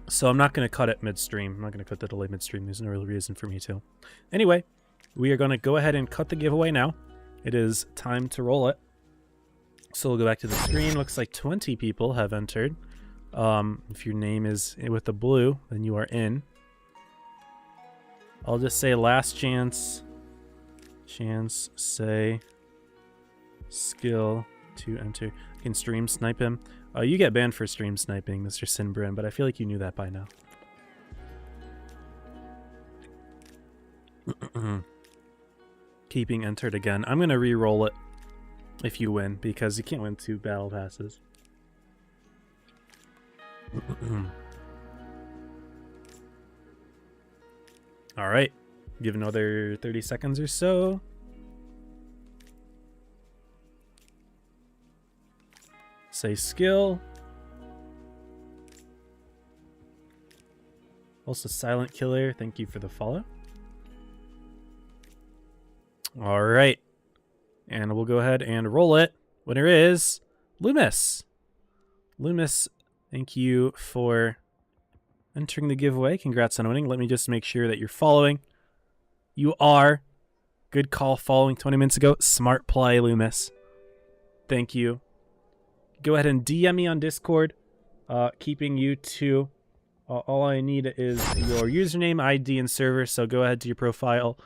So I'm not going to cut it midstream. I'm not going to cut the delay midstream. There's no real reason for me to. Anyway, we are going to go ahead and cut the giveaway now. It is time to roll it. So we'll go back to the screen. Looks like 20 people have entered. If your name is with the blue, then you are in. I'll just say last chance. Chance, say, skill to enter. I can stream snipe him. You get banned for stream sniping, Mr. Sinbrin, but I feel like you knew that by now. Keeping entered again. I'm going to re-roll it if you win, because you can't win 2 battle passes. Alright. Give another 30 seconds or so. Say skill. Also Silent Killer, thank you for the follow. Alright. And we'll go ahead and roll it. Winner is Loomis. Loomis, thank you for entering the giveaway. Congrats on winning. Let me just make sure that you're following. You are. Good call following 20 minutes ago. Smart play, Loomis. Thank you. Go ahead and DM me on Discord. Keeping you to... all I need is your username, ID, and server. So go ahead to your profile.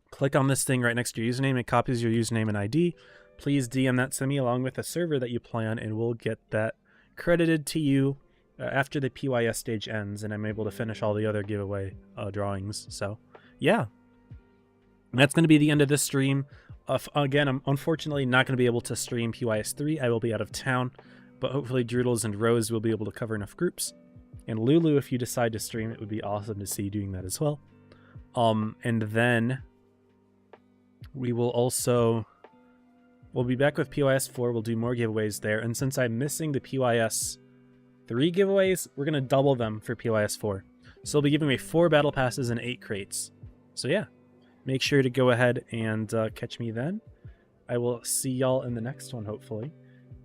Click on this thing right next to your username. It copies your username and ID. Please DM that to me along with the server that you play on, and we'll get that credited to you after the PYS stage ends, and I'm able to finish all the other giveaway drawings. So, yeah. And that's going to be the end of this stream. Again, I'm unfortunately not going to be able to stream PYS 3. I will be out of town, but hopefully Droodles and Rose will be able to cover enough groups. And Lulu, if you decide to stream, it would be awesome to see you doing that as well. And then we will also... we'll be back with PYS 4. We'll do more giveaways there. And since I'm missing the PYS 3 giveaways, we're going to double them for PYS 4. So we'll be giving away 4 battle passes and 8 crates. So yeah, make sure to go ahead and catch me then. I will see y'all in the next one, hopefully,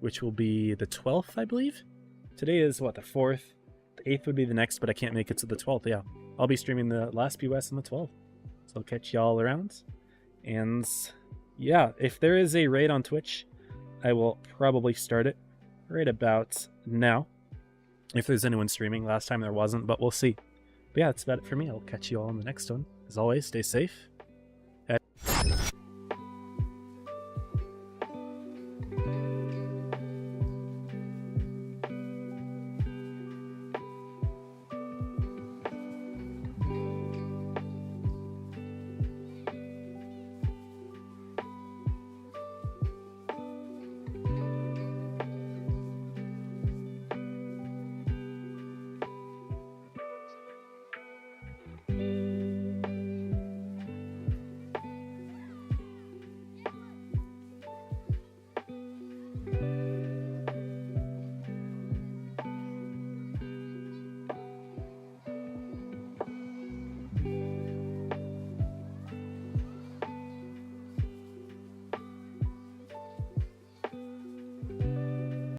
which will be the 12th, I believe. Today is, what, the 4th? The 8th would be the next, but I can't make it to the 12th, yeah. I'll be streaming the last PYS on the 12th. So I'll catch y'all around. And yeah, if there is a raid on Twitch, I will probably start it right about now. If there's anyone streaming. Last time there wasn't, but we'll see. But yeah, that's about it for me. I'll catch you all in the next one. As always, stay safe.